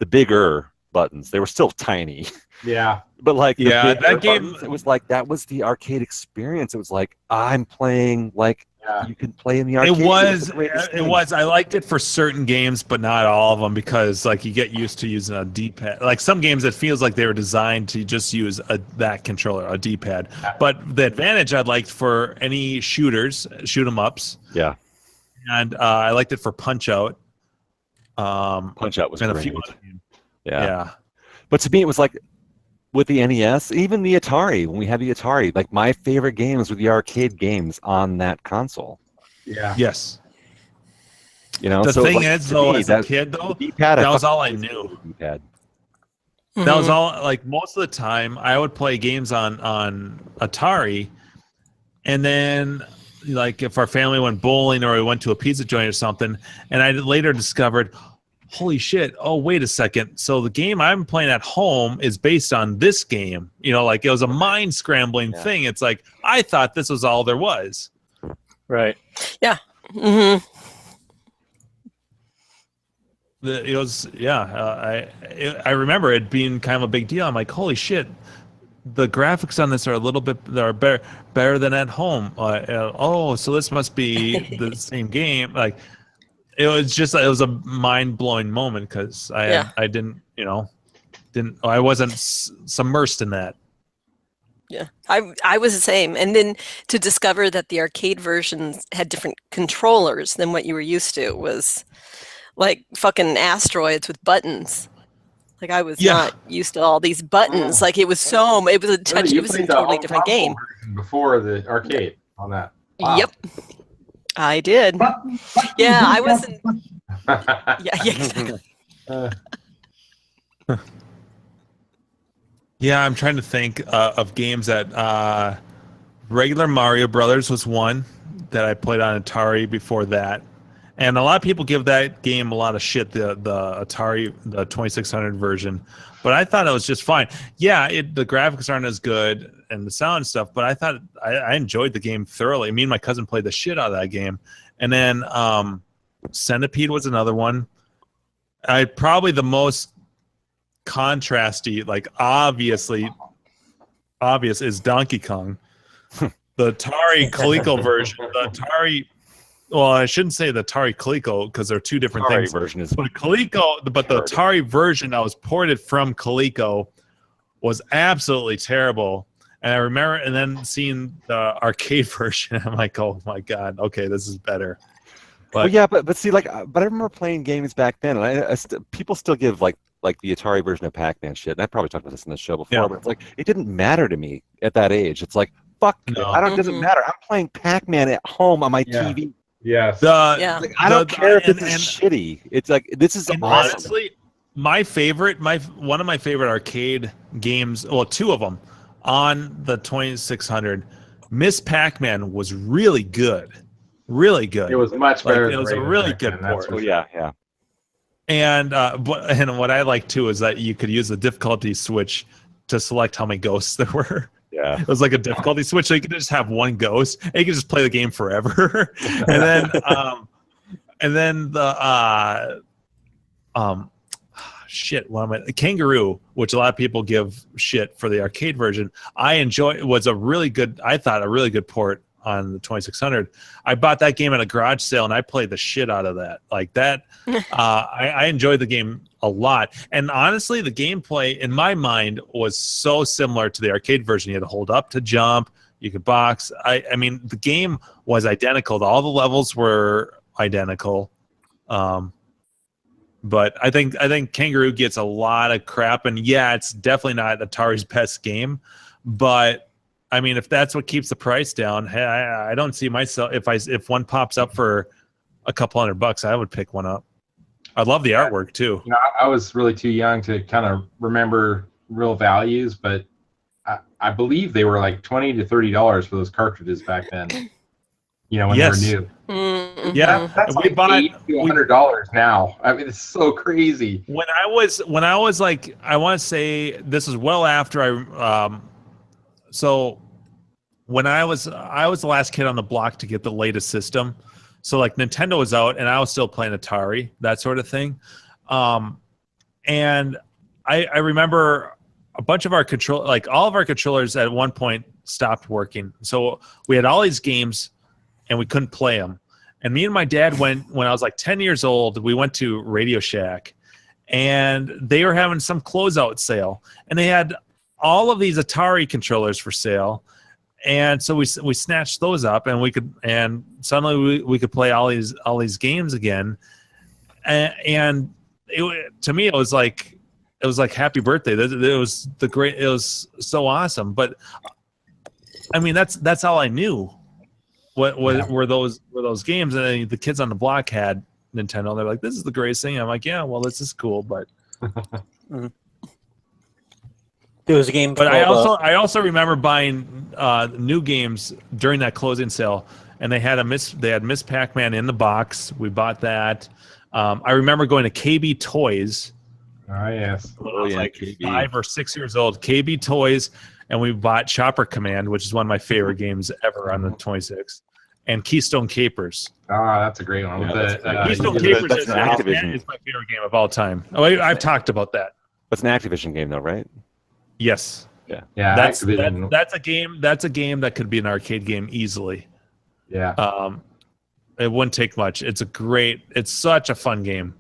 bigger buttons. They were still tiny. Yeah. But like the Yeah, bigger that game- buttons, it was like that was the arcade experience. It was like I'm playing like you can play in the arcade. It was. the greatest It thing. was. I liked it for certain games, but not all of them, because like you get used to using a D-pad. Like some games, it feels like they were designed to just use that controller, a D-pad. But the advantage I liked for any shooters, shoot 'em ups. Yeah. And I liked it for Punch Out. Punch Out was and great. a few other games. Yeah. But to me, it was like with the NES, even the Atari. When we had the Atari, like my favorite games were the arcade games on that console. Yeah. Yes. You know, The so thing like, is, to though, me, as a kid, though, the D-pad, that was all I knew. D-pad. That was all. Like most of the time, I would play games on Atari, and then like if our family went bowling or we went to a pizza joint or something, and I later discovered, holy shit! Oh, wait a second. So the game I'm playing at home is based on this game. You know, like it was a mind scrambling thing. It's like I thought this was all there was. Right. Yeah. It was, I remember it being kind of a big deal. I'm like, holy shit, the graphics on this are a little bit better than at home. So this must be the same game. Like, it was a mind blowing moment because I wasn't submersed in that. Yeah, I was the same. And then to discover that the arcade versions had different controllers than what you were used to was like fucking asteroids with buttons. Like I was not used to all these buttons. Like it was a touch. You It was a played the totally home different console game. version before the arcade on that. Wow. Yep, I did. Yeah, I wasn't. Yeah, exactly. Yeah, I'm trying to think of games that regular Mario Brothers was one that I played on Atari before that. And a lot of people give that game a lot of shit, the Atari, the 2600 version. But I thought it was just fine. Yeah, the graphics aren't as good and the sound and stuff, but I thought I enjoyed the game thoroughly. Me and my cousin played the shit out of that game. And then Centipede was another one. Probably the most contrasty, like obvious is Donkey Kong. The Atari Coleco version, well, I shouldn't say the Atari Coleco because they're two different things. Version is but the Atari version that was ported from Coleco was absolutely terrible. And I remember, and then seeing the arcade version, I'm like, oh my god, okay, this is better. But yeah, but see, like, but I remember playing games back then, and people still give like the Atari version of Pac-Man shit. And I probably talked about this in the show before, but it's like it didn't matter to me at that age. It's like fuck, it doesn't matter. I'm playing Pac-Man at home on my TV. Yes. Like, I don't care if it's shitty. It's like this is awesome. Honestly, one of my favorite arcade games, well, two of them on the 2600. Miss Pac-Man was really good. Really good. It was much better. It was a really good port. Oh yeah. And what I like too is that you could use the difficulty switch to select how many ghosts there were. Yeah. It was like a difficulty switch, so you could just have one ghost and you could just play the game forever. and then the Kangaroo, which a lot of people give shit for the arcade version, I thought a really good port on the 2600. I bought that game at a garage sale and I played the shit out of that. Like that, I enjoyed the game a lot. And honestly, the gameplay in my mind was so similar to the arcade version. You had to hold up to jump, you could box. I mean, the game was identical. All the levels were identical. But I think Kangaroo gets a lot of crap, and yeah, it's definitely not Atari's best game, but I mean, if that's what keeps the price down, hey, I don't see myself if one pops up for a couple $100, I would pick one up. I love the artwork too. You know, I was really too young to kind of remember real values, but I believe they were like $20 to $30 for those cartridges back then. You know, when they were new. Yeah, That's we like bought $100 now. I mean, it's so crazy. when I was like, I want to say this is well after so when I was the last kid on the block to get the latest system. So like Nintendo was out and I was still playing Atari, that sort of thing. And I remember a bunch of our all of our controllers at one point stopped working. So we had all these games and we couldn't play them. And me and my dad went, when I was like 10 years old, we went to Radio Shack and they were having some closeout sale and they had all of these Atari controllers for sale. And so we snatched those up and suddenly we could play all these games again. And to me, it was like happy birthday. It was so awesome. But I mean, that's all I knew. Were those games, and the kids on the block had Nintendo. They're like, "This is the greatest thing." I'm like, "Yeah, well, this is cool." But there was a game. But I also remember buying new games during that closing sale, and they had Miss Pac-Man in the box. We bought that. I remember going to KB Toys. Oh yes. When I was like KB. 5 or 6 years old. KB Toys. And we bought Chopper Command, which is one of my favorite games ever on the 26, and Keystone Capers. Ah, that's a great one. Yeah, Keystone Capers is my favorite game of all time. Oh, I've talked about that. That's an Activision game, though, right? Yes. Yeah. Yeah. That's a game. That's a game that could be an arcade game easily. Yeah. It wouldn't take much. It's such a fun game.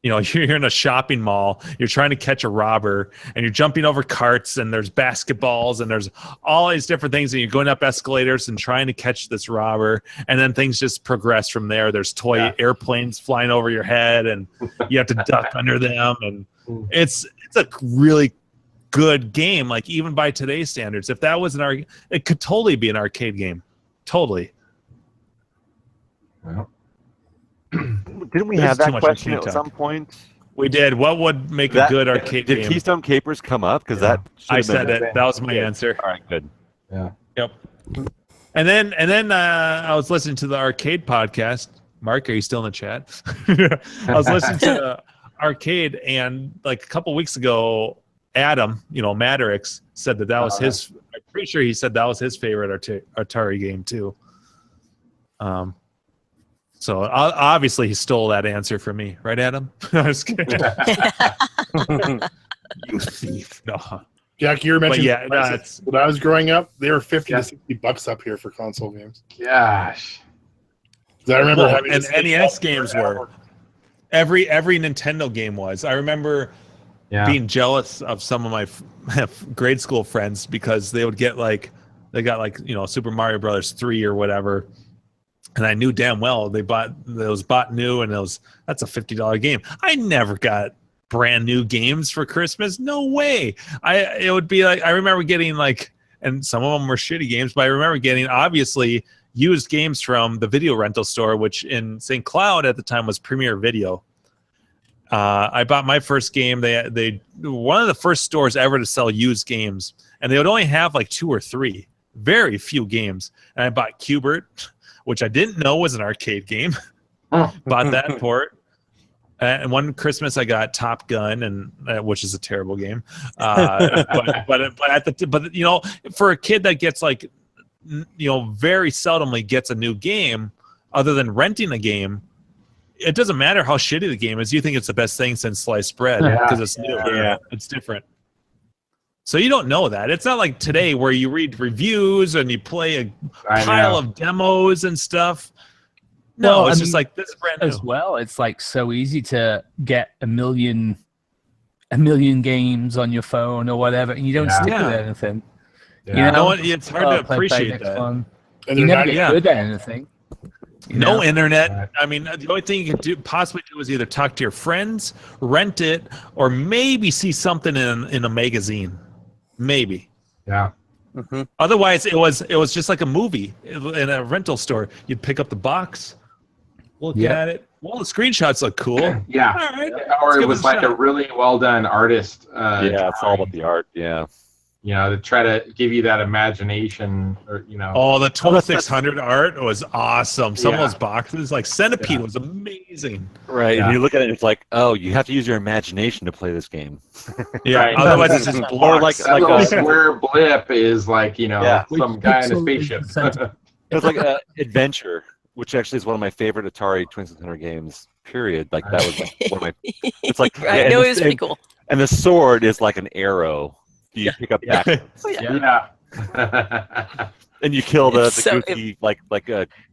You're in a shopping mall, you're trying to catch a robber, and you're jumping over carts, and there's basketballs, and there's all these different things, and you're going up escalators and trying to catch this robber, and then things just progress from there. There's toy airplanes flying over your head, and you have to duck under them, and it's a really good game, like even by today's standards. If that was it could totally be an arcade game. Totally. Well. Didn't we have that question at some point? We did. What would make a good arcade game? Did Keystone Capers come up? Because I said it. That was my answer. All right, good. Yeah. Yep. And then I was listening to the arcade podcast. Mark, are you still in the chat? I was listening to the arcade, and like a couple weeks ago, Adam, Matrix, said that was his. I'm pretty sure he said that was his favorite Atari game too. So obviously he stole that answer from me, right, Adam? I was kidding. You thief! No. Jack, you were mentioning when I was growing up, they were $50 to $60 up here for console games. Gosh. I remember having and NES games were. Every Nintendo game was. I remember being jealous of some of my grade school friends because they would get they got Super Mario Brothers 3 or whatever. And I knew damn well those bought new, and that's a $50 game. I never got brand new games for Christmas. No way. It would be like, I remember getting and some of them were shitty games, but I remember getting obviously used games from the video rental store, which in St. Cloud at the time was Premier Video. I bought my first game. They one of the first stores ever to sell used games, and they would only have 2 or 3, very few games. And I bought Qbert, which I didn't know was an arcade game. Bought that port. And one Christmas I got Top Gun, and which is a terrible game. But for a kid that gets very seldomly gets a new game, other than renting a game, it doesn't matter how shitty the game is. You think it's the best thing since sliced bread because it's new. Yeah, it's different. So you don't know that. It's not like today where you read reviews and you play a pile of demos and stuff. No, it's just this is brand new. As well, it's so easy to get a million games on your phone or whatever, and you don't stick with anything. Yeah. It's hard to appreciate that. And you never get good at anything. No internet. I mean, the only thing you could possibly do is either talk to your friends, rent it, or maybe see something in a magazine. Maybe. Yeah. Mm-hmm. Otherwise, it was just like a movie in a rental store. You'd pick up the box, look at it. Well, the screenshots look cool. Yeah. All right. Or it was a really well done artist. It's all about the art. Yeah. to try to give you that imagination, or Oh, the 2600 art was awesome. Some of Yeah. those boxes, like Centipede, was amazing. Right. Yeah. And you look at it, it's like, oh, you have to use your imagination to play this game. Yeah. Right. Otherwise, it's just Or blocks. that little square blip is like Yeah. some guy in a Which spaceship. pixel It was like Adventure, which actually is one of my favorite Atari 2600 games. Period. Like that was like one of my. It's like Right. and No, the- it was pretty cool. And the sword is like an arrow. You pick up back Yeah. and you kill the It's so- goofy like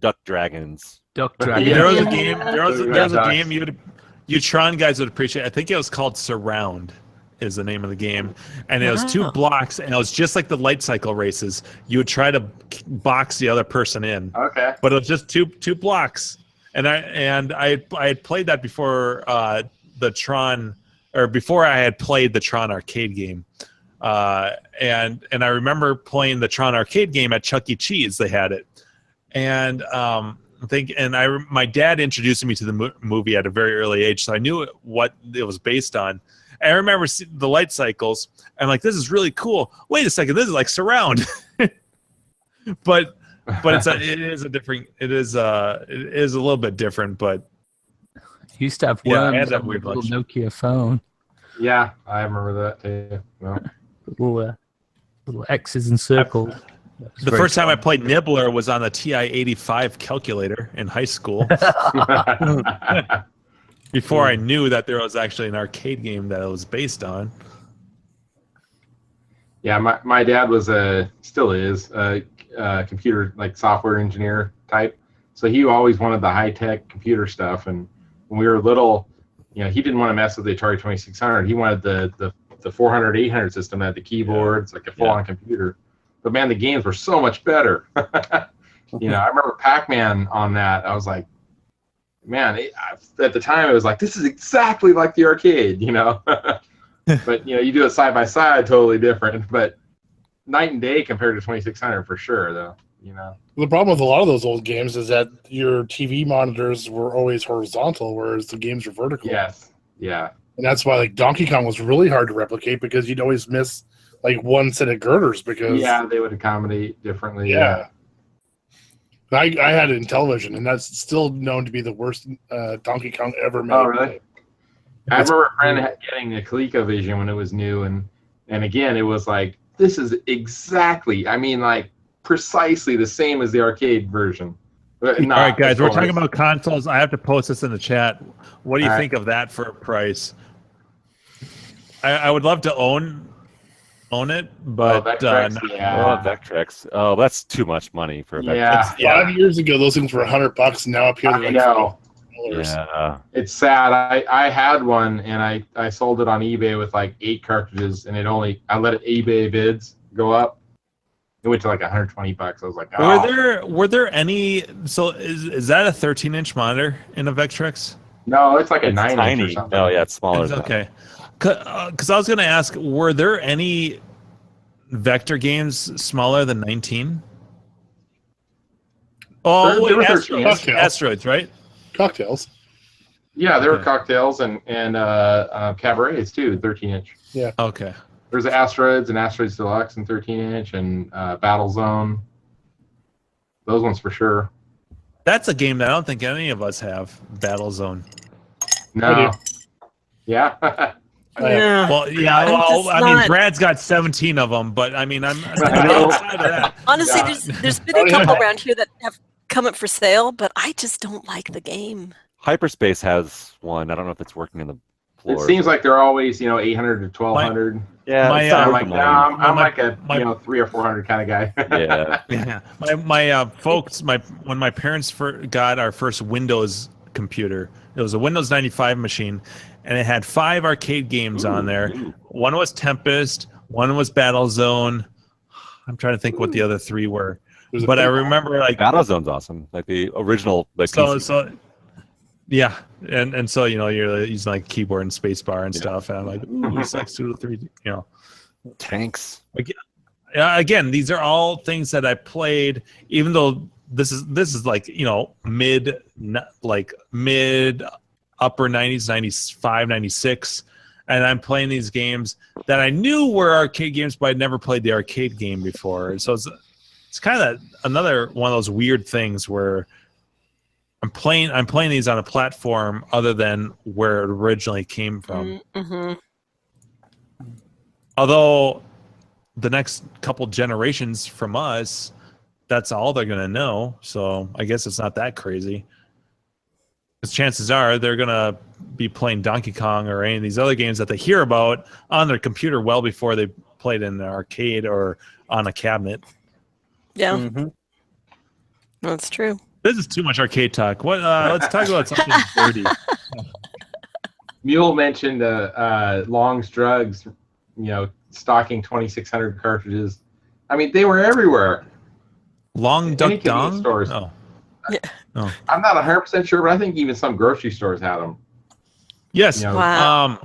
duck dragons. Duck Dragon. Yeah. There was a game. There was a Ducks. game you Tron guys would appreciate. I think it was called Surround. Is the name of the game, and it was 2 Wow. blocks, and it was just like the light cycle races. You would try to box the other person in, Okay. but it was just two blocks. And I had played that before the Tron, or before I had played the Tron arcade game, and I remember playing the Tron arcade game at Chuck E. Cheese. They had it, and my dad introduced me to the movie at a very early age, so I knew what it was based on. And I remember the light cycles. I'm like, this is really cool. Wait a second, this is like Surround. but it is a little bit different. But Used to have Yeah, I had worms that on my weird little lunch. Nokia phone. Yeah, I remember that too. Well, Little X's and circles. That was the very first time I fun. played Nibbler was on the TI-85 calculator in high school. Before I knew that there was actually an arcade game that it was based on. yeah, my dad was still is a computer software engineer type, so he always wanted the high tech computer stuff. And when we were little, he didn't want to mess with the Atari 2600. He wanted the 400 800 system that had the keyboard. It's like a full on computer. But man, the games were so much better. I remember Pac-Man on that. I was like, man, at the time it was like, this is exactly like the arcade, But you do it side by side, totally different. But night and day compared to 2600 for sure, though. The problem with a lot of those old games is that your TV monitors were always horizontal, whereas the games were vertical. Yes. Yeah. And that's why Donkey Kong was really hard to replicate, because you'd always miss one set of girders because they would accommodate differently. Yeah. I had it in television, and that's still known to be the worst Donkey Kong ever made. Oh, really? I remember a friend getting the ColecoVision when it was new, and again, it was like, this is exactly, precisely the same as the arcade version. All right, guys, we're talking about consoles. I have to post this in the chat. What do you think of that for a price? I would love to own it, but Vectrex. Oh, that's too much money for a Vectrex. Yeah. 5 years ago, those things were $100. Now up here, I know. $40. Yeah. It's sad. I had one, and I sold it on eBay with 8 cartridges, and I let it eBay bids go up. It went to $120. I was like, oh. Were there any? So is that a 13-inch monitor in a Vectrex? No, it's like a It's 9-inch tiny. or something. Oh, yeah, it's smaller. It's than that. okay. Because I was going to ask, were there any Vector games smaller than 19? Oh, There were Asteroids, right? Cocktails. Yeah, there were cocktails and cabarets too, 13-inch. Yeah. Okay. There's Asteroids and Asteroids Deluxe and 13-inch and Battle Zone. Those ones for sure. That's a game that I don't think any of us have. Battle Zone. No. Yeah. Yeah. Well, yeah. I'm Well, just I mean, not- Brad's got 17 of them, but I mean, I'm outside of that. Honestly, Yeah. there's been a couple around here that have come up for sale, but I just don't like the game. Hyperspace has one. I don't know if it's working in the It floor. seems like they're always 800 to 1200. Yeah, my, it's not I'm working like, no, mine. I'm my- like a my- 300 or 400 kind of guy. Yeah. Yeah, my folks, when my parents got our first Windows computer, it was a Windows 95 machine, and it had 5 arcade games on there. One was Tempest, one was Battle Zone. I'm trying to think what the other 3 were, but I remember Battlezone's awesome, like the original. PC. so yeah, and so you're using keyboard and space bar and stuff, and I'm like, ooh, it's like Pseudo 3D, tanks. Again, these are all things that I played, even though this is mid upper 90s, 95, 96, and I'm playing these games that I knew were arcade games, but I'd never played the arcade game before. So it's kind of another one of those weird things where I'm playing these on a platform other than where it originally came from. Mm-hmm. Although the next couple generations from us, that's all they're going to know. So I guess it's not that crazy. Because chances are they're going to be playing Donkey Kong or any of these other games that they hear about on their computer well before they played in an arcade or on a cabinet. Yeah. Mhm. That's true. This is too much arcade talk. What? Let's talk about something dirty. Mule mentioned Long's Drugs, stocking 2,600 cartridges. I mean, they were everywhere. Long Duck Dong? Stores. Oh. Yeah. Oh. I'm not 100% sure, but I think even some grocery stores had them. Yes. Wow.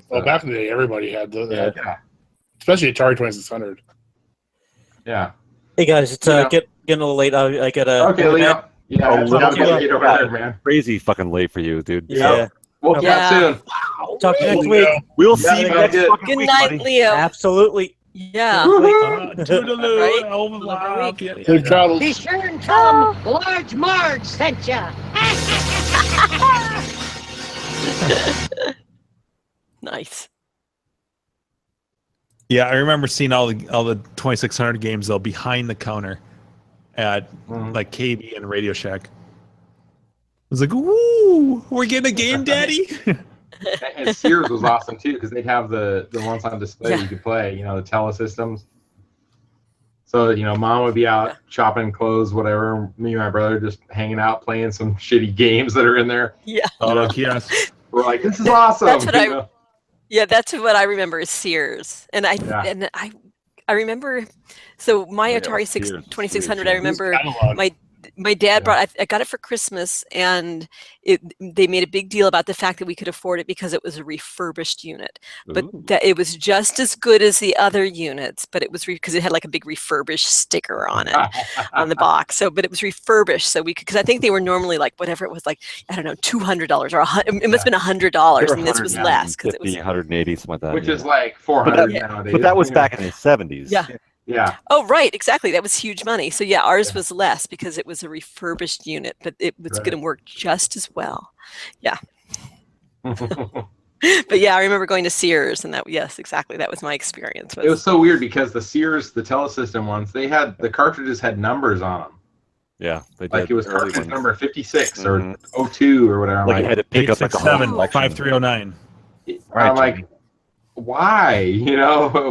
Well, back in the day, everybody had those. Yeah. Especially Atari 2600. Yeah. Hey guys, it's getting a little late. I gotta. Okay, Leo. Yeah, Oh, it's Leo, not gonna get over there, man. Crazy fucking late for you, dude. Yeah. We'll chat soon. Talk to you next week. We'll see you next good. fucking Good week, night, buddy. Leo. Absolutely. Yeah. Toodaloo. Right? Overlap. Yeah. Safe travels. Be sure and tell 'em Large Marge sent ya. Nice. Yeah, I remember seeing all the 2600 games though behind the counter at like KB and Radio Shack. I was like, "Woo, we're getting a game, Daddy!" And Sears was awesome too because they'd have the ones on display Yeah. you could play. The telesystems. So Mom would be out shopping clothes, whatever. Me and my brother just hanging out playing some shitty games that are in there. Yeah. Oh, yes. We're like, this is awesome. That's what Yeah, that's what I remember is Sears, and Yeah. I remember. So my Yeah, Atari Sears, 2600, Sears. I remember Catalog. my dad brought. I got it for Christmas, and they made a big deal about the fact that we could afford it because it was a refurbished unit, but Ooh. that it was just as good as the other units, but it was because it had like a big refurbished sticker on it on the box. So, but it was refurbished, so we could, because I think they were normally like whatever it was, like I don't know, $200 or it must have been $100, and this was less because it was 180, something like that. Which yeah. is like 400 nowadays. But that was back in the 70s. Yeah. Yeah. Oh, right, exactly. That was huge money. So yeah, ours was less because it was a refurbished unit, but it was going to work just as well. Yeah. But yeah, I remember going to Sears, and yes, exactly. That was my experience. It was so weird because the Sears, the telesystem ones, the cartridges had numbers on them. Yeah, they did. Like it was early cartridge ones. number 56 or 02 or whatever. I'm Like you had to pick up like a whole 867 collection. 5309. I'm like, why?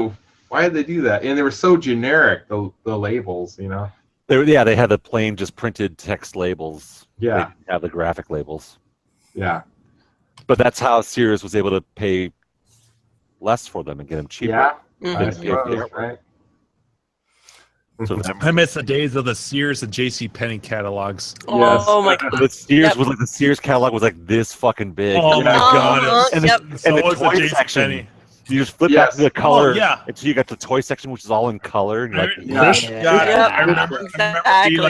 Why did they do that? And they were so generic, the labels, They had the plain, just printed text labels. Yeah. They didn't have the graphic labels. Yeah. But that's how Sears was able to pay less for them and get them cheaper. Yeah. I suppose, right? So I miss the days of the Sears and J.C. Penney catalogs. Yes. Oh my god. the Sears was like the Sears catalog was like this fucking big. Oh my god! And Yep. the, So and the was the toy J.C. section. Penney. You just flip back to the color, yeah. until you got the toy section, which is all in color. And you're like, God, Yep. I remember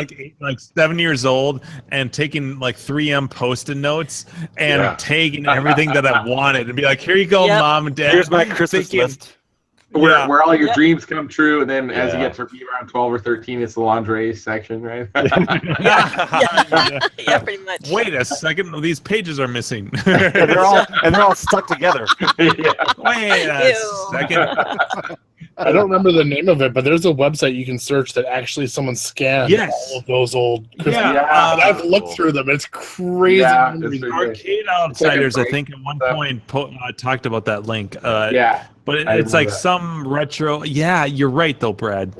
being like 7 years old and taking like 3M Post-it notes and tagging everything that I wanted and be like, "Here you go, Yep. Mom and Dad." here's my Christmas list. Where all your dreams come true, and then as you get to be around 12 or 13, it's the lingerie section, right? Yeah, pretty much. Wait a second, these pages are missing. and they're all stuck together. Wait a second. I don't remember the name of it, but there's a website you can search that actually someone scanned all of those old Christmas. Yeah. And I've looked through them. It's crazy. Yeah, Arcade Outsiders, I think, at one point talked about that link. But it's like some retro. Yeah, you're right though, Brad.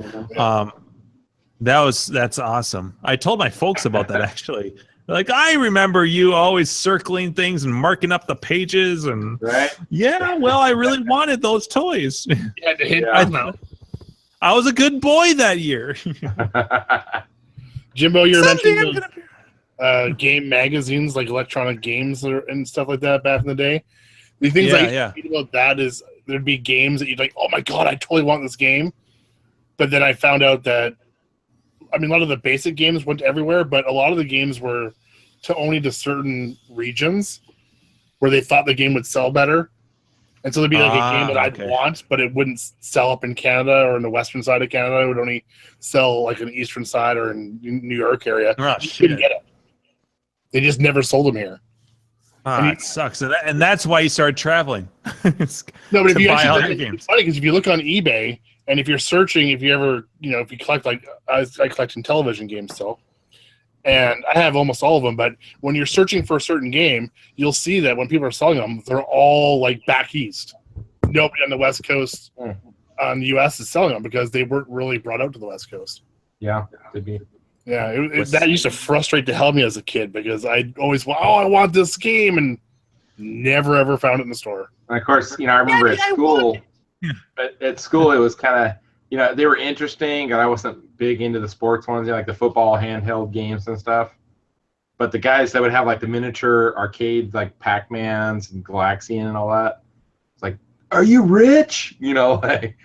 That's awesome. I told my folks about that actually. They're like, I remember you always circling things and marking up the pages and yeah. Well, I really wanted those toys. You had to hit I was a good boy that year. Jimbo, you're mentioning those, game magazines like electronic games and stuff like that back in the day. The things I read about that is there'd be games that you'd like, oh my god, I totally want this game. But then I found out that, I mean, a lot of the basic games went everywhere, but a lot of the games were to only to certain regions where they thought the game would sell better. And so there'd be like a game that I'd want, but it wouldn't sell up in Canada or in the western side of Canada. It would only sell like in the eastern side or in New York area. Oh, you couldn't get it. They just never sold them here. It sucks. And that's why you started traveling. No, but if you actually, it's funny because if you look on eBay and if you're searching, if you ever, if you collect I collect in television games still. And I have almost all of them, but when you're searching for a certain game, you'll see that when people are selling them, they're all like back east. Nobody on the West Coast on the U.S. is selling them because they weren't really brought out to the West Coast. Yeah, could be. Yeah, that used to frustrate the hell out of me as a kid because I always, I want this game, and never ever found it in the store. And of course, I remember at school. At school, it was kind of. They were interesting, and I wasn't big into the sports ones, like the football handheld games and stuff. But the guys that would have like the miniature arcades, like Pac-Mans and Galaxies and all that, it's like, are you rich? Like,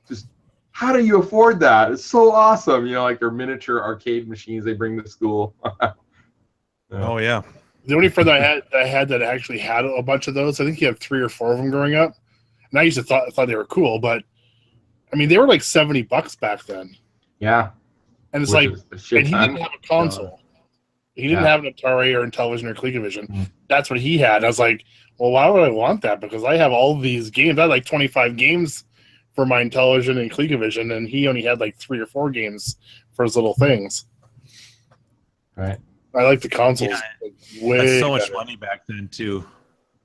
just how do you afford that? It's so awesome. Like their miniature arcade machines they bring to school. Oh yeah. The only friend I had that actually had a bunch of those. I think he had 3 or 4 of them growing up, and I used to thought they were cool, but. I mean, they were like $70 back then. Yeah. And it's and he didn't have a console. He didn't have an Atari or Intellivision or ColecoVision. That's what he had. And I was like, well, why would I want that? Because I have all these games. I had like 25 games for my Intellivision and ColecoVision, and he only had like 3 or 4 games for his little things. Right. I like the consoles. Yeah, that's so much money back then, too.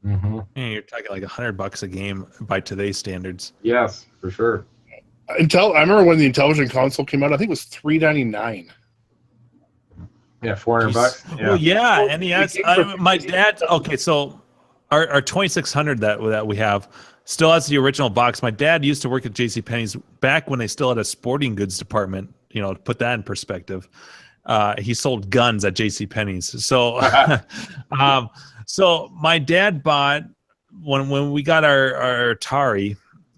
Mm-hmm. You're talking like $100 a game by today's standards. Yes, for sure. I remember when the Intellivision console came out. I think it was $399. Yeah, $400. Yeah. Well, yeah, NES. My dad. Okay, so our 2600 that we have still has the original box. My dad used to work at JCPenney's back when they still had a sporting goods department. To put that in perspective, he sold guns at JCPenney's. So, so my dad bought when we got our Atari.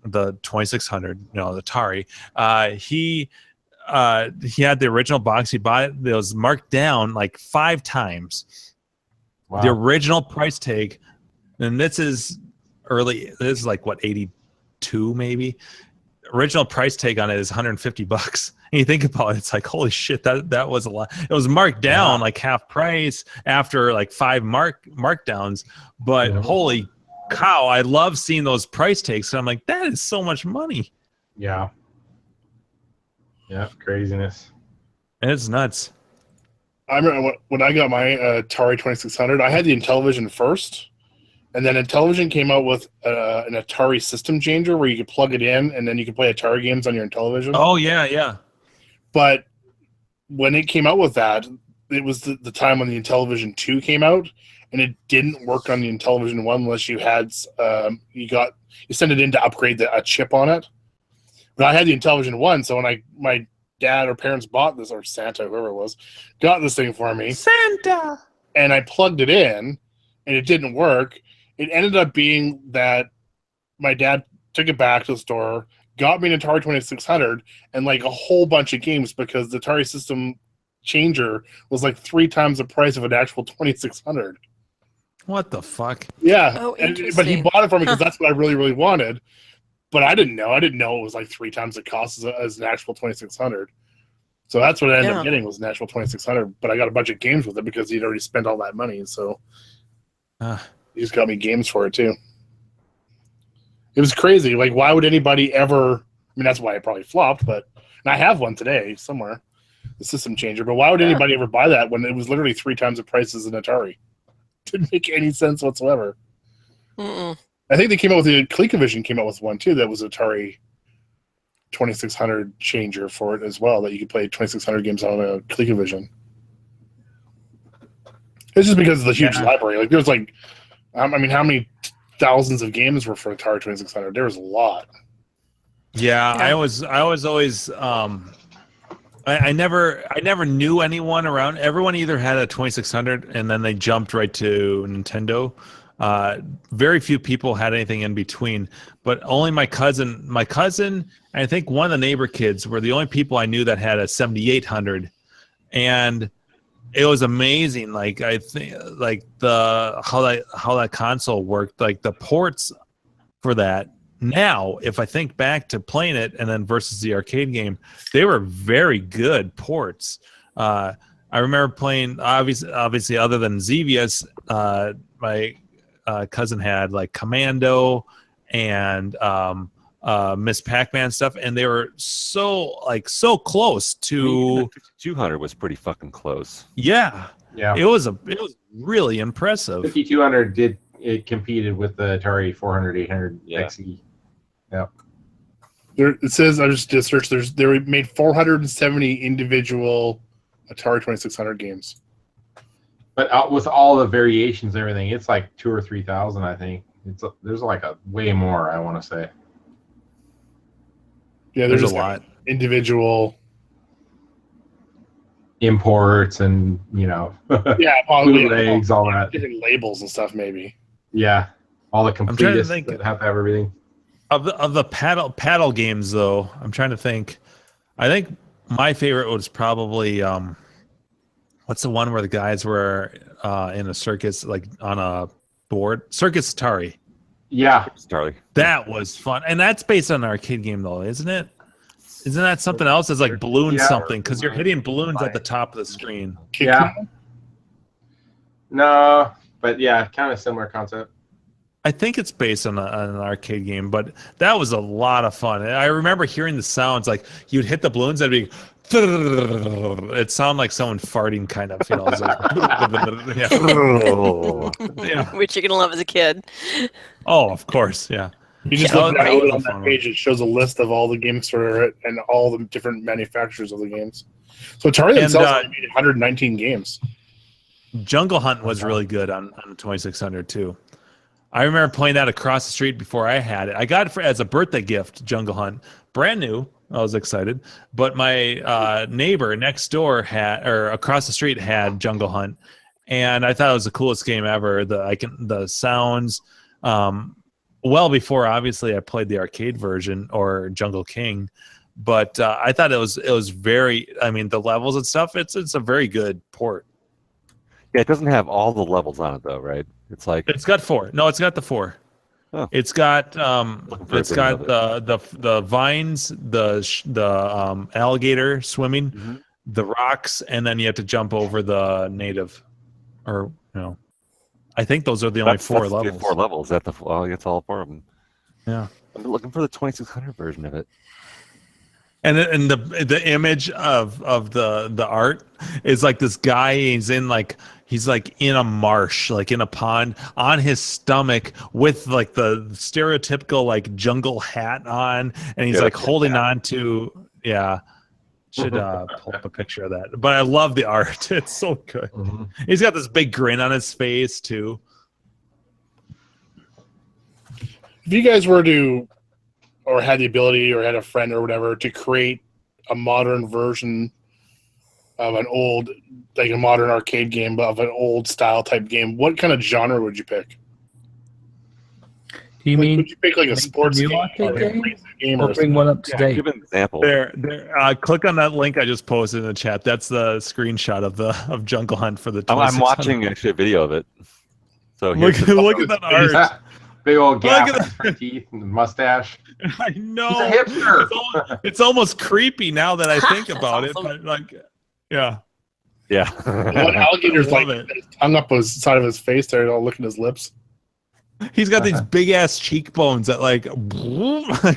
The 2600, the Atari. He had the original box. He bought it. It was marked down like 5 times. Wow. The original price tag, and this is early. This is like what 82 maybe. Original price tag on it is $150. And you think about it, it's like holy shit, that was a lot. It was marked down like half price after like 5 markdowns, but holy cow, I love seeing those price tags. So I'm like, that is so much money. Yeah. Yeah, craziness. It's nuts. I remember when I got my Atari 2600, I had the Intellivision first, and then Intellivision came out with an Atari system changer where you could plug it in, and then you could play Atari games on your Intellivision. Oh, yeah. But when it came out with that, it was the time when the Intellivision 2 came out, and it didn't work on the Intellivision 1 unless you had you send it in to upgrade a chip on it. But I had the Intellivision 1, so when my dad or parents bought this, or Santa, whoever it was, got this thing for me. Santa! And I plugged it in, and it didn't work. It ended up being that my dad took it back to the store, got me an Atari 2600, and like a whole bunch of games because the Atari system changer was like 3 times the price of an actual 2600. What the fuck? Yeah. Oh, but he bought it for me because that's what I really, really wanted. But I didn't know. It was like 3 times the cost as an actual 2600. So that's what I ended up getting was an actual 2600. But I got a bunch of games with it because he'd already spent all that money. So he just got me games for it too. It was crazy. Like, why would anybody ever? I mean, that's why it probably flopped. And I have one today somewhere, the system changer. But why would anybody ever buy that when it was literally 3 times the price as an Atari? Didn't make any sense whatsoever. Mm-mm. I think they came out with ColecoVision came out with one too that was Atari 2600 changer for it as well, that you could play 2600 games on a ColecoVision. It's just because of the huge library. Like there's like, I mean, how many thousands of games were for Atari 2600? There was a lot. Yeah. I was always I never knew anyone around. Everyone either had a 2600 and then they jumped right to Nintendo. Very few people had anything in between, but only my cousin, and I think one of the neighbor kids were the only people I knew that had a 7800, and it was amazing. Like I think, like how that console worked, like the ports for that. Now, if I think back to playing it and then versus the arcade game, they were very good ports. I remember playing, obviously other than Xevious, my cousin had like Commando and Miss Pac-Man stuff, and they were so close to. 5200 was pretty fucking close. Yeah, it was really impressive. 5200 it competed with the Atari 400, 800 XE. Yeah. It says I just searched. They made 470 individual Atari 2600 games. But with all the variations and everything, it's like 2,000 or 3,000. I think there's like a way more. I want to say. Yeah, there's a lot individual imports and bootlegs, all that different labels and stuff. Maybe. Yeah, all the completists that have to have everything. Of the paddle games, though, I'm trying to think. I think my favorite was probably what's the one where the guys were in a circus, like on a board? Circus Atari. Yeah, Atari. That was fun, and that's based on an arcade game, though, isn't it? Isn't that something else? It's like balloon something because you're hitting balloons at the top of the screen. Yeah. No, but yeah, kind of similar concept. I think it's based on an arcade game, but that was a lot of fun. And I remember hearing the sounds like you'd hit the balloons and it'd be. It sounded like someone farting, kind of. You know, Which you're gonna love as a kid. Oh, of course, yeah. You just look down on that page. It shows a list of all the games for it and all the different manufacturers of the games. So Atari themselves made 119 games. Jungle Hunt was really good on the 2600 too. I remember playing that across the street before I had it. I got it as a birthday gift, Jungle Hunt, brand new. I was excited, but my neighbor next door across the street had Jungle Hunt, and I thought it was the coolest game ever. The sounds, well before obviously I played the arcade version or Jungle King, but I thought it was very. I mean, the levels and stuff. It's a very good port. Yeah, it doesn't have all the levels on it though, right? It's got 4. No, it's got the 4. Oh. It's got the vines, the alligator swimming, the rocks, and then you have to jump over the native, or I think those are the only 4 levels. 4 levels. It's all 4 of them. Yeah, I'm looking for the 2600 version of it. And the image of the art is like this guy. He's like in a marsh, like in a pond, on his stomach with like the stereotypical like jungle hat on, and he's holding on to Should pull up a picture of that. But I love the art. It's so good. Mm-hmm. He's got this big grin on his face too. If you guys were to, or had the ability, or had a friend or whatever, to create a modern version of an old, like a modern arcade game, but of an old style type game, what kind of genre would you pick? Do you mean? Would you pick like a sports game, or bring one up to date? Give an example. There. Click on that link I just posted in the chat. That's the screenshot of Jungle Hunt for the. I'm watching actually a video of it. So look at that art. Big old gap in front teeth and mustache. I know. He's a hipster. It's almost creepy now that I think about it. But like, yeah. One alligator's like his tongue up his side of his face there, all looking at his lips. He's got these big ass cheekbones that like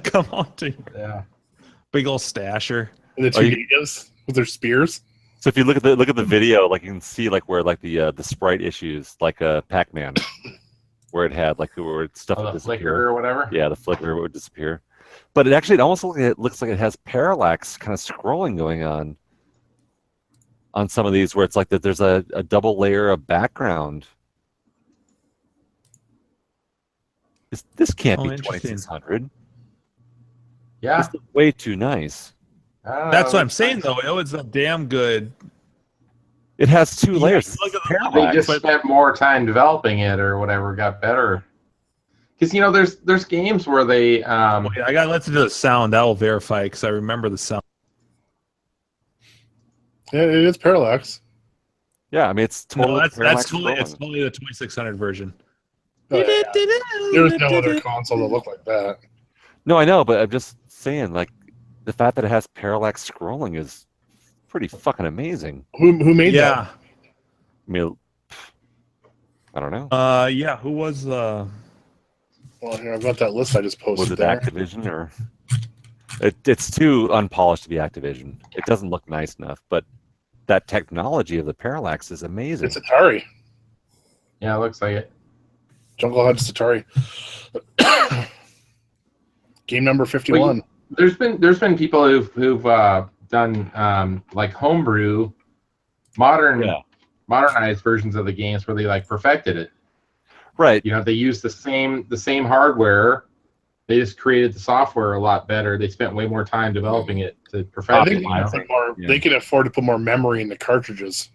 come on to you. Yeah. Big old stasher. And the two natives with their spears. So if you look at the video, like you can see like where like the sprite issues, like Pac-Man, where it had like where stuff would disappear flicker or whatever. Yeah, the flicker would disappear. But it almost looks like it has parallax kind of scrolling going on some of these, where it's like that there's a double layer of background. This can't be 2600. Yeah, this is way too nice. That's what I'm saying, though. It was a damn good. It has 2 layers. They just spent more time developing it, or whatever, got better. Because there's games where they. I gotta listen to the sound. That will verify, because I remember the sound. Yeah, it is parallax. Yeah, I mean it's totally. No, it's totally the 2600 version. Oh, yeah. There was no other console that looked like that. No, I know, but I'm just saying, like, the fact that it has parallax scrolling is pretty fucking amazing. Who made that? I mean, I don't know. Yeah. Who was Well, here I've got that list I just posted. Was it there. Activision or? It's too unpolished to be Activision. It doesn't look nice enough, but that technology of the parallax is amazing. It's Atari. Yeah, it looks like it. Jungle Hunt's Atari. Game number 51. There's been people who've done like homebrew, modernized versions of the games where they like perfected it. Right. You know, they used the same hardware. They just created the software a lot better. They spent way more time developing it to perfect it. They can afford to put more memory in the cartridges,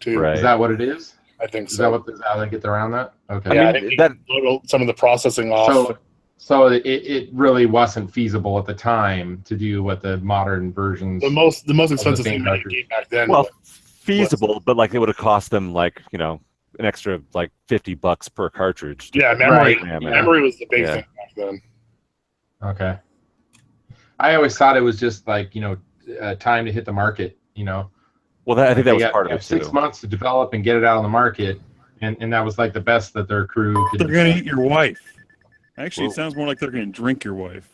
too. Right. Is that what it is? I think Is so. that how they get around that? Okay. Yeah, I think that some of the processing off. So it really wasn't feasible at the time to do what the modern versions. The most expensive thing to make a game back then. Well, feasible, but like it would have cost them like an extra like $50 per cartridge. Yeah, memory. Memory was the big thing back then. Okay. I always thought it was just like time to hit the market. Well, I think that was part of it too. 6 months to develop and get it out on the market, and that was like the best that their crew could. They're going to eat your wife. Actually, it sounds more like they're going to drink your wife.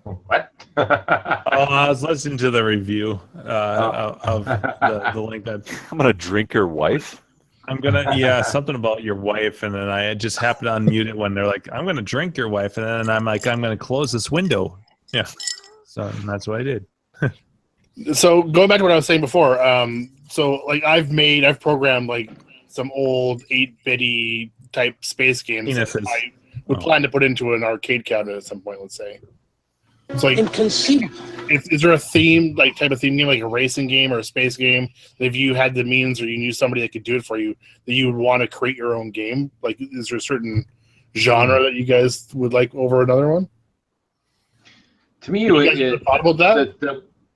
What? I was listening to the review of the link that I'm going to drink your wife. I'm gonna something about your wife, and then I just happened to unmute it when they're like, "I'm gonna drink your wife," and then I'm like, "I'm gonna close this window." Yeah, so that's what I did. So going back to what I was saying before, so like I've programmed like some old 8-bitty type space games that I would plan to put into an arcade cabinet at some point. Let's say. It's like inconceivable. Is there a theme, like type of theme game, like a racing game or a space game, that if you had the means or you knew somebody that could do it for you, that you would want to create your own game? Like, is there a certain genre that you guys would like over another one? To me, thought about that?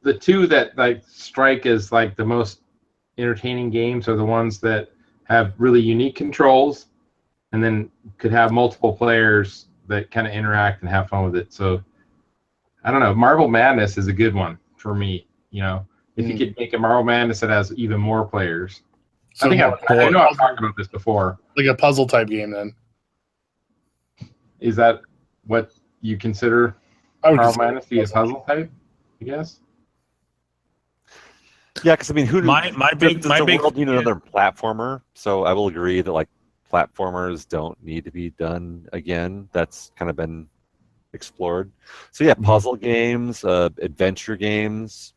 The two that like strike as like the most entertaining games are the ones that have really unique controls, and then could have multiple players that kind of interact and have fun with it. So. I don't know. Marble Madness is a good one for me. If you could make a Marble Madness that has even more players. So I know I've talked about this before. Like a puzzle type game, then. Is that what you consider Marble Madness to be a puzzle type? I guess. Yeah, because I mean, the big world need another platformer. So I will agree that like platformers don't need to be done again. That's kind of been explored. So yeah, puzzle games, adventure games.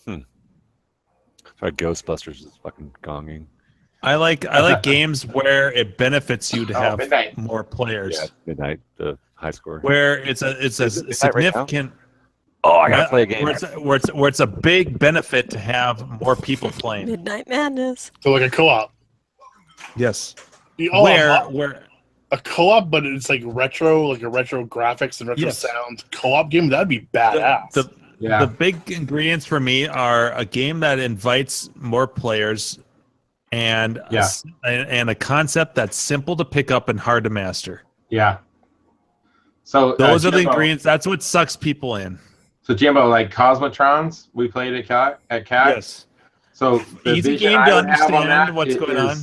Sorry, Ghostbusters is fucking gonging. I like games where it benefits you to have more players. Yeah, Midnight, the high score. Where it's a significant. I gotta play a game. Where it's a big benefit to have more people playing. Midnight Madness. So like a co-op. Yes. Where a co-op, but it's like retro, like a retro graphics and retro sound co-op game. That'd be badass. The big ingredients for me are a game that invites more players, and a concept that's simple to pick up and hard to master. Yeah. So those are the ingredients. That's what sucks people in. So Jimbo, like Cosmotrons, we played at CAC. Yes. So the easy game to understand what's going on.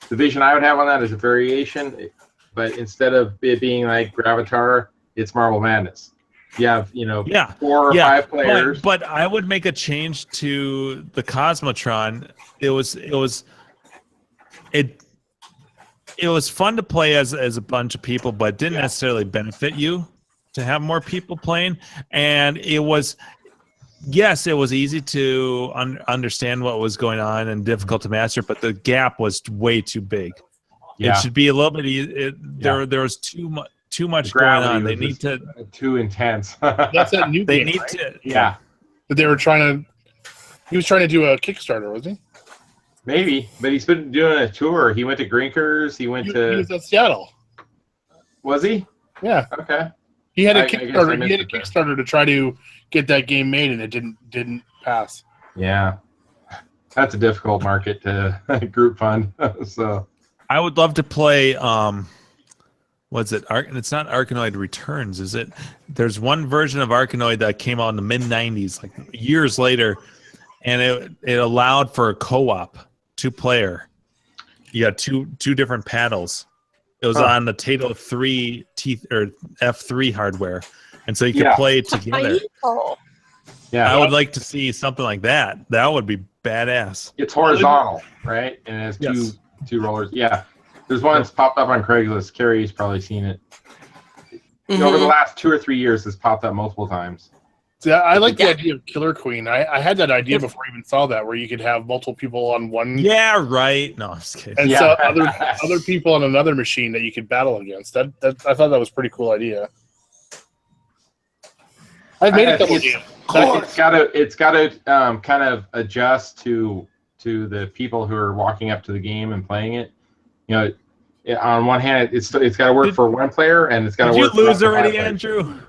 The vision I would have on that is a variation, but instead of it being like Gravatar, it's Marble Madness. You have 4 or 5 players. But I would make a change to the Cosmotron. It was fun to play as a bunch of people, but didn't necessarily benefit you to have more people playing. And it was easy to understand what was going on and difficult to master, but the gap was way too big. Yeah. It should be a little bit. There was too much going on. They need to too intense. That's that new they game, need right? to. Yeah. But they were trying to. He was trying to do a Kickstarter, was he? Maybe, but he's been doing a tour. He went to Grinkers. He was at Seattle. Was he? Yeah. Okay. He had a Kickstarter. He had a Kickstarter to try to get that game made, and it didn't pass. Yeah. That's a difficult market to group fund. So I would love to play. What's it? It's not Arkanoid Returns, is it? There's one version of Arkanoid that came out in the mid '90s, like years later, and it allowed for a co-op, 2-player. You got two different paddles. It was on the Tato 3 F3 hardware, and so you could play together. Yeah, I would like to see something like that. That would be badass. It's horizontal, right? And it has two rollers. Yeah. There's one that's popped up on Craigslist. Carrie's probably seen it. Over the last 2 or 3 years, it's popped up multiple times. See, I like the idea of Killer Queen. I had that idea before I even saw that, where you could have multiple people on one. Yeah, right. No, I'm just kidding. And so other people on another machine that you could battle against. That I thought that was a pretty cool idea. I've made a couple of games. It's got to kind of adjust to the people who are walking up to the game and playing it. You know, on one hand, it's got to work for one player, and it's got to work. Did you lose already, Andrew?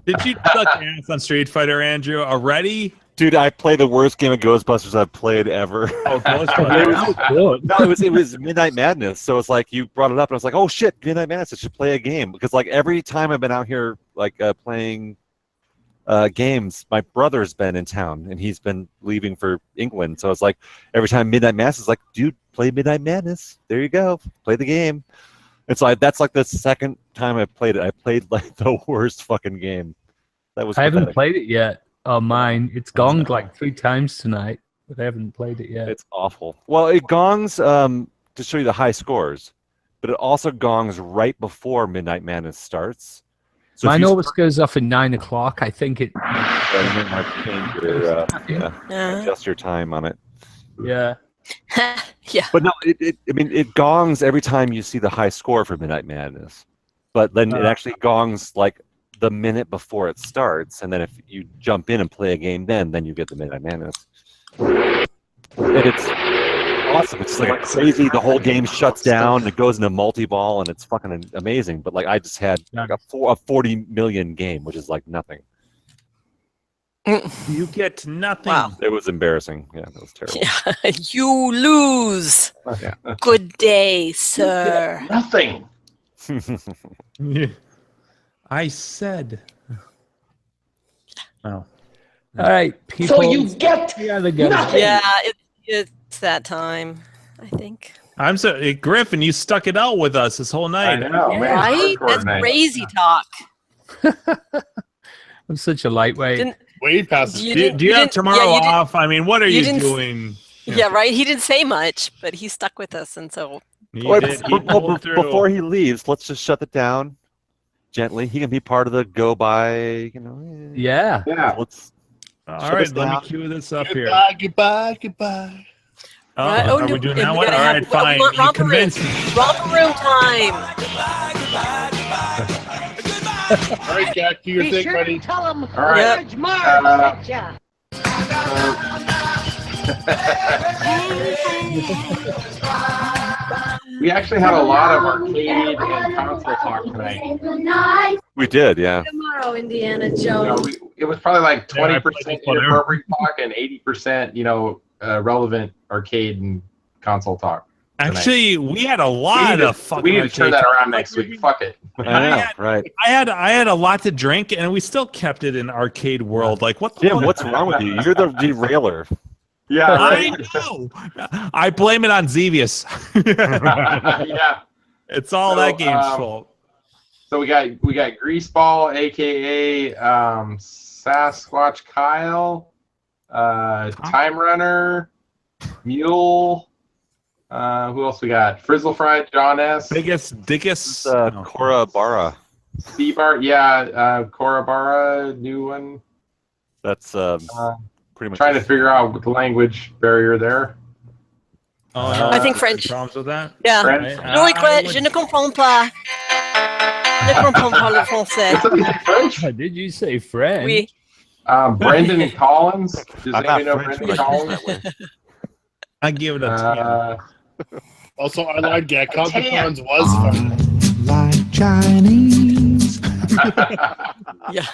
Did you suck ass on Street Fighter, Andrew, already? Dude, I played the worst game of Ghostbusters I've played ever. Oh, Ghostbusters. No, it was Midnight Madness. So it's like you brought it up, and I was like, oh shit, Midnight Madness! I should play a game because like every time I've been out here like playing games, my brother's been in town and he's been leaving for England. So it's like every time Midnight Madness is like, dude, play Midnight Madness. There you go, play the game. It's like that's like the second time I played it. I played like the worst fucking game. That was. I haven't played it yet. Oh, mine. It's gonged like 3 times tonight, but I haven't played it yet. It's awful. Well, it gongs to show you the high scores, but it also gongs right before Midnight Madness starts. So mine always goes off at 9 o'clock. I think it. You might change your, adjust your time on it. Yeah. Yeah. But no, it gongs every time you see the high score for Midnight Madness. But then it actually gongs like the minute before it starts, and then if you jump in and play a game, then you get the Midnight Madness. And it's awesome. It's like crazy. The whole game shuts down. It goes into multi-ball, and it's fucking amazing. But like I just had like a 40 million game, which is like nothing. You get nothing. Wow. It was embarrassing. Yeah, it was terrible. Yeah. You lose. Yeah. Good day, sir. Nothing. Yeah. I said. Oh. All right, people. So you get nothing. Yeah, it's that time, I think. I'm so Griffin, you stuck it out with us this whole night. I know, man. Right? That's crazy talk. I'm such a lightweight. Wade passes. Do you have tomorrow off? I mean, what are you doing? Yeah, right. He didn't say much, but he stuck with us, and so. Before he leaves, let's just shut it down gently. He can be part of the go by. Yeah. Let's. All right, let me cue this up here. Goodbye. Oh, are we doing that one? All right, fine. You convinced me. Romper room time. All right, Jack, do your thing, buddy. Tell him All right. George Mars sent ya. We actually had a lot of arcade and console talk tonight. We did, yeah. Tomorrow, Indiana You know, Jones. it was probably like 20% inappropriate talk and 80%, relevant arcade and console talk. tonight. Actually, we had a lot of fucking. We need to turn that around next week. Fuck it. Right. I had a lot to drink, and we still kept it in arcade world. Like, what? Jim, what's wrong with you? You're the derailer. Yeah, I know. I blame it on Xevious. Yeah, it's all that game's fault. So we got Greaseball, aka Sasquatch Kyle, Time Runner, Mule. Who else we got? Frizzle Fried, John S. Dickus, Cora Barra. C-Bar, yeah, Cora Barra, new one. That's pretty much trying to figure out the language barrier there. Oh, no, I think French. Problems with that? Yeah. French? Oui, quoi, je ne comprends pas. Je ne comprends pas le français. French? Did you say French? Oui. Brendan Collins. Does I'm anybody not know French, Brendan but- Collins? I give it a 10. Also, I lied, Gak. Collins was fun. Like Chinese Yeah.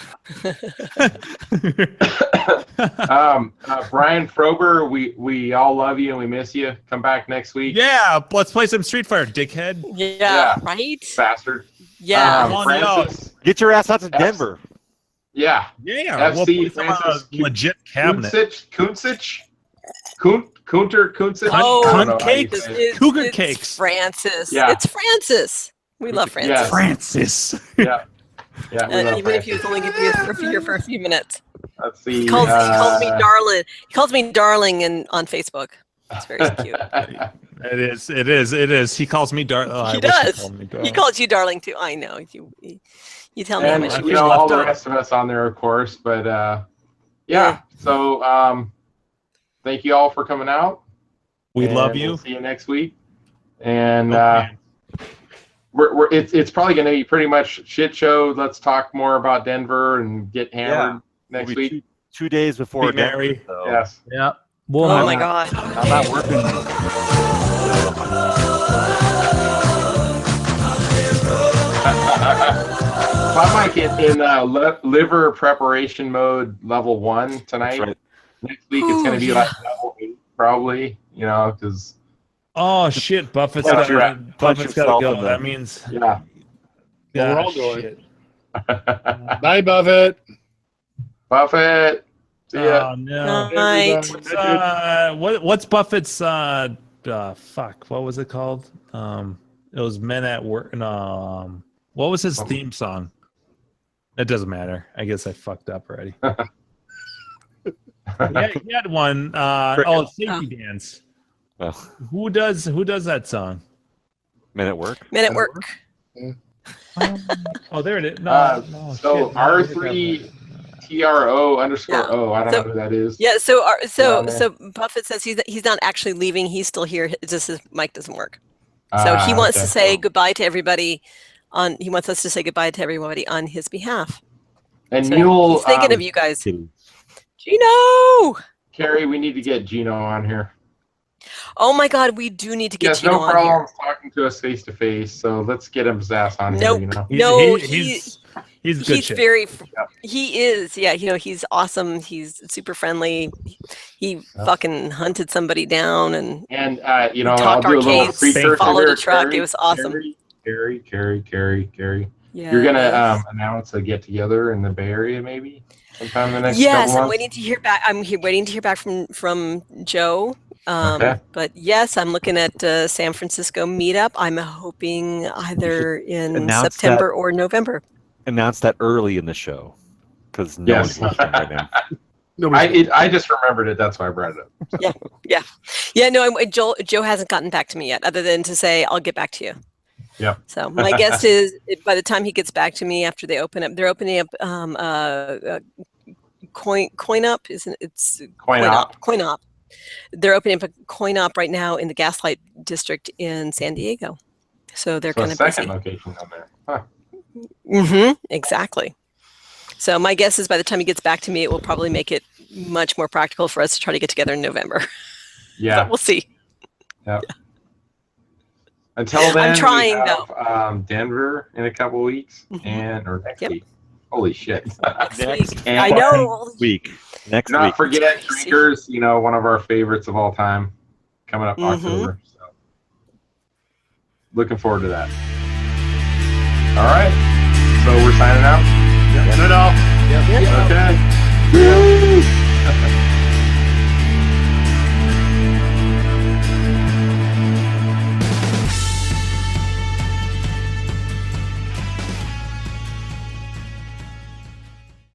Brian Frober, we all love you and we miss you. Come back next week. Yeah, let's play some Street Fighter, dickhead. Yeah, right? Bastard. Yeah. Francis, get your ass out to Denver. Yeah. Yeah. FC Francis legit cabinet. Kunsic. Cunt cakes. Cougar cakes. Francis. Yeah. It's Francis. We love Francis. Yes. Francis. Yeah. Yeah. We love even if he Francis. was only going to be here for a few minutes. Let's see. He calls me darling. He calls me darling on Facebook. It's very cute. It is. He calls me darling. He does. He calls you darling too. I know. You tell me how And much you know all the rest of us on there, of course. But yeah. So thank you all for coming out. We love you. We'll see you next week. And it's probably going to be pretty much shit show. Let's talk more about Denver and get hammered next week. 2 days before Denver. So. Yes. Yeah. Oh my God. I'm not working. I might get in liver preparation mode level 1 tonight. Right. Next week it's going to be like level 8 probably, because Oh shit, Buffett's Punch got to yourself go. in That the- means yeah. Well, we're all shit. going. Bye, Buffett. Buffett. See ya. Oh no. Night. What's Buffett's fuck? What was it called? It was Men at Work. No, what was his theme song? It doesn't matter. I guess I fucked up already. He had one. Safety Dance. Oh. Who does that song? Men at Work. Men at Work. Oh, there it is. So shit. R3 TRO _O. I don't know who that is. Yeah. So Buffett says he's not actually leaving. He's still here. It's just his mic doesn't work. So he wants to say goodbye to everybody. He wants us to say goodbye to everybody on his behalf. And So Mule. he's thinking of you guys. Kidding. Gino. Carrie, we need to get Gino on here. Oh my God, we do need to He get has Gino no on problem talking to us face to face, so let's get his ass on Nope. here. No, he's good. he's shit. very. He is. Yeah. He's awesome. He's super friendly. He fucking hunted somebody down and I'll talked do a little arcades, precursor followed here. a truck. Carrie, It was awesome. Carrie. Yeah. You're gonna announce a get together in the Bay Area maybe sometime in the next Yes, couple I'm months? waiting to hear back. Waiting to hear back from Joe. Okay. But yes, I'm looking at San Francisco meetup. I'm hoping either in announce September that. or November. Announce that early in the show, because no Yes. one's listening right now. I just remembered it. That's why I brought it up. Yeah. No, Joe hasn't gotten back to me yet, other than to say I'll get back to you. Yeah. So my guess is by the time he gets back to me after they open up, they're opening up Coin Up, isn't it? It's Coin Op. Coin Op. They're opening up a Coin Op right now in the Gaslight District in San Diego. So they're So a kind of busy. second location down there. Huh. Exactly. So my guess is by the time he gets back to me, it will probably make it much more practical for us to try to get together in November. Yeah. But we'll see. Yep. Until then, I'm trying, we have, Denver in a couple weeks or next week. Holy shit! Next week. And I know. Next not week. forget Drinkers. One of our favorites of all time, coming up October. So looking forward to that. All right. So we're signing out. Good all. Okay.